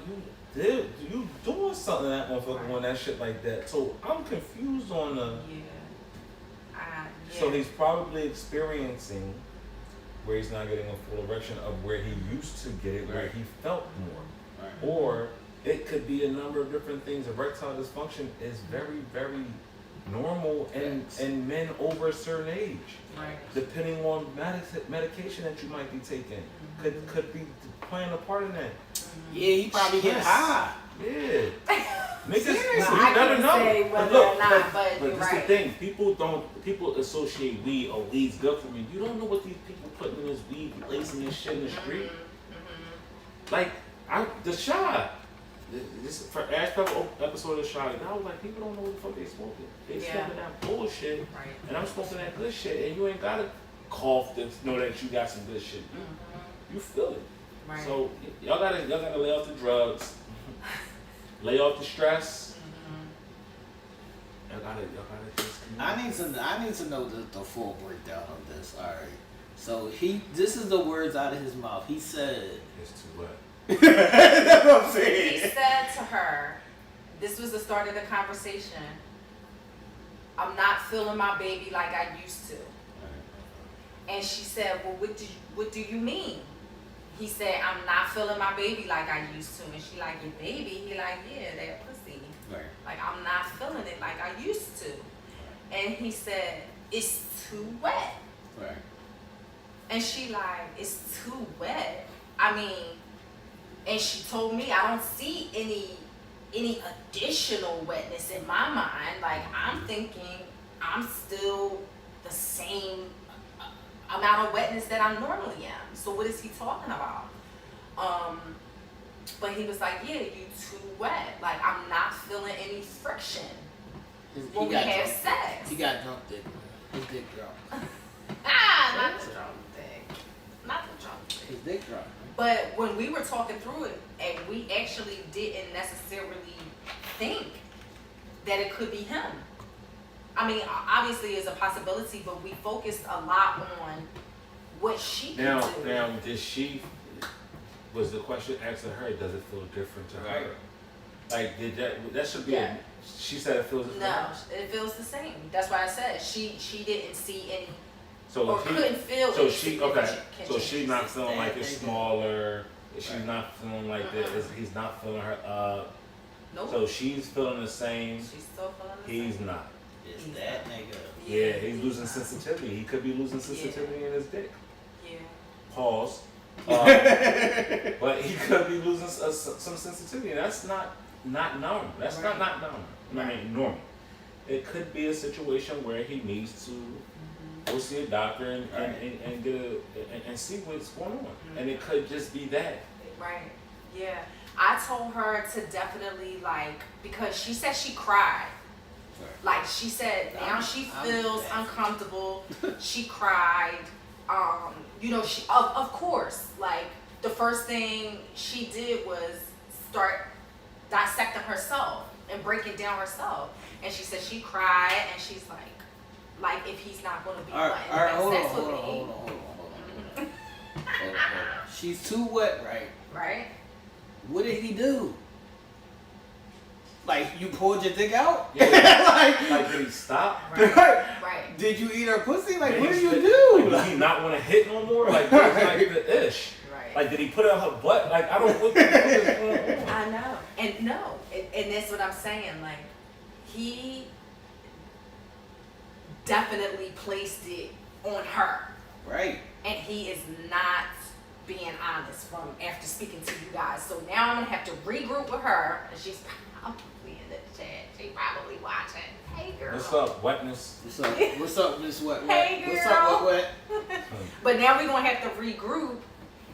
you doing something to that motherfucker when that shit like that. So I'm confused on the. So he's probably experiencing where he's not getting a full erection of where he used to get it, where he felt more. Right. Or it could be a number of different things. Erectile dysfunction is very, very normal in men over a certain age. Right. Depending on medication that you might be taking. Could be playing a part in that. Yeah, he probably get high. Yeah. Niggas, Seriously. you I never can't know. say But whether look, or not, but you're this right. the thing. People associate weed, oh, weed's good for me. You don't know what these people putting in this weed, lacing this shit in the street. Like, the shot. This for episode of the shot, and I was like, people don't know what the fuck they smoking. They smoking that bullshit, Right. and I'm smoking that good shit, and you ain't gotta cough to know that you got some good shit. You feel it. Right. So y'all gotta lay off the drugs, lay off the stress. Y'all gotta just. I need to know the full breakdown of this. All right. So this is the words out of his mouth. He said, It's too wet. That's what I'm He saying. said to her, this was the start of the conversation, I'm not feeling my baby like I used to. And she said, well, what do you mean? He said, I'm not feeling my baby like I used to. And she like, your baby? He like, yeah, that pussy. Right. Like, I'm not feeling it like I used to. And he said, it's too wet. Right. And she like, it's too wet. I mean, and she told me I don't see any additional wetness in my mind. Like, I'm thinking I'm still the same amount of wetness that I normally am. So what is he talking about? But he was like, yeah, you too wet. Like, I'm not feeling any friction when we have sex. He got drunk dick. His dick drunk. Not the drunk dick. Not the drunk dick. His dick drunk. But when we were talking through it, and we actually didn't necessarily think that it could be him. I mean, obviously it's a possibility, but we focused a lot on what she could do. Now, was the question asked to her, does it feel different to her? Like, did that should be Yeah. She said it feels different. No, it feels the same. That's why I said she didn't see any, So or if he, couldn't feel so any she significant So she's changes. not feeling like it's That nigga. smaller. She's not feeling like that. He's not feeling her up. Nope. So she's feeling the same. She's still feeling the He's same. not. It's that nigga. Yeah, he's losing not. sensitivity. He could be losing sensitivity in his dick. Yeah. Pause. But he could be losing some sensitivity. That's not normal. That's not normal. I mean, normal. It could be a situation where he needs to go see a doctor and get and see what's going on. And it could just be that. Right. Yeah. I told her to definitely, like, because she said she cried. Like, she said now she feels uncomfortable. She cried. You know, she of course, like, the first thing she did was start dissecting herself and breaking down herself. And she said she cried, and she's like if he's not going to be wanting to have sex with me. Hold on. She's too wet, right? Right? What did he do? Like, you pulled your dick out? Yeah. Like, did he stop? Right. Did you eat her pussy? Like, Did what he did you spit- do? Like, did he not want to hit no more? Like, what was like the ish? Right. Like, did he put it on her butt? Like, I don't. What the fuck is going on? I know. And no, and that's what I'm saying. Like, he definitely placed it on her. Right. And he is not being honest from after speaking to you guys. So now I'm going to have to regroup with her. And she's probably in the chat. She's probably watching. Hey, girl. What's up, wetness? What's up, Miss Wet? Hey, What's girl. up, Wet? But now we're going to have to regroup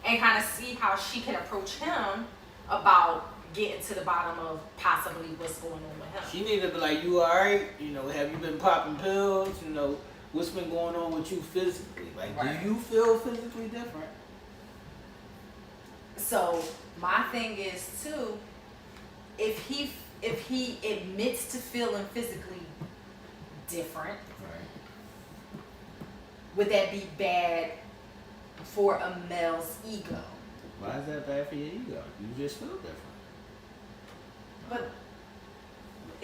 and kind of see how she can approach him about getting to the bottom of possibly what's going on with him. She need to be like, you alright? You know, have you been popping pills? You know, what's been going on with you physically? Like, Right. do you feel physically different? So my thing is too, if he admits to feeling physically different, Right. would that be bad for a male's ego? Why is that bad for your ego? You just feel different. But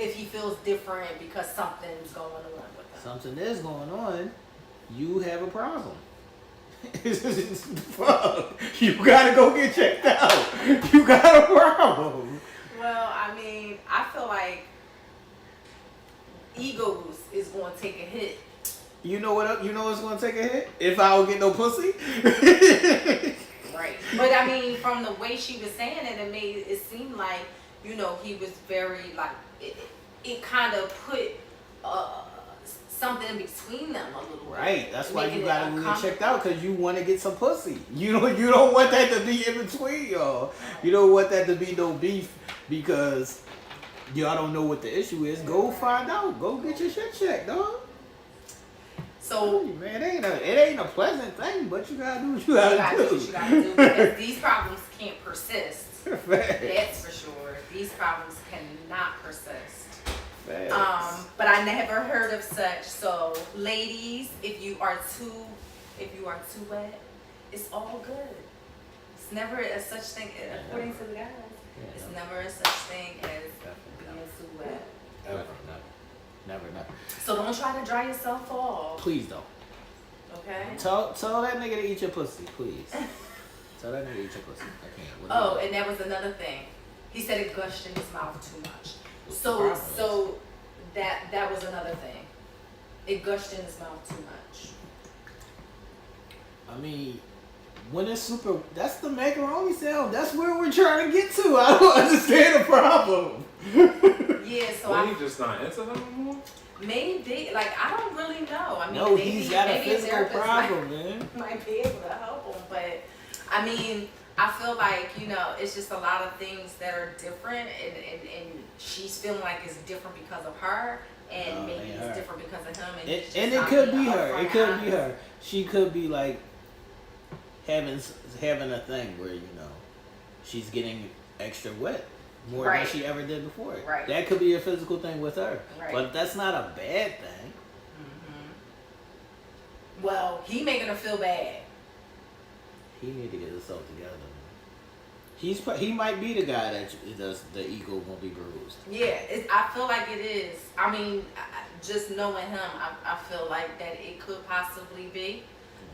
if he feels different because something's going on with him. Something is going on. You have a problem. Fuck. You gotta go get checked out. You got a problem. Well, I mean, I feel like egos is going to take a hit. You know what? You know what's gonna take a hit? If I don't get no pussy. Right. But I mean, from the way she was saying it, it made it seem like, you know, he was very like it kind of put something between them a little bit. Right. That's why Making you it gotta get checked uncomfortable. out, because you want to get some pussy. You don't want that to be in between y'all. You don't want that to be no beef because y'all don't know what the issue is. Go find out. Go get your shit checked, dog. So Man, it ain't a pleasant thing, but you gotta do what you you gotta, gotta do. do what you gotta do because these problems can't persist. Facts. That's for sure. These problems cannot persist. Facts. But I never heard of such. So, ladies, if you are too wet, it's all good. It's never a such thing, according to the guys. It's never a such thing as being too wet. Never. So don't try to dry yourself off. Please don't. Okay. Tell that nigga to eat your pussy, please. Tell that nigga to eat your pussy. I can't. What Oh, is and that was another thing. He said it gushed in his mouth too much. So that was another thing. It gushed in his mouth too much. I mean, when it's super, that's the macaroni sound. That's where we're trying to get to. I don't understand the problem. Yeah, so Well, he just not into them anymore? maybe like I don't really know. I mean, No, maybe, he's got a maybe physical therapist problem, man. might be able to help him, but I mean, I feel like, you know, it's just a lot of things that are different, and she's feeling like it's different because of her, and No, maybe ain't it's her. different because of him, And he's it just could not be being her. upfront It could and be honest. her. She could be like having a thing where, you know, she's getting extra wet more Right. than she ever did before. Right. That could be a physical thing with her. Right. But that's not a bad thing. Well, he making her feel bad. He need to get himself together. He might be the guy that does the ego won't be bruised. Yeah, I feel like it is. I mean, just knowing him, I feel like that it could possibly be.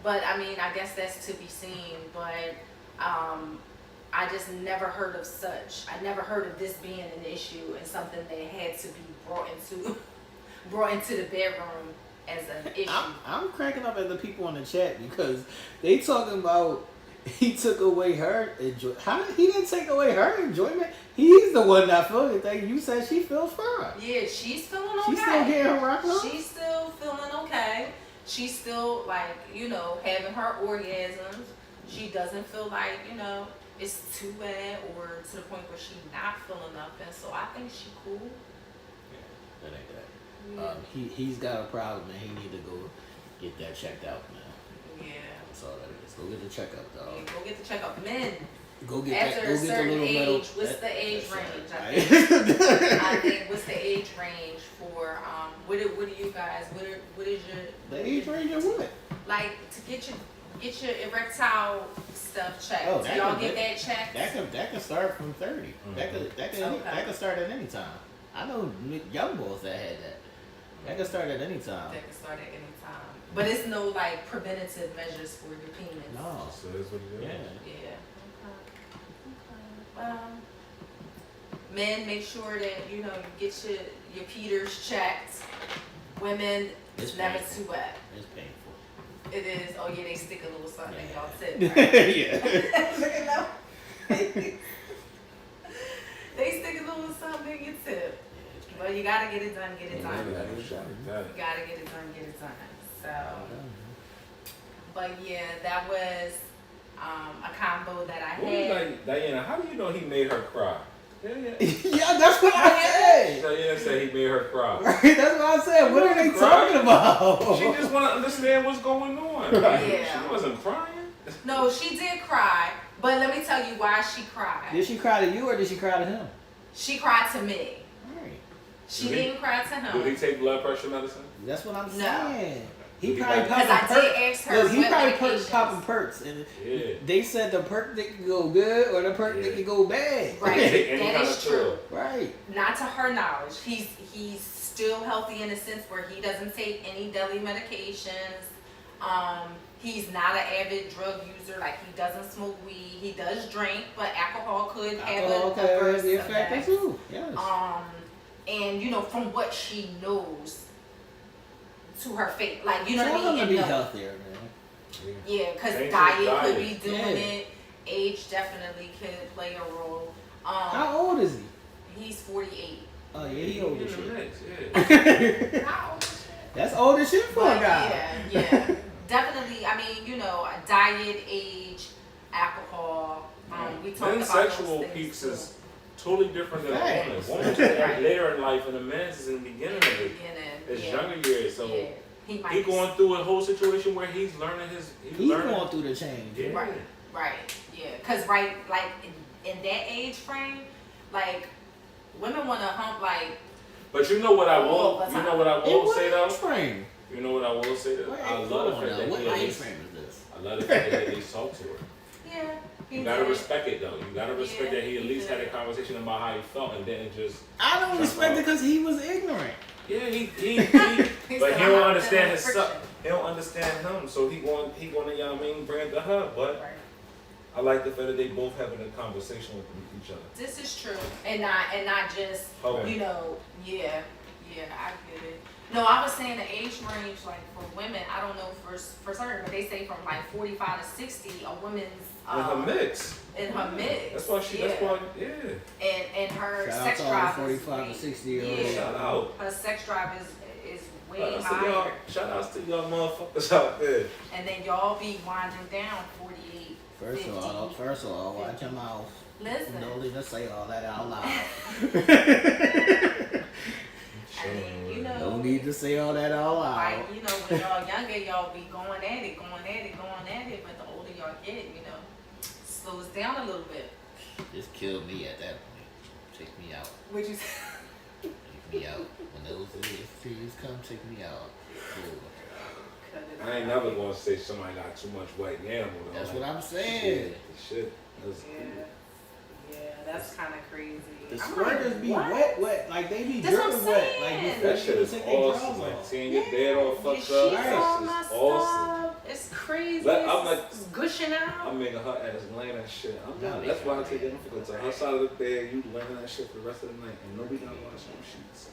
But I mean, I guess that's to be seen. But I just never heard of such. I never heard of this being an issue and something that had to be brought into the bedroom as an issue. I'm cracking up at the people in the chat because they talking about he took away her enjoyment. How he didn't take away her enjoyment? He's the one not feeling anything. You said she feels fine. Yeah, she's feeling okay. She's still getting her rock on? She's still feeling okay. She's still like, you know, having her orgasms. She doesn't feel like, you know, it's too bad or to the point where she's not feeling nothing. So I think she cool. That ain't that. Yeah. He's got a problem and he need to go get that checked out, man. Yeah. That's all that is. Go get the checkup, dog. Yeah, go get the checkup. Men, Go get after that. a Go get the certain little metal. age, what's the age that's range? right. I think what's the age range for what do you guys what is your The age range of what? like to get your erectile stuff checked? Oh, Do that y'all can- get that checked? That can start from 30. That can start at any time. I know young boys that had that. That can start at any time. That can start at any time. But it's no like preventative measures for your penis. No. So that's what it is. Yeah. Yeah. Okay. Well, men, make sure that you know you get your peters checked. Women, it's It's never painful. too wet. It's painful. It is. Oh yeah, they stick a little something in y'all tip. Yeah. Right? Look at them. They stick a little something in your tip. But you gotta get it done. Get it done. Yeah, shit like that. You gotta get it done. Get it done. So. But yeah, that was a combo that I What was had. like, Diana, how do you know he made her cry? Yeah, that's what I said. Diana said he made her cry. Right, that's what I said. What are they talking about? She just want to understand what's going on. Yeah. She wasn't crying. No, she did cry, but let me tell you why she cried. Did she cry to you or did she cry to him? She cried to me. Right. She Did he- didn't cry to Do he him. take blood pressure medicine? That's what I'm No. saying. He probably Because popping I did perks. ask her Look, he what probably medications. popping perks, and Yeah. they said the perk that can go good or the perk that can go bad. Right, Take any that kind is of true. pill. Right. Not to her knowledge. He's still healthy in the sense where he doesn't take any deadly medications. He's not an avid drug user. Like, he doesn't smoke weed. He does drink, but alcohol could have Alcohol an can have adverse the effect effect. too. Yes. And you know, from what she knows to her fate, like, you know Tell what I mean? him to be And healthier, man. yeah, because Change his diet could diet. be doing Yeah. it. Age definitely could play a role. How old is he? He's 48. Oh yeah, he old as In the shit. mix, yeah. Not old as shit. That's old as shit for But a guy. yeah. Definitely, I mean, you know, diet, age, alcohol. We talked Men's about sexual those things peaks too. is totally different than a Facts. woman. Woman's is later in life, and the man's is in the beginning of it. Beginning, It's yeah. younger years, so Yeah. He might he be- going through a whole situation where he's learning He's going through the change. Yeah. Right, yeah. Because, right, like, in that age frame, like, women want to hump, like, But you know what I All will, the you time. know what I In will what say age though? frame? You know what I will say though? What I age- love the hold fact on that now, what he at age least, frame is this? I love the fact that he at least talked to her. yeah. he You gotta did. respect it though. You gotta respect Yeah, that he at he least had a did. conversation about how he felt and didn't just. I don't respect it because he was ignorant. Yeah, he He's but he gonna don't have understand that his friction. stuff. He don't understand him, so he going to, you know what I mean, bring it to her. But Right. I like the fact that they both having a conversation with each other. This is true, and not just Okay. you know, yeah, I get it. No, I was saying the age range, like for women, I don't know for certain, but they say from like 45 to 60, a woman's In her mix. in her mix. That's why she. yeah. That's why. Yeah. And her Shout out sex to all the drive 45 is to 60 year yeah. olds. Shout out. Her sex drive is way Shout outs to y'all. higher, Shout outs to y'all motherfuckers out there. and then y'all be winding down 48. First of all, watch your mouth. Listen, Don't even say all that out loud. I mean, you know, No need to say all that out loud. like, you know, when y'all younger, y'all be going at it, but the older y'all get, you know, slows down a little bit. Just kill me at that point. Take me out. Which is, Take me out. When those fees come, take me out. Cool. I ain't never gonna say somebody got too much white animal. Though. That's Like, what I'm saying. Shit. That's, yeah, that's kind of crazy. The I'm squirters like, be what? wet. Like they be That's what I'm dripping wet. saying. Like before that you shit even is take their awesome. drawers Like off. seeing your bed all Your fucked sheets up. all It's messed just awesome. up. It's crazy. But I'm like- it's gushing out. I'm making her ass laying that shit. Nah, That's why I they take it to her side of the bed. You laying that shit for the rest of the night, and nobody gonna watch them sheets.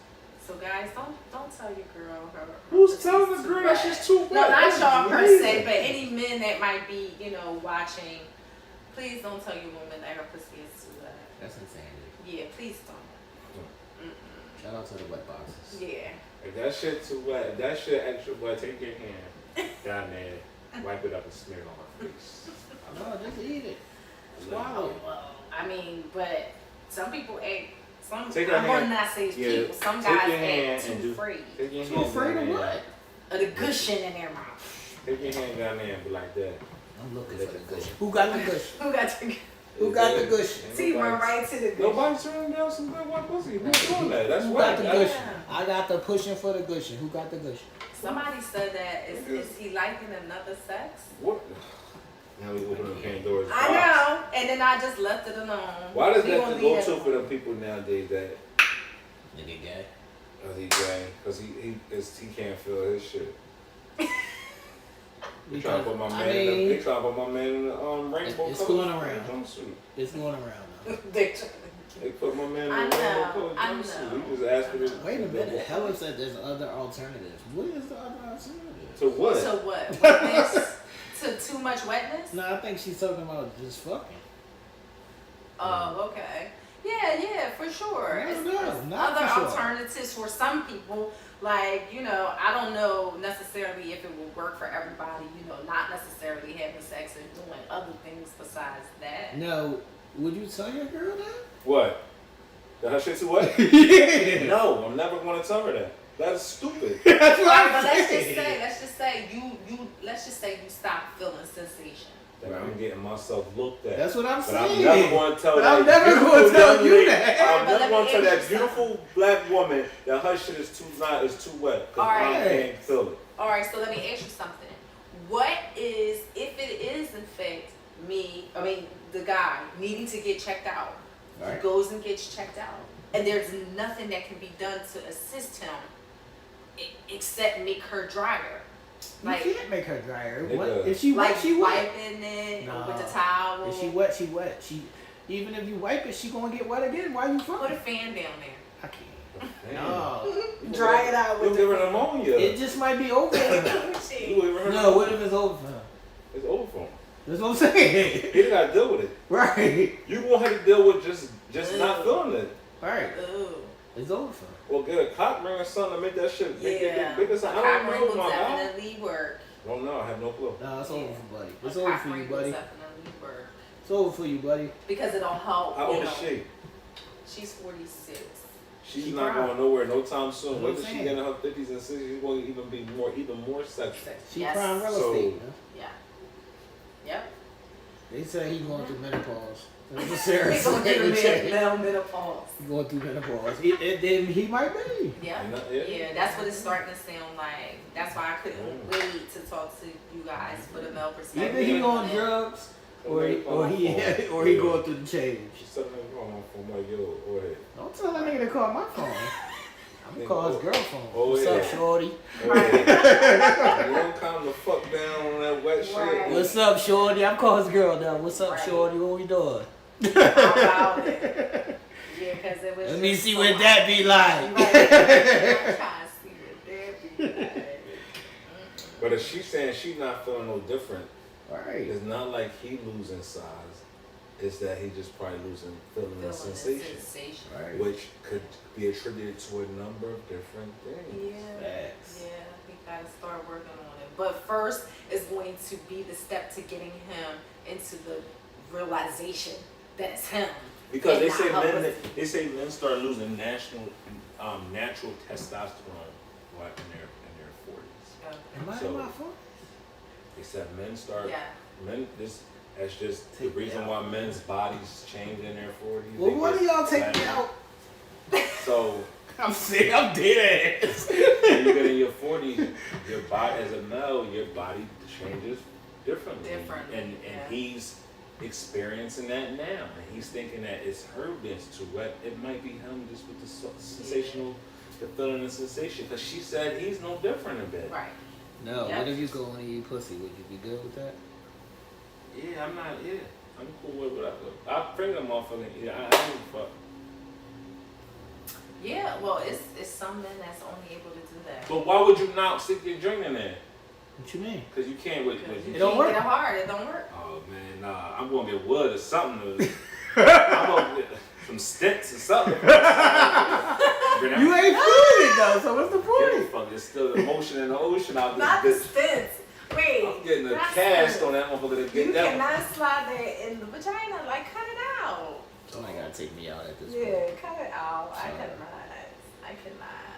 So guys, don't tell your girl her. Who's telling the pussy's girl too that wet. she's too wet? No, not That's y'all per amazing. se, but any men that might be, you know, watching. Please don't tell your woman that her pussy is too wet. That's insane. Yeah, please don't. Shout out to the wet boxes. Yeah. If that shit too wet, if that shit extra wet, take your hand down there, wipe it up and smear it on her face. No, just eat it. I Swallow love it. Well, I mean, but some people act. Some Take I'm her gonna hand. not say Yeah, people. Some take guys your hand act and too do- free Take your So hand afraid down of there. what? of the gushing in their mouth. Take your hand down there and be like that. I'm looking for the gush. Who got the gush? Who got to? Who got the gush? See, run right to the gush. Nobody's turning down some good white pussy. Who's doing that? That's Who right. got the That's- gush? I got the pushing for the gushing. Who got the gush? Somebody said that is he liking another sex? What? Now we open up Pandora's box. I know, and then I just left it alone. Why does We that gonna to leave go that to alone. for them people nowadays that Nigga gay. he gay? Because he can't feel his shit. They try to put my man in the, they try to put my man in the rainbow It's color going around. jumpsuit. It's going around now. They put my man in I the know, rainbow color I jumpsuit. know. He just asked for this. Wait a minute. Helen said there's other alternatives. What is the other alternative? To what? So what? Wetness? To too much wetness? No, I think she's talking about just fucking. Oh, okay. Yeah, for sure. No, It's- no, it's not other for sure. alternatives for some people. Like, you know, I don't know necessarily if it will work for everybody, you know, not necessarily having sex and doing other things besides that. No, would you tell your girl that? What? That her shit too wet? Yeah. No, I'm never going to tell her that. That's stupid. That's what Alright, I'm but let's saying. just say you stop feeling sensation. that Right. I'm getting myself looked at. That's what I'm But saying. I'm never going to tell But I'm that never beautiful gonna tell young you lady- that. I'm But never let going me to tell ask that you beautiful black woman that her shit is too wet. 'Cause All right. I can't feel it. All right, so let me ask you something. What is, if it is in fact the guy needing to get checked out, Right. he goes and gets checked out, and there's nothing that can be done to assist him except make her drier. You can't make her dryer. Nigga. What if she wet? Like She wet. wiping it Nah. with the towel. If she wet, she wet. Even if you wipe it, she gonna get wet again. Why you Put a fucking? fan down there. I can't. Damn. No, Dry it out You'll with give her the pneumonia. it just might be over. for her. You will give her No, what if it's over for her? It's over for him. That's what I'm saying. He done got to deal with it. Right. You want her to deal with just not feeling it. Right. Ooh. It's over for her. Well, get a cock ring or something to make that shit make it Yeah. bigger. A I cock don't ring know, will my guy. definitely work. Don't know. I have no clue. No, it's over for buddy. It's A over cock for you, ring will buddy. definitely work. It's over for you, buddy. Because it'll help. How you old know. is she? She's 46. She's She not proud. going nowhere no time soon. That's what Whether I'm she saying. get in her 50s and 60s, she's going to even more sexual. She Yes. prime real So- estate. Huh? Yeah. Yep. They say he going through menopause. That's what Sarah He's going said. through We checked. menopause. He going through menopause. He might be. Yeah. And that- Yeah, that's what it's starting to sound like. That's why I couldn't wait to talk to you guys for the male perspective. Either he on drugs or he going through the change. She's sitting there calling my phone. I'm like, yo, go ahead. Don't tell that nigga to call my phone. I'm gonna call his girl phone. Oh, What's yeah. up, shorty? Go ahead. You don't calm the fuck down on that wet shit. Right. What's up, shorty? I'm calling his girl now. What's up, Right. shorty? What we doing? How about it? Yeah, because it was Let me just see so what that be like. Right. I'm trying to see what that be like. But if she's saying she's not feeling no different, Right. it's not like he losing size. It's that he just probably losing feeling Feeling and the sensation, sensation. Right. which could be attributed to a number of different things. Yeah. Facts. Yeah, we gotta start working on it. But first is going to be the step to getting him into the realization that it's him. Because And they not say help men, us. they say men start losing natural testosterone what in their 40s. Am I So- in my phone? They said men start Yeah. that's just the Take me reason out. why men's bodies change in their 40s. Well, They why get do y'all take me flatter. out? So I'm sick. I'm dead ass. when you get in your 40s, your body as a male, your body changes differently. Differently, And yeah. he's experiencing that now, and he's thinking that it's her that's too wet. It might be him just with the sensational, the feeling and sensation. Because she said he's no different a bit. Right. No, Yep. what if you go and eat pussy? Would you be good with that? Yeah, I'm not. Yeah, I'm cool with whatever. I bring them motherfucking. Yeah, I don't fuck. Yeah, well, it's some men that's only able to do that. But why would you not stick your drink in there? What you mean? Because you can't with. You It don't can't work. get it hard. It don't work. Oh man, nah. I'm gonna get wood or something. I'm gonna get some sticks or something. You ain't feeling it though, so what's the Give a point? fuck. There's still emotion in the ocean out Not there. the stents. Wait. I'm getting a not cast stents. on that motherfucker to get You that. cannot slide that in the vagina. Like, cut it out. Somebody gotta take me out at this Yeah, point. cut it out. I Sorry. cannot. I cannot.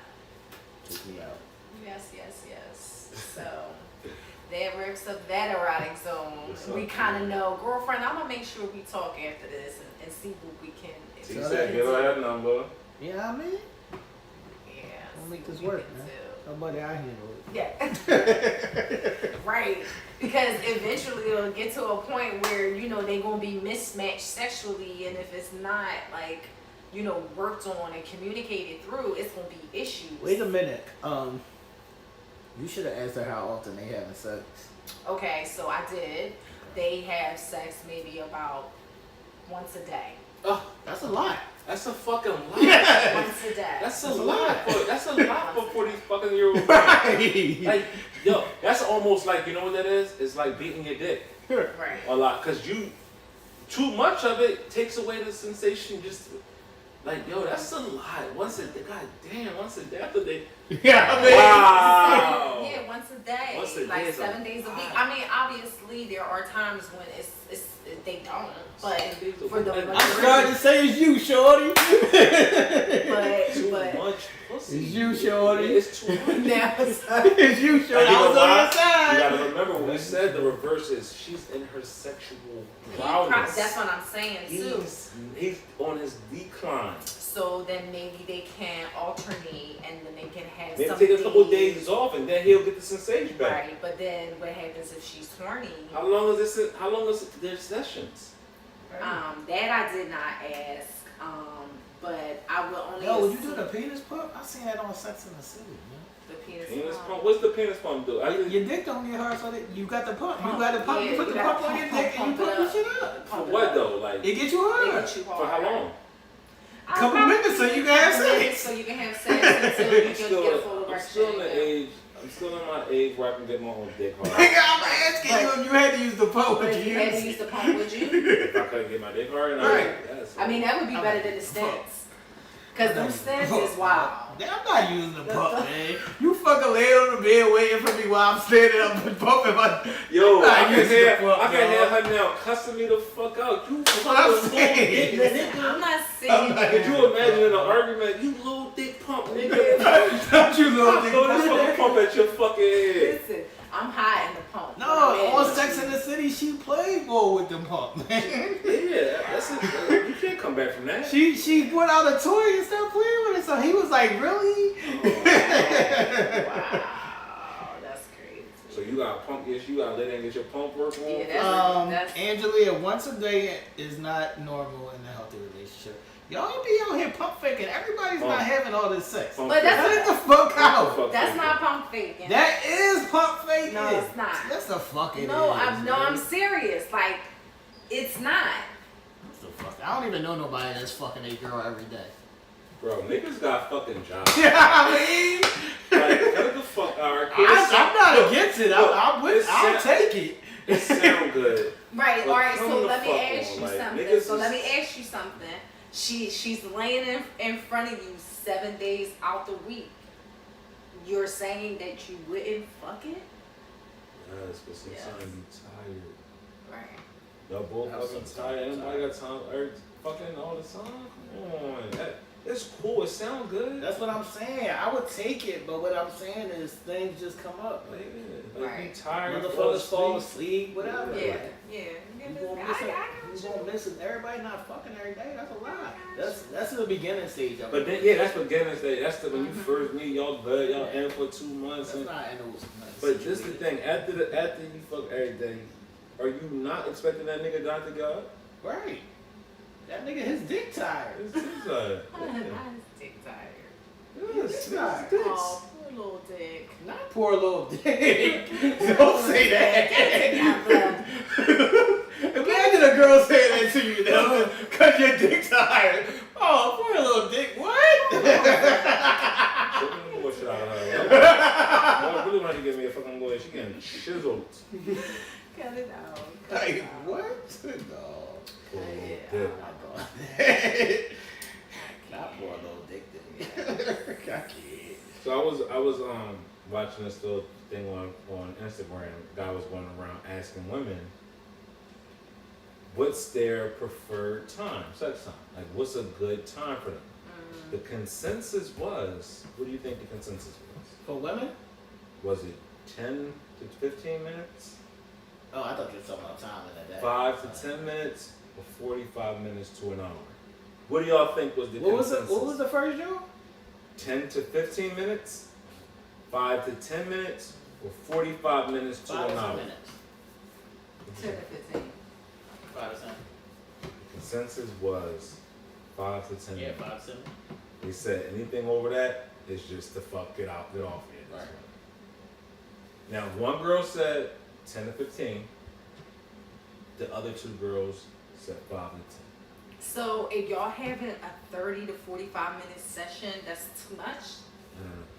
Take me out. Yes, yes, yes. So that wraps up that erotic zone. Yes, We sir. kind of know, girlfriend. I'm gonna make sure we talk after this and see what we can. She So said, that- give her that number. You know what I mean? Yeah. We'll make see this what we work, can man. do. Nobody I handle it. Yeah. Right. Because eventually it'll get to a point where, they're going to be mismatched sexually. And if it's not, like, worked on and communicated through, it's going to be issues. Wait a minute. You should have asked her how often they having sex. Okay, so I did. They have sex maybe about once a day. Oh, That's a lot. that's a fucking lot. Once a day. That's a That's a lot. lot. That's a lot for 40 fucking year old. Right. Like, yo, that's almost like, you know what that is? It's like beating your dick Right. a lot. Because too much of it takes away the sensation. Just like, yo, that's a lot. Once a day, god damn, once a day after they. Yeah, I mean. Wow. Yeah, once a day. Once a day like is a 7 days a lot. week. I mean, obviously there are times when they don't, but 7 days a for the week. I'm starting to say it's you, shorty. Too but much pussy. It's you, shorty. Yeah, it's too much. now it's It's you, shorty. And you I was know on why? your side. You gotta remember what we said said the reverse is she's in her sexual He prowess. that's what I'm saying too. He's on his decline. So then maybe they can alternate and then they can have Maybe some take a couple of days off and then he'll get the sensation back. Right, but then what happens if she's horny? How long is their sessions? That I did not ask. But I will only. Yo, would you do the penis pump? I seen that on Sex in the City, man. The penis Penis pump? pump? What's the penis pump do? Your dick don't get hard, so that you got the pump. You got the pump. Yeah, you put you the gotta pump on your pump, dick and you pump pump it your up. shit up. For what though? Like It get you It hard. gets you hard. for how long? Couple minutes so you can have sex. So you can have sex until you can get a full I'm erection. still in the age. I'm still in my age where I can get my own dick hard. Nigga, I'm asking you if you had to use the pump, But would if you you had to use use it? the pump, would you? If I couldn't get my dick hard, Right. I mean, that would be better than the stents. Because them stents is wild. I'm not using the pump, man. You fucking lay on the bed waiting for me while I'm standing up and pumping my. Yo, Nah, I you can using hear the pump, her dog. now cussing me the fuck out. You That's what I'm fucking saying. little dick nigga. I'm not saying I'm not- Could you imagine in an argument, you little dick pump nigga? Don't you little Throw this nigga. fucking pump at your fucking head. Listen, I'm high in the pump. No, I'm on in. Sex in the City, she played more with the pump, man. Yeah, that's it. You can't come back from that. She put out a toy and started playing with it, so he was like, really? Wow, that's crazy. So you got pump issue, you gotta let in get your pump work on. Yeah, that's Angelia, once a day is not normal in a healthy relationship. Y'all be out here pump faking. Everybody's Pump. not having all this sex. Pump But that's Cut faking. it the fuck out. Fuck that's faking. not pump faking. That is pump faking. No, it's not. That's the fuck it No, is, I'm man. serious. Like, it's not. That's the fuck. I don't even know nobody that's fucking a girl every day. Bro, niggas got fucking jobs. Yeah, I mean, Like, cut the fuck out. I'm not against it. I'll it take it. It sound good. Right. But all right. come So the let me fuck ask on, you like, something. niggas So let me is- ask you something. She's laying in front of you 7 days out the week. You're saying that you wouldn't fuck it? Yes, but sometimes Yes. you tired. Right. Y'all both Have fucking some tired. time. Anybody got time? Fucking all the time? Come on. It's cool. It sounds good. That's what I'm saying. I would take it, but what I'm saying is things just come up. Like, Like, be Right. tired. motherfuckers fall asleep, whatever. Yeah. Like, Yeah. you gonna miss it. You gonna miss it. Everybody not fucking every day. That's a lie. That's the beginning stage of it. But then, yeah, that's beginning stage. That's the when you first meet y'all bud, y'all in for 2 months. that's And, not in those. but this the thing. After you fuck every day, are you not expecting that nigga not to go? Right. That nigga, his dick tired. It's his side. Mine's dick tired. Yes, It's it's not. dicks. Oh, poor little dick. Not poor little dick. Don't say that. Imagine a girl saying that to you, though, because your dick tired. Oh, poor little dick. What? What shit out of her? I really wanted to give me a fucking boy. She getting chiseled. Cut it out. Like, what? No. Poor Yeah. dick. Oh my God. Not poor little dick. I can't. So I was watching this little thing on Instagram. Guy was going around asking women, what's their preferred time, sex time? Like, what's a good time for them? The consensus was, what do you think the consensus was? For women? Was it 10 to 15 minutes, Oh, I thought you were talking about time in that day. 5 to 10 minutes, or 45 minutes to an hour? What do y'all think was the consensus? What was the first joke? 10 to 15 minutes, 5 to 10 minutes, or 45 minutes to 5 an to 10 hour? minutes. 10 to 15. 5 to 10. Consensus was 5 to 10 Yeah, minutes. 5 to 10. They said anything over that is just to fuck it out, get off it. Right. Now, one girl said 10 to 15. The other 2 girls said 5 to 10. So if y'all having a 30 to 45 minute session, that's too much?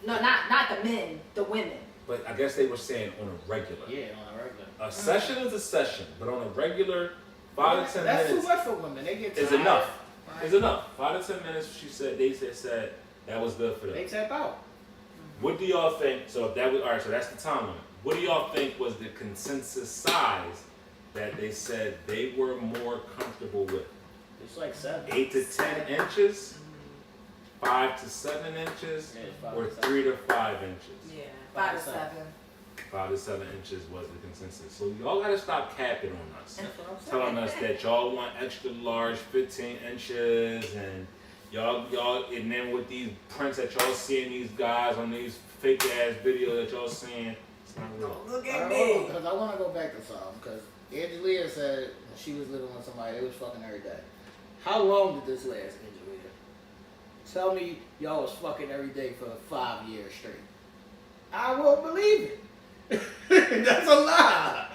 No, not the men, the women. But I guess they were saying on a regular. Yeah, on a regular. A session is a session, but on a regular, 5 to 10 That's minutes too much for women. They get tired. is enough. Right. Is enough. 5 to 10 minutes, they said that was good for them. They tap out. What do y'all think? So if that was alright. So that's the time limit. What do y'all think was the consensus size that they said they were more comfortable with? It's like 7. 8 to 10 inches, 5 to 7 inches, Yeah, 5 or to 7. 3 to 5 inches? Yeah, 5 5 to to 7. 5 to 7 inches was the consensus. So y'all gotta stop capping on us. That's what I'm saying. Telling us that y'all want extra large 15 inches and y'all and then with these prints that y'all seeing these guys on these fake ass videos that y'all seeing, it's not real. Look All at right, me. because I want to go back to something. Because Angelia said when she was living with somebody, they was fucking every day. How long did this last, Angelia? Tell me y'all was fucking every day for 5 years straight. I won't believe it. That's a lie.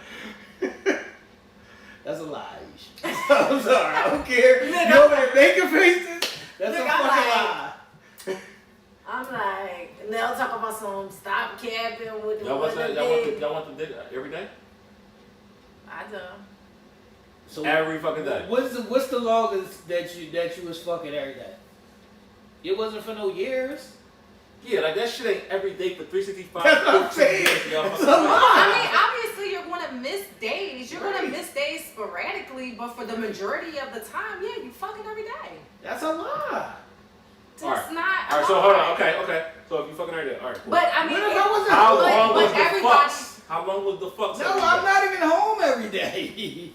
That's a lie, Ish. I'm sorry. I don't care. You over there making faces? That's Look, a I'm fucking like- lie. I'm like, and they'll talk about some stop capping with the Y'all want women. y'all want the dick every day? I do. So Every fucking day. what's the longest that you was fucking every day? It wasn't for no years. Yeah, like that shit ain't every day for 365. That's what I'm 15 saying. years, y'all It's fucking a around. lie. I mean, obviously you're going to miss days. You're going Right. to miss days sporadically, but for the majority of the time, yeah, you fucking every day. That's a lie. That's Alright. not. All right, so hold on. Okay. So if you fucking every day, all right. Cool. But I mean, What if I wasn't How home? long was but the everybody- fucks? How long was the fucks? No, every I'm day? not even home every day.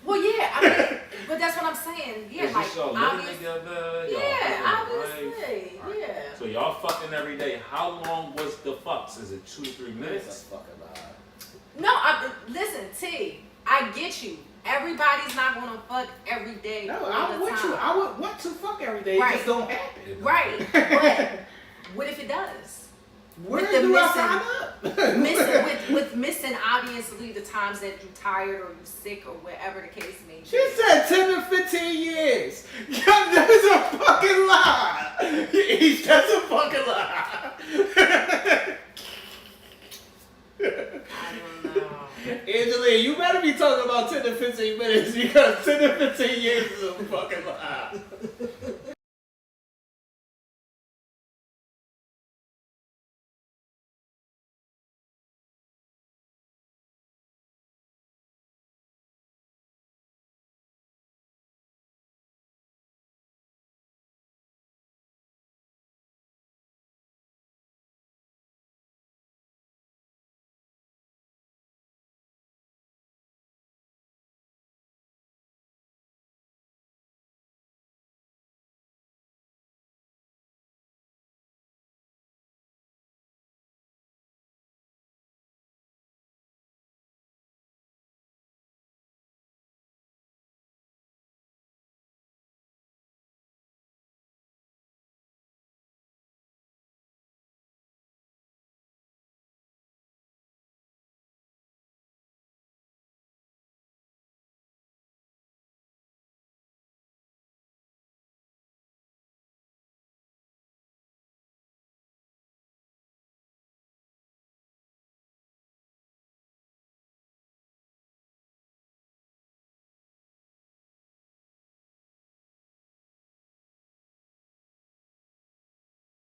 well, yeah, I mean, but that's what I'm saying. Yeah, Is like, this y'all living obviously, together? Y'all yeah, husband and obviously, wife? yeah. So y'all fucking every day. How long was the fucks? Is it 2 to 3 That's minutes? a fucking lie. No, listen, T, I get you. Everybody's not gonna fuck every day. No, all I'm the with time. you. I would want to fuck every day. It Right. just don't happen. Right, but what if it does? Where With the do I missing- sign up? with missing obviously the times that you're tired or you're sick or whatever the case may be. She said 10 to 15 years. That is a fucking lie. That's a fucking lie. I don't know. Angelia, you better be talking about 10 to 15 minutes because 10 to 15 years is a fucking lie.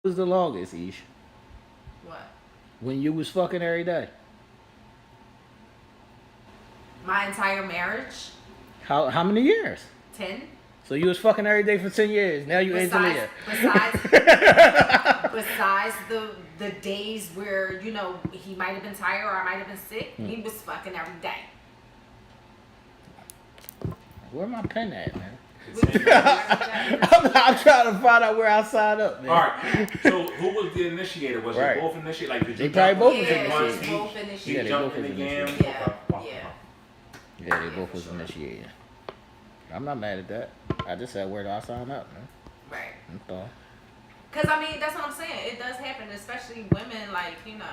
What was the longest, Ish? What? When you was fucking every day? My entire marriage, How many years? 10. So you was fucking every day for 10 years. Now you Angelia. Besides the days where, you know, he might have been tired or I might have been sick, he was fucking every day. Where my pen at, man? Every day. I'm trying to find out where I signed up, man. All right. So who was the initiator? Was Right. they both initiated? Like did They you probably jump both in was Yeah, one initiated. they seat? both He initiated. Yeah, they jumped both in the was game. initiated. Yeah. Yeah, they Yeah, both for was sure. initiated. I'm not mad at that. I just said, where do I sign up, man? Right. That's all. Because, I mean, that's what I'm saying. It does happen, especially women, like, you know,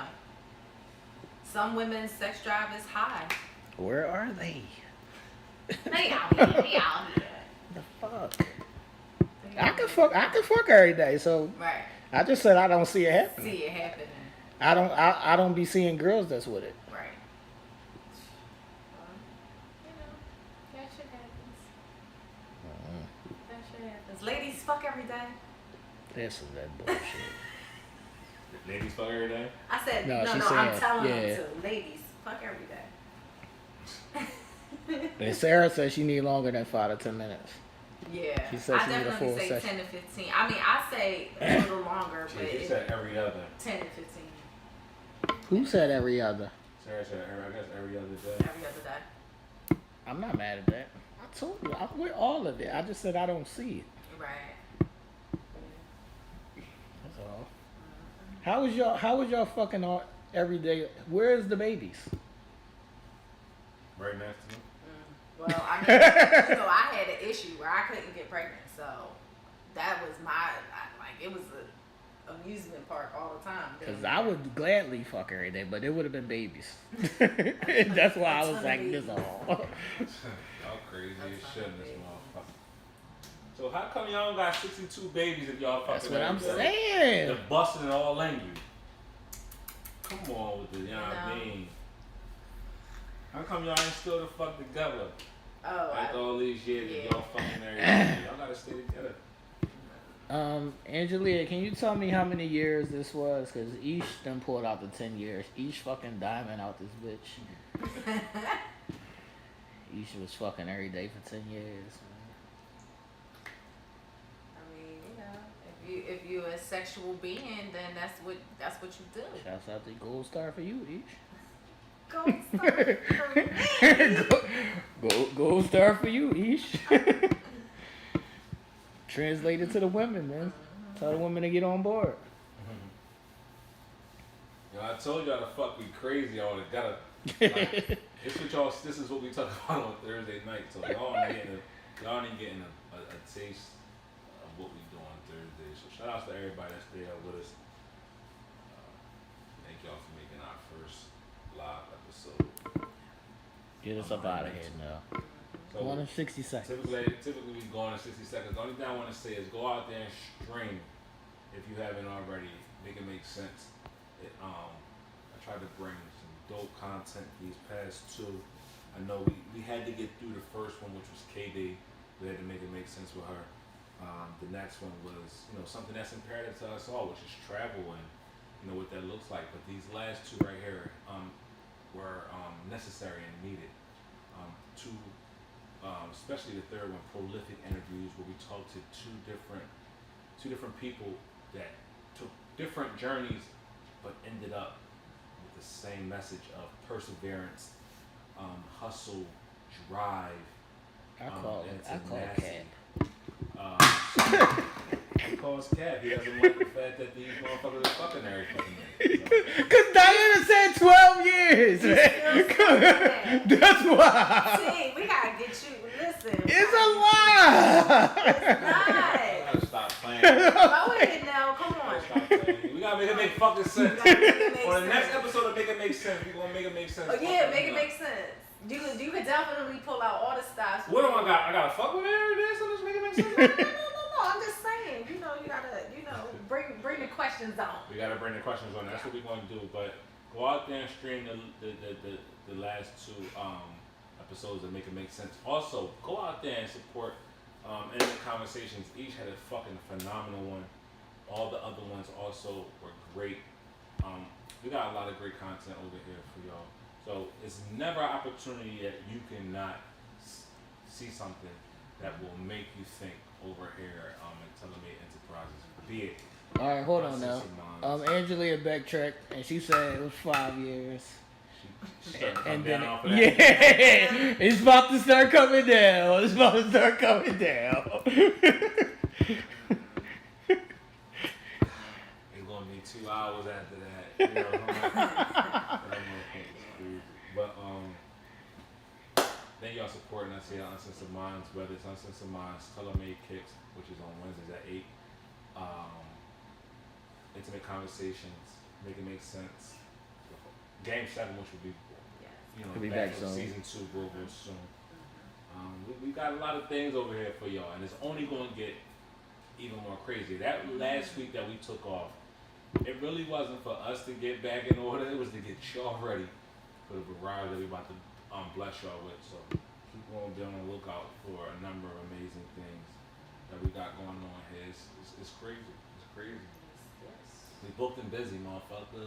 some women's sex drive is high. Where are they? They out here. They out here. The fuck? They I out can here. fuck every day. So Right. I just said I don't see it happening. See it happening. I don't be seeing girls that's with it. Right. You know, that shit happens. That shit happens. Ladies, fuck every day. That's that bullshit. Ladies fuck every day. I said, No, no, she's I'm saying, telling yeah. them to. Ladies, fuck every day. And Sarah says she need longer than 5 to 10 minutes. Yeah. She said I she need a definitely full say session. 10 to 15. I mean, I say a little longer, but She it's said every other. 10 to 15. Who said every other? Sarah said, I guess every other day. Every other day. I'm not mad at that. I told you, I'm with all of it. I just said I don't see it. Right. That's all. How was y'all fucking all every day? Where's the babies? Right next to me. Well, I mean, I had an issue where I couldn't get pregnant, so that was it was a amusement park all the time. Cause I would gladly fuck every day, but it would have been babies. That's why I was like, this all. Y'all crazy as shit in this motherfucker. So how come y'all don't got 62 babies if y'all fucking? That's what I'm every day? saying. They're busting it all in you. Come on with the, you know what I mean? How come y'all ain't still the fuck together? Oh, After all these years of y'all fucking every day, y'all gotta stay together. Angelia, can you tell me how many years this was? Cause each done pulled out the 10 years. Each fucking diamond out this bitch. Each was fucking every day for 10 years. I mean, if you a sexual being, then that's what you do. Shouts out to Gold Star for you, Each. Gold star for me. Gold Star for you, Ish. Translate it to the women, man. Tell the women to get on board. Yo, I told y'all to fuck me crazy all together. Like, this is what we talk about on Thursday night. So y'all ain't getting a taste of what we do on Thursday. So shout out to everybody that stayed up with us. Thank y'all for making our first live episode. Get us up out of here now. So Going in 60 seconds. Typically we go in 60 seconds. The only thing I want to say is go out there and stream if you haven't already. Make it make sense. I tried to bring some dope content these past two. I know we had to get through the first one, which was KD. We had to make it make sense with her. The next one was, something that's imperative to us all, which is travel and what that looks like. But these last two right here were necessary and needed. Two, especially the third one, prolific interviews where we talked to two different people that took different journeys, but ended up with the same message of perseverance, hustle, drive. I call tenacity. Cat. He calls Cat. He doesn't like the fact that these motherfuckers are fucking every fucking day. So. Cause Diana said 12 years, man. That's why. See, we gotta get you. Listen. It's a lie. It's not. I gotta stop playing. Go ahead now. Come on. Stop playing. We gotta make it make fucking sense. For the next episode of Make It Make Sense, we gonna make it make sense. Oh yeah, make it make sense. You could definitely pull out all the stops. What do I got? I gotta fuck with her every day, so let's make it make sense. No. I'm just saying. You gotta, bring the questions on. We gotta bring the questions on. That's what we're gonna do. But go out there and stream the last two episodes that make it make sense. Also, go out there and support Intimate Conversations. Each had a fucking phenomenal one. All the other ones also were great. We got a lot of great content over here for y'all. So it's never an opportunity that you cannot see something that will make you think over here at Telemate Enterprises. Be it. All right, hold on now. Angelia backtracked and she said it was 5 years. And then off of that. Yeah, it's about to start coming down. It's gonna be 2 hours after that. But thank y'all supporting us here on Uncensored Minds, whether it's Uncensored Minds, Telemate Kicks, which is on Wednesdays at 8. Intimate Conversations, Make It Make Sense. Game 7, which will be Could be back for soon. season 2 real soon. We got a lot of things over here for y'all, and it's only going to get even more crazy. That last week that we took off, it really wasn't for us to get back in order. It was to get y'all ready for the variety that we about to bless y'all with. So keep on be on the lookout for a number of amazing things that we got going on here. It's crazy. It's crazy. We booked and busy, motherfucker.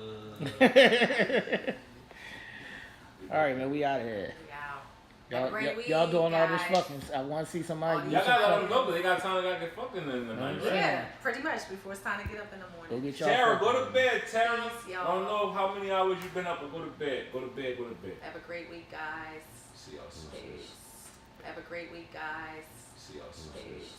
All right, man, we out of here. Yeah. Have a great week, Y'all doing all this guys. fucking. I want to see somebody. Y'all gotta let them go, but they got time to get fucking in the night. Yeah, pretty much before it's time to get up in the morning. Go get y'all. Tara, go fucking- to bed, Tara. Peace, I don't y'all. know how many hours you've been up, but go to bed. Go to bed. Go to bed. Have a great week, guys. See y'all soon. Peace. Have a great week, guys. See y'all soon. Peace.